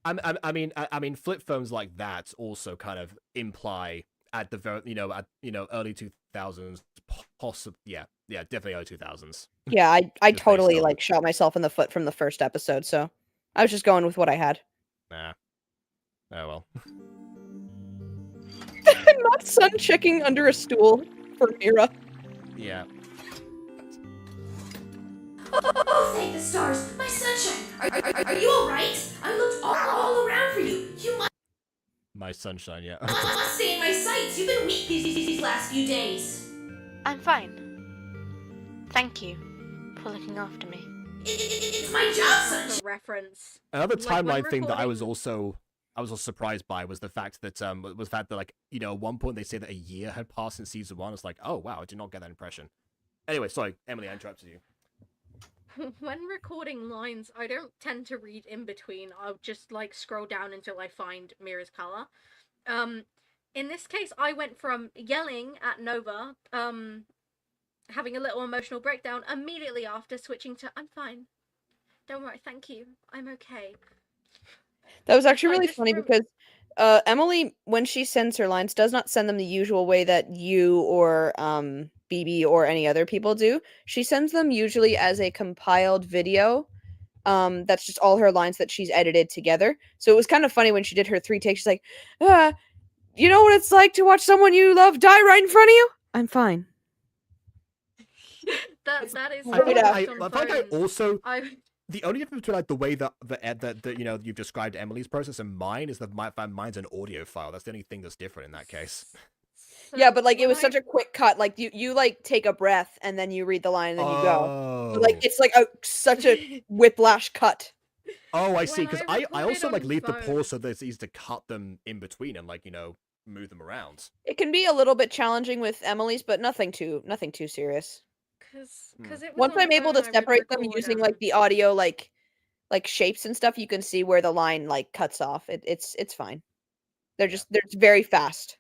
[SPEAKER 1] I mean, flip phones like that also kind of imply at the very, early 2000s, possibly, yeah, definitely early 2000s.
[SPEAKER 3] Yeah, I totally like shot myself in the foot from the first episode, so I was just going with what I had.
[SPEAKER 1] Nah. Oh well.
[SPEAKER 3] Not sun checking under a stool for Mira.
[SPEAKER 1] Yeah.
[SPEAKER 14] Oh, thank the stars, my sunshine. Are you all right? I looked all around for you. You must.
[SPEAKER 1] My sunshine, yeah.
[SPEAKER 14] Stay in my sights. You've been weak these last few days.
[SPEAKER 18] I'm fine. Thank you for looking after me.
[SPEAKER 14] It's my job, sunshine.
[SPEAKER 4] Reference.
[SPEAKER 1] Another timeline thing that I was also surprised by was the fact that like, you know, at one point they say that a year had passed since season 1. It's like, oh wow, I did not get that impression. Anyway, sorry, Emily, I interrupted you.
[SPEAKER 4] When recording lines, I don't tend to read in between. I'll just like scroll down until I find Mira's color. In this case, I went from yelling at Nova, having a little emotional breakdown immediately after switching to I'm fine. Don't worry, thank you. I'm okay.
[SPEAKER 3] That was actually really funny because Emily, when she sends her lines, does not send them the usual way that you or BB or any other people do. She sends them usually as a compiled video. That's just all her lines that she's edited together. So it was kind of funny when she did her 3 takes. She's like, you know what it's like to watch someone you love die right in front of you? I'm fine.
[SPEAKER 4] that is.
[SPEAKER 1] The only difference between like the way that you know you've described Emily's process and mine is that mine's an audio file. That's the only thing that's different in that case.
[SPEAKER 3] Yeah, but like it was such a quick cut. Like you like take a breath and then you read the line and then you go. But, like it's like such a whiplash cut.
[SPEAKER 1] Oh, I see. Because I also like leave the pause so that it's easy to cut them in between and like, you know, move them around.
[SPEAKER 3] It can be a little bit challenging with Emily's, but nothing too serious.
[SPEAKER 4] Because
[SPEAKER 3] once I'm able to separate them using like the audio like
[SPEAKER 17] like shapes and stuff, you can see where the line like cuts off. It's fine. They're very fast.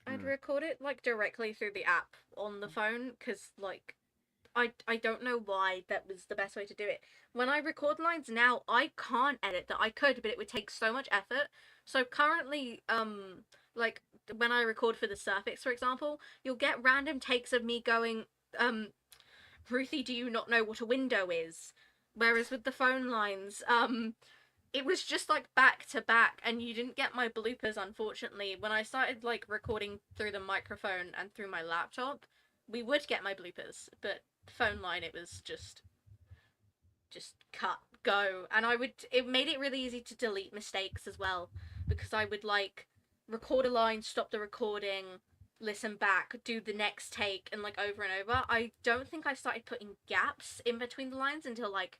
[SPEAKER 4] I'd record it like directly through the app on the phone because like I don't know why that was the best way to do it. When I record lines now, I can't edit that. I could, but it would take so much effort. So currently, like when I record for the Surfix, for example, you'll get random takes of me going, Ruthie, do you not know what a window is? Whereas with the phone lines, it was just like back to back, and you didn't get my bloopers, unfortunately. When I started like recording through the microphone and through my laptop, we would get my bloopers, but phone line, it was just cut, go. And it made it really easy to delete mistakes as well, because I would like record a line, stop the recording, listen back, do the next take, and like over and over. I don't think I started putting gaps in between the lines until like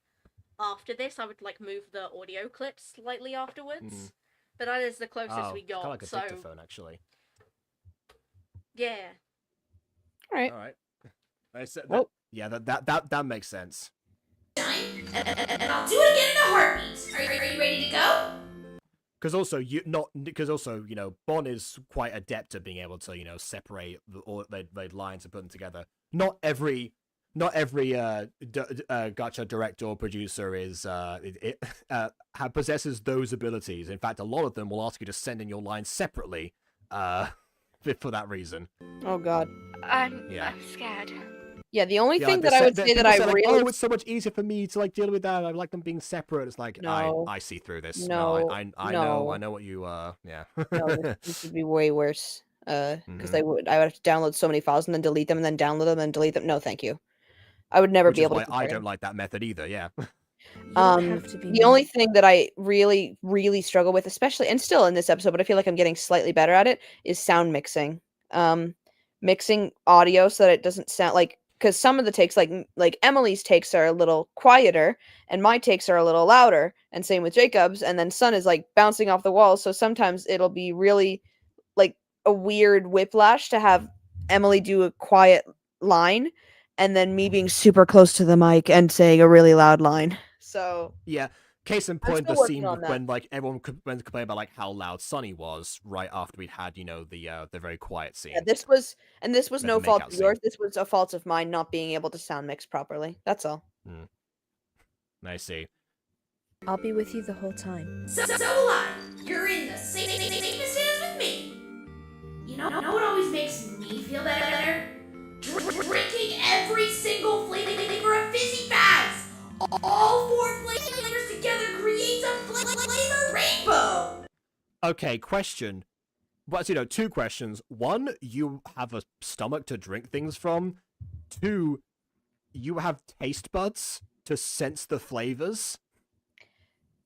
[SPEAKER 4] after this. I would like move the audio clips slightly afterwards, but that is the closest we got.
[SPEAKER 1] Kind of like a
[SPEAKER 4] so
[SPEAKER 1] dictaphone, actually.
[SPEAKER 4] Yeah.
[SPEAKER 17] All right.
[SPEAKER 1] All right. I said that, yeah, that makes sense.
[SPEAKER 14] And I'll do it again in a heartbeat. Are you ready to go?
[SPEAKER 1] Because also, you know, Bon is quite adept at being able to, you know, separate the lines and put them together. Not every gacha director or producer is possesses those abilities. In fact, a lot of them will ask you to send in your lines separately, for that reason.
[SPEAKER 17] Oh God.
[SPEAKER 18] I'm scared.
[SPEAKER 17] Yeah, the only
[SPEAKER 1] Yeah,
[SPEAKER 17] thing
[SPEAKER 1] like
[SPEAKER 17] that I would say that I
[SPEAKER 1] like,
[SPEAKER 17] really
[SPEAKER 1] oh, it's so much easier for me to like deal with that. I like them being separate. It's like
[SPEAKER 17] No.
[SPEAKER 1] I see through this.
[SPEAKER 17] No,
[SPEAKER 1] I
[SPEAKER 17] no.
[SPEAKER 1] know what you yeah.
[SPEAKER 17] No, this would be way worse. Because
[SPEAKER 1] Mhm.
[SPEAKER 17] I would have to download so many files and then delete them and then download them and delete them. No, thank you. I would never
[SPEAKER 1] Which
[SPEAKER 17] be
[SPEAKER 1] is
[SPEAKER 17] able
[SPEAKER 1] why
[SPEAKER 17] to.
[SPEAKER 1] I don't like that method either. Yeah.
[SPEAKER 17] The only thing that I really, really struggle with, especially and still in this episode, but I feel like I'm getting slightly better at it, is sound mixing. Mixing audio so that it doesn't sound like, because some of the takes, like Emily's takes are a little quieter and my takes are a little louder, and same with Jacob's, and then Sun is like bouncing off the walls, so sometimes it'll be really like a weird whiplash to have Emily do a quiet line and then me being super close to the mic and saying a really loud line. So
[SPEAKER 1] Yeah. Case in
[SPEAKER 17] I'm
[SPEAKER 1] point,
[SPEAKER 17] still
[SPEAKER 1] the
[SPEAKER 17] working
[SPEAKER 1] scene
[SPEAKER 17] on that.
[SPEAKER 1] when like everyone went to complain about like how loud Sunny was right after we'd had, you know, the very quiet scene.
[SPEAKER 17] Yeah, this was
[SPEAKER 1] The
[SPEAKER 17] no fault
[SPEAKER 1] makeout
[SPEAKER 17] of
[SPEAKER 1] scene.
[SPEAKER 17] yours. This was a fault of mine not being able to sound mix properly. That's all.
[SPEAKER 1] I see.
[SPEAKER 5] I'll be with you the whole time.
[SPEAKER 14] So will I. You're in the same hands with me. You know what always makes me feel better? Drinking every single flavor of Fizzy Faz. All 4 flavors together creates a flavor rainbow.
[SPEAKER 1] Okay, question. Well, you know, 2 questions. 1, you have a stomach to drink things from. 2, you have taste buds to sense the flavors.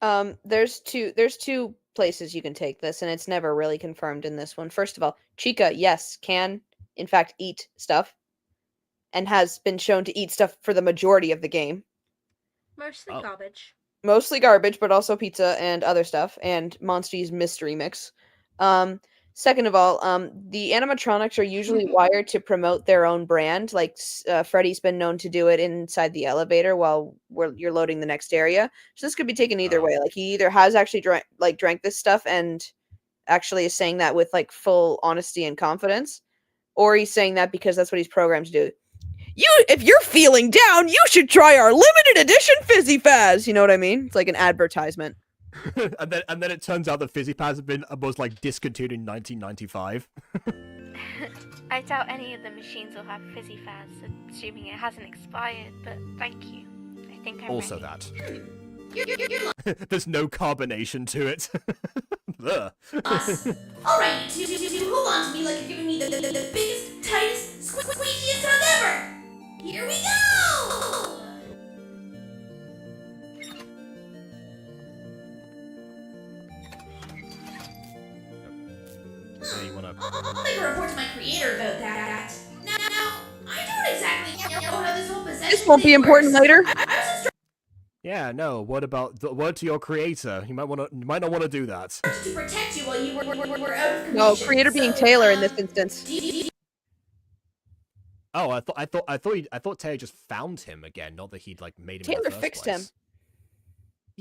[SPEAKER 17] There's two places you can take this, and it's never really confirmed in this one. First of all, Chica, yes, can in fact eat stuff, and has been shown to eat stuff for the majority of the game.
[SPEAKER 4] Mostly garbage.
[SPEAKER 17] Mostly garbage, but also pizza and other stuff, and Monsty's mystery mix. Second of all, the animatronics are usually wired to promote their own brand. Like Freddy's been known to do it inside the elevator while you're loading the next area. So this could be taken either way. Like he either has actually drank this stuff and actually is saying that with like full honesty and confidence, or he's saying that because that's what he's programmed to do. If you're feeling down, you should try our limited edition Fizzy Faz. You know what I mean? It's like an advertisement.
[SPEAKER 1] and then it turns out that Fizzy Faz was like discontinued in 1995.
[SPEAKER 18] I doubt any of the machines will have Fizzy Faz, assuming it hasn't expired, but thank you. I think I'm
[SPEAKER 1] Also
[SPEAKER 18] ready.
[SPEAKER 1] that. There's no carbonation to it. Ugh.
[SPEAKER 14] Alright, you hold on to me like you're giving me the biggest, tightest, squeeziest hug ever. Here we go!
[SPEAKER 1] Yeah, you wanna...
[SPEAKER 14] I'll make a report to my creator about that. Now, I don't exactly know how this whole possession
[SPEAKER 17] This won't be
[SPEAKER 14] thing
[SPEAKER 17] important
[SPEAKER 14] works.
[SPEAKER 17] later.
[SPEAKER 14] I was just
[SPEAKER 1] Yeah, no. What about the word to your creator? You might not want to do that.
[SPEAKER 14] trying to protect you while you were out of commission.
[SPEAKER 17] No, creator being Taylor in this instance.
[SPEAKER 1] Oh, I thought Taylor just found him again, not that he'd like made him.
[SPEAKER 17] Taylor
[SPEAKER 1] in the first
[SPEAKER 17] fixed
[SPEAKER 1] place.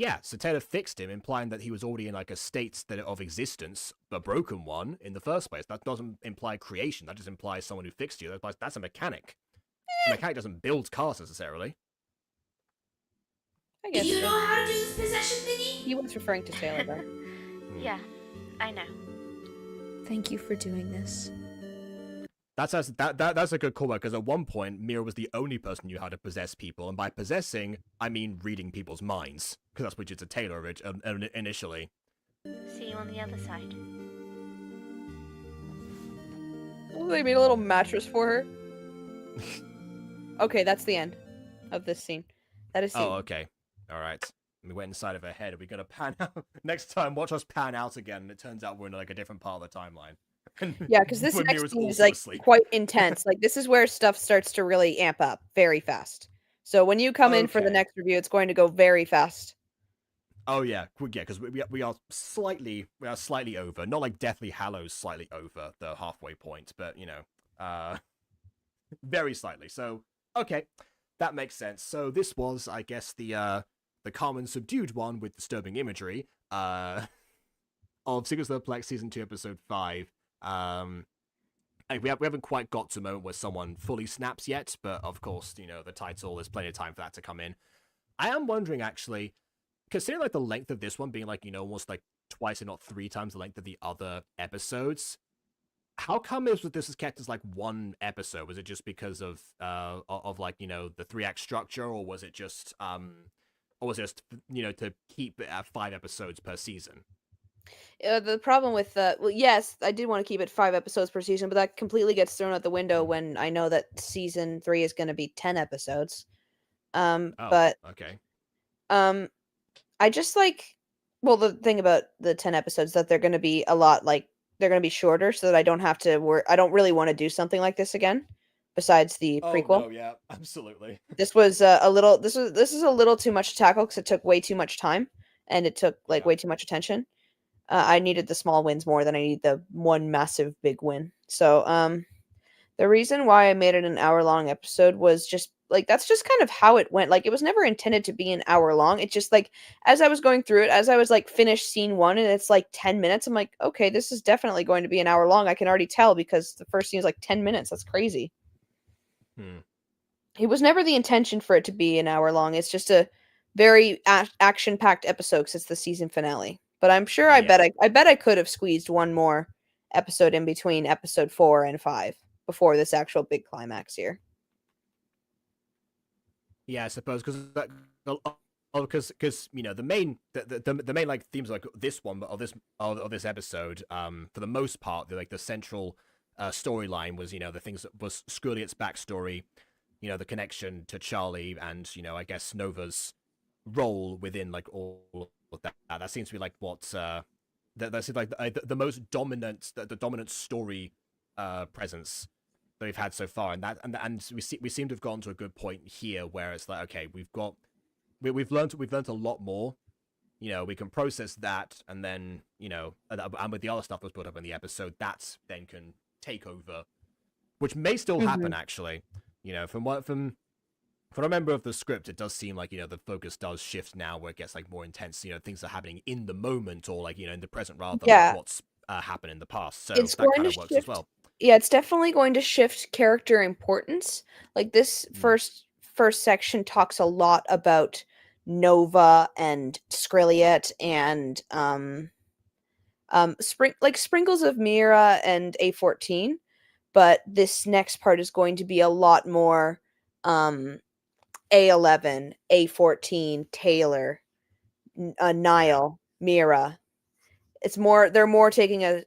[SPEAKER 1] Yeah, so Taylor fixed him, implying that he was already in like a state of existence, a broken one in the first place. That doesn't imply creation. That just implies someone who fixed you. That's a mechanic. A mechanic doesn't build cars necessarily.
[SPEAKER 17] I
[SPEAKER 14] Do
[SPEAKER 17] guess
[SPEAKER 14] you
[SPEAKER 17] so.
[SPEAKER 14] know how to do this possession thingy?
[SPEAKER 17] He was referring to Taylor, though.
[SPEAKER 18] Yeah, I know.
[SPEAKER 5] Thank you for doing this.
[SPEAKER 1] That's a good callback, because at one point, Mira was the only person who knew how to possess people, and by possessing, I mean reading people's minds, because that's what you did to Taylor initially.
[SPEAKER 18] See you on the other side.
[SPEAKER 17] Oh, they made a little mattress for her. Okay, that's the end of this scene. That is scene.
[SPEAKER 1] Oh, okay. Alright. We went inside of her head. Are we going to pan out? Next time, watch us pan out again, and it turns out we're in like a different part of the timeline.
[SPEAKER 17] Yeah, because this
[SPEAKER 1] When
[SPEAKER 17] next
[SPEAKER 1] Mira's
[SPEAKER 17] scene is
[SPEAKER 1] also
[SPEAKER 17] like
[SPEAKER 1] asleep.
[SPEAKER 17] quite intense. Like this is where stuff starts to really amp up very fast. So when you come in for the
[SPEAKER 1] Okay.
[SPEAKER 17] next review, it's going to go very fast.
[SPEAKER 1] Oh yeah, because we are slightly over, not like Deathly Hallows slightly over the halfway point, but you know, very slightly. So okay, that makes sense. So this was, I guess, the calm and subdued one with disturbing imagery of Secrets of the Plex season 2 episode 5. We haven't quite got to a moment where someone fully snaps yet, but of course, you know, the title, there's plenty of time for that to come in. I am wondering, actually, considering like the length of this one being like, you know, almost like twice, if not 3 times the length of the other episodes, how come this is kept as like one episode? Was it just because of like, you know, the 3-act structure, or was it just you know, to keep it at 5 episodes per season?
[SPEAKER 17] The problem with well, yes, I did want to keep it 5 episodes per season, but that completely gets thrown out the window when I know that season 3 is going to be 10 episodes. But
[SPEAKER 1] okay.
[SPEAKER 17] I just like, well, the thing about the 10 episodes that they're going to be a lot like they're going to be shorter, so that I don't have to work. I don't really want to do something like this again. Besides the prequel.
[SPEAKER 1] Oh no, yeah, absolutely.
[SPEAKER 17] This was a little. This is a little too much to tackle because it took way too much time, and it took like way too much attention. I needed the small wins more than I need the one massive big win. So, the reason why I made it an hour-long episode was just like that's just kind of how it went. Like it was never intended to be an hour long. It just like as I was going through it, as I was like finished scene 1 and it's like 10 minutes, I'm like, okay, this is definitely going to be an hour long. I can already tell because the first scene is like 10 minutes. That's crazy. It was never the intention for it to be an hour long. It's just a very action-packed episode because it's the season finale. But I'm sure I bet I could have squeezed one more episode in between episode 4 and 5 before this actual big climax here.
[SPEAKER 1] Yeah, I suppose because you know the main like themes like this one of this episode for the most part the central storyline was, you know, the things that was Skurliet's backstory, you know, the connection to Charlie, and, you know, I guess Nova's role within like all of that. That seems to be like what that seems like the most dominant the dominant story presence that we've had so far, and we seem to have gotten to a good point here where it's like, okay, we've learned a lot more. You know, we can process that, and then, you know, and with the other stuff that's put up in the episode, that then can take over, which may still happen actually. You know, from what I remember of the script, it does seem like, you know, the focus does shift now where it gets like more intense. You know, things are happening in the moment, or like, you know, in the present, rather than like what's happened in the past. So
[SPEAKER 17] it's
[SPEAKER 1] that kind of works as well.
[SPEAKER 17] Yeah, it's definitely going to shift character importance. Like this first section talks a lot about Nova and Skurliet and sprinkles of Mira and A14, but this next part is going to be a lot more A11, A14, Taylor, Niall, Mira. It's more, they're more taking a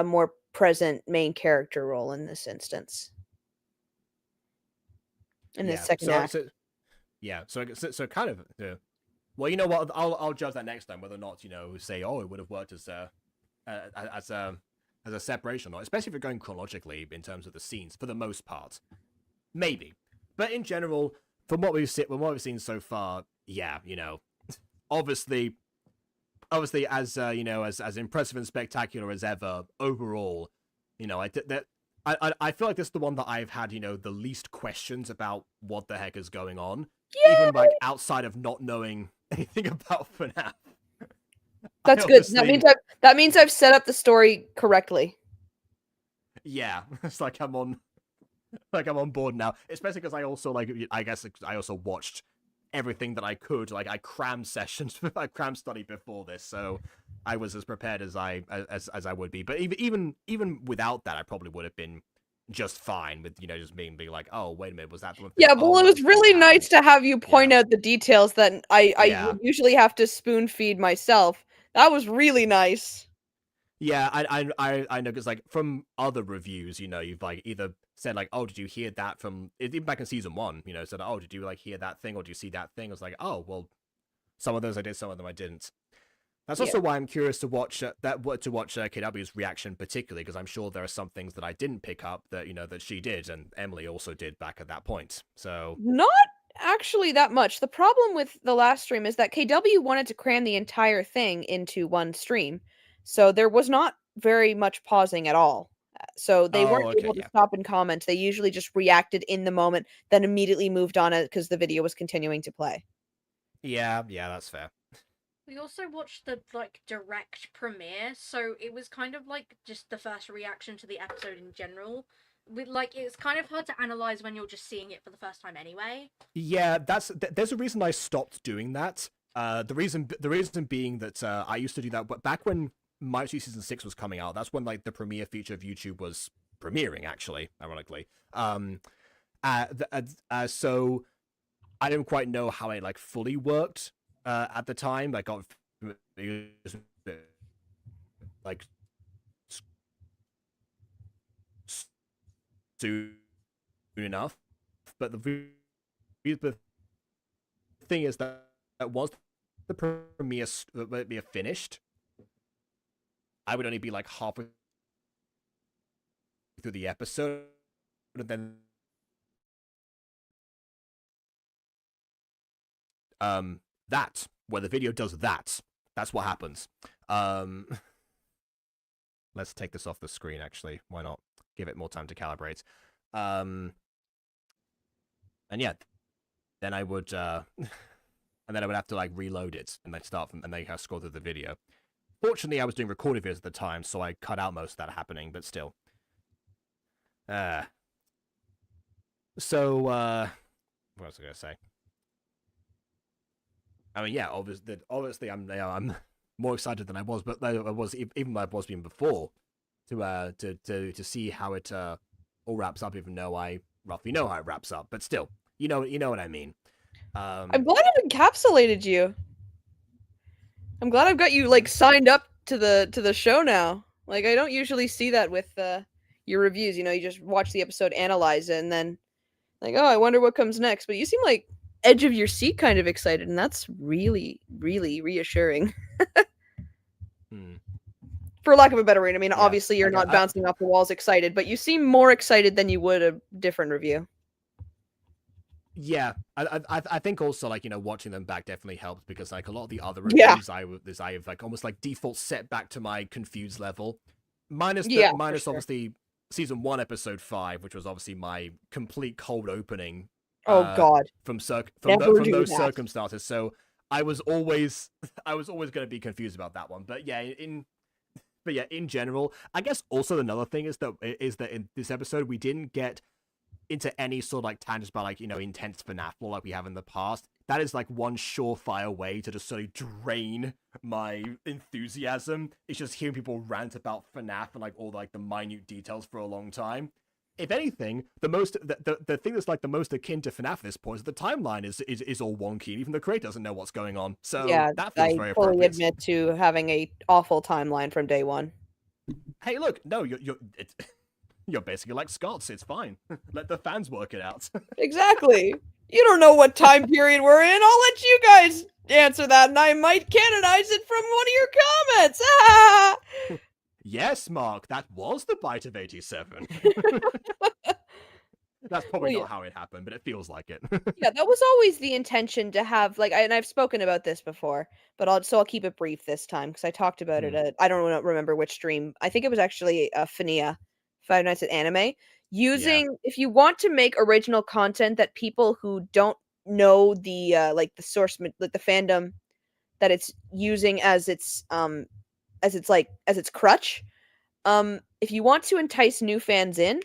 [SPEAKER 17] more present main character role in this instance. In this second act.
[SPEAKER 1] So kind of well, you know what, I'll judge that next time whether or not, you know, say, oh, it would have worked as a separation, or especially if you're going chronologically in terms of the scenes for the most part. Maybe. But in general, from what we've seen so far, yeah, you know, obviously as you know, as impressive and spectacular as ever overall, you know, I feel like this is the one that I've had, you know, the least questions about what the heck is going on. Even like outside of not knowing anything about FNAF.
[SPEAKER 17] That's good. That means I've set up the story correctly.
[SPEAKER 1] Yeah, it's like I'm on board now. Especially because I also I guess I also watched everything that I could. Like I crammed sessions, I crammed study before this, so I was as prepared as I would be. But even without that, I probably would have been just fine with just me being like, oh wait a minute, was that the one thing?
[SPEAKER 17] Yeah,
[SPEAKER 1] Oh,
[SPEAKER 17] well, it was really nice to have you point out the details that I
[SPEAKER 1] Yeah.
[SPEAKER 17] would usually have to spoon feed myself. That was really nice.
[SPEAKER 1] Yeah, I know because like from other reviews, you've like either said like, oh, did you hear that from even back in season 1? Said, oh, did you like hear that thing or do you see that thing? I was like, oh, well, some of those I did, some of them I didn't. That's also why I'm curious to watch KW's reaction, particularly because I'm sure there are some things that I didn't pick up that that she did and Emily also did back at that point. So
[SPEAKER 17] not actually that much. The problem with the last stream is that KW wanted to cram the entire thing into one stream, so there was not very much pausing at all. So they weren't able to stop and comment. They usually just reacted in the moment, then immediately moved on it because the video was continuing to play.
[SPEAKER 1] Yeah, that's fair.
[SPEAKER 4] We also watched the direct premiere, so it was kind of like just the first reaction to the episode in general. It's kind of hard to analyze when you're just seeing it for the first time anyway.
[SPEAKER 1] Yeah, there's a reason I stopped doing that. The reason being that I used to do that, but back when Mighty Season 6 was coming out, that's when like the premiere feature of YouTube was premiering, actually, ironically. So I didn't quite know how it like fully worked at the time. I got like soon enough, but the thing is that once the premiere finished, I would only be like halfway through the episode, and then that where the video does that's what happens. Let's take this off the screen. Actually, why not give it more time to calibrate? And yeah, then I would and then I would have to like reload it and then start from and then scroll through the video. Fortunately, I was doing recorded videos at the time, so I cut out most of that happening, but still. So, what was I going to say? I mean, yeah, obviously I'm more excited than I was, but I was even I was even before to see how it all wraps up, even though I roughly know how it wraps up, but still, you know what I mean.
[SPEAKER 17] I'm glad I've encapsulated you. I'm glad I've got you like signed up to the show now. Like I don't usually see that with your reviews. You just watch the episode, analyze it, and then like, oh, I wonder what comes next. But you seem like edge of your seat kind of excited, and that's really, really reassuring. For lack of a better word, I mean, obviously you're not bouncing off the walls excited, but you seem more excited than you would a different review.
[SPEAKER 1] Yeah, I think also like watching them back definitely helps because like a lot of the other reviews I have like almost like default set back to my confused level, minus obviously season 1 episode 5, which was obviously my complete cold opening.
[SPEAKER 17] Oh God!
[SPEAKER 1] From those circumstances, so I was always going to be confused about that one. But yeah, in general, I guess also another thing is that in this episode we didn't get into any sort of like tangents about like intense FNAF lore like we have in the past. That is like one surefire way to just sort of drain my enthusiasm. It's just hearing people rant about FNAF and like all like the minute details for a long time. If anything, the thing that's like the most akin to FNAF at this point is the timeline is all wonky, and even the creator doesn't know what's going on. So
[SPEAKER 17] yeah,
[SPEAKER 1] that feels very
[SPEAKER 17] I fully
[SPEAKER 1] appropriate.
[SPEAKER 17] admit to having a awful timeline from day one.
[SPEAKER 1] Hey, look, no, you're basically like Scots. It's fine. Let the fans work it out.
[SPEAKER 17] Exactly. You don't know what time period we're in. I'll let you guys answer that, and I might canonize it from one of your comments. Ah!
[SPEAKER 1] Yes, Mark, that was the bite of 87. That's probably not how it happened, but it feels like it.
[SPEAKER 17] Yeah, that was always the intention to have like, and I've spoken about this before, but I'll keep it brief this time because I talked about it at I don't remember which stream. I think it was actually Finia, Five Nights at Anime. Using if you want to make original content that people who don't know the like the source, like the fandom that it's using as its crutch. If you want to entice new fans in,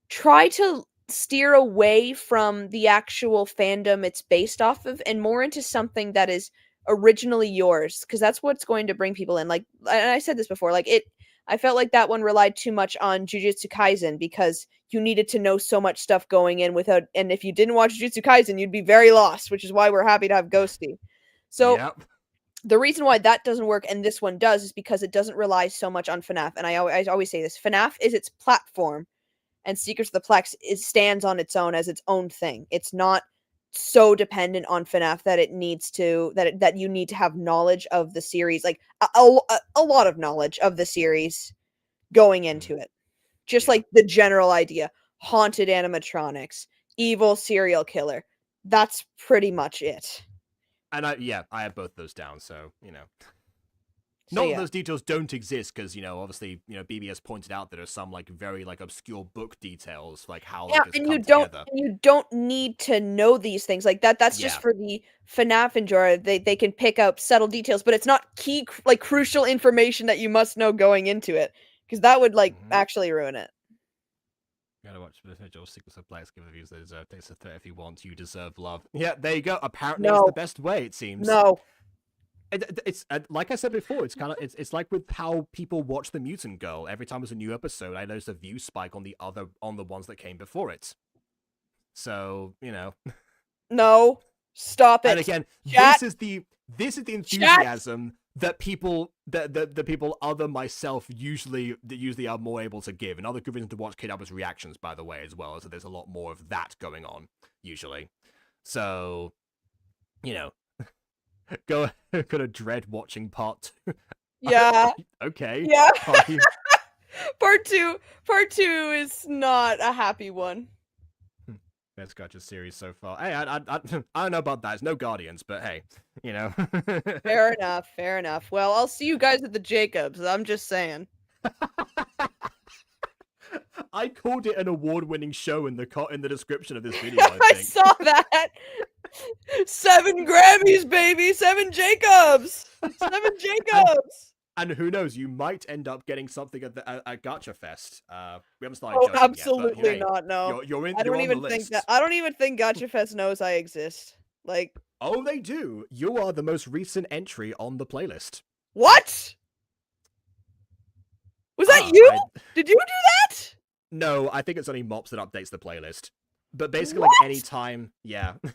[SPEAKER 17] try to steer away from the actual fandom it's based off of and more into something that is originally yours, because that's what's going to bring people in. Like, and I said this before, like I felt like that one relied too much on Jujutsu Kaisen because you needed to know so much stuff going in without, and if you didn't watch Jujutsu Kaisen, you'd be very lost, which is why we're happy to have Ghosty. So
[SPEAKER 1] Yep.
[SPEAKER 17] the reason why that doesn't work and this one does is because it doesn't rely so much on FNAF. And I always say this, FNAF is its platform, and Secrets of the Plex stands on its own as its own thing. It's not so dependent on FNAF that it needs to that you need to have knowledge of the series, like a lot of knowledge of the series going into it. Just like the general idea, haunted animatronics, evil serial killer. That's pretty much it.
[SPEAKER 1] And I have both those down, so, you know.
[SPEAKER 17] So,
[SPEAKER 1] Not
[SPEAKER 17] yeah.
[SPEAKER 1] that those details don't exist, because, you know, obviously, you know, BBS pointed out there are some, like, very, like, obscure book details, like, how, like, this
[SPEAKER 17] and
[SPEAKER 1] come
[SPEAKER 17] you don't
[SPEAKER 1] together.
[SPEAKER 17] and you don't need to know these things like that. That's just
[SPEAKER 1] Yeah.
[SPEAKER 17] for the FNAF enjoyer. They can pick up subtle details, but it's not key, like, crucial information that you must know going into it, because that would, like, actually ruin it.
[SPEAKER 1] You gotta watch the individual Secrets of Plex, give the views they deserve, takes a threat if you want, you deserve love. Yeah, there you go. Apparently it's
[SPEAKER 17] No.
[SPEAKER 1] the best way, it seems.
[SPEAKER 17] No.
[SPEAKER 1] It's like I said before, it's kind of it's like with how people watch The Mutant Girl. Every time there's a new episode, I notice a view spike on the ones that came before it. So, you know.
[SPEAKER 17] No. Stop it.
[SPEAKER 1] And again,
[SPEAKER 17] Chat.
[SPEAKER 1] this is the enthusiasm that people that people other myself usually are more able to give. Another good reason to watch KW's reactions, by the way, as well. So there's a lot more of that going on usually. So, you know, gonna dread watching part 2.
[SPEAKER 3] Yeah.
[SPEAKER 1] Okay.
[SPEAKER 3] Yeah.
[SPEAKER 1] Fine.
[SPEAKER 3] Part two is not a happy one.
[SPEAKER 1] Best Gacha series so far. Hey, I don't know about that. It's no Guardians, but hey, you know.
[SPEAKER 3] Fair enough. Fair enough. Well, I'll see you guys at the Jacobs. I'm just saying.
[SPEAKER 1] I called it an award-winning show in the description of this video. I
[SPEAKER 3] I
[SPEAKER 1] think.
[SPEAKER 3] saw that. 7 Grammys, baby. 7 Jacobs. 7 Jacobs.
[SPEAKER 1] And who knows? You might end up getting something at Gacha Fest. We haven't started.
[SPEAKER 3] Oh,
[SPEAKER 1] judging
[SPEAKER 3] absolutely
[SPEAKER 1] yet, but,
[SPEAKER 3] not. No,
[SPEAKER 1] you're in.
[SPEAKER 3] I don't
[SPEAKER 1] you're
[SPEAKER 3] even
[SPEAKER 1] on the
[SPEAKER 3] think
[SPEAKER 1] list.
[SPEAKER 3] that. I don't even think Gacha Fest knows I exist. Like,
[SPEAKER 1] oh, they do. You are the most recent entry on the playlist.
[SPEAKER 3] what? Was that you? Did you do that?
[SPEAKER 1] No, I think it's only Mops that updates the playlist. But basically, like any time, yeah.
[SPEAKER 3] I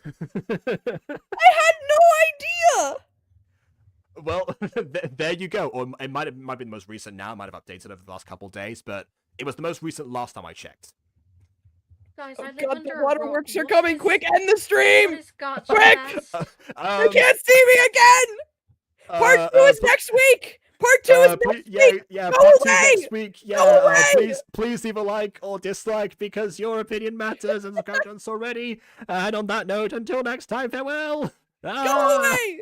[SPEAKER 3] had no idea.
[SPEAKER 1] Well, there you go. Or it might be the most recent now. It might have updated over the last couple of days, but it was the most recent last time I checked.
[SPEAKER 4] Guys,
[SPEAKER 3] Oh
[SPEAKER 4] I live
[SPEAKER 3] God,
[SPEAKER 4] under
[SPEAKER 3] the
[SPEAKER 4] a
[SPEAKER 3] waterworks
[SPEAKER 4] rock.
[SPEAKER 3] are coming! Quick, end the stream!
[SPEAKER 4] What is Gacha
[SPEAKER 3] Quick!
[SPEAKER 4] Fest?
[SPEAKER 3] You can't see me again. Part 2 is next week. Part 2 is next week.
[SPEAKER 1] Yeah,
[SPEAKER 3] Go
[SPEAKER 1] part 2
[SPEAKER 3] away!
[SPEAKER 1] next week. Yeah,
[SPEAKER 3] Go away!
[SPEAKER 1] please leave a like or dislike because your opinion matters, and subscribe to us already. And on that note, until next time, farewell.
[SPEAKER 3] Go away!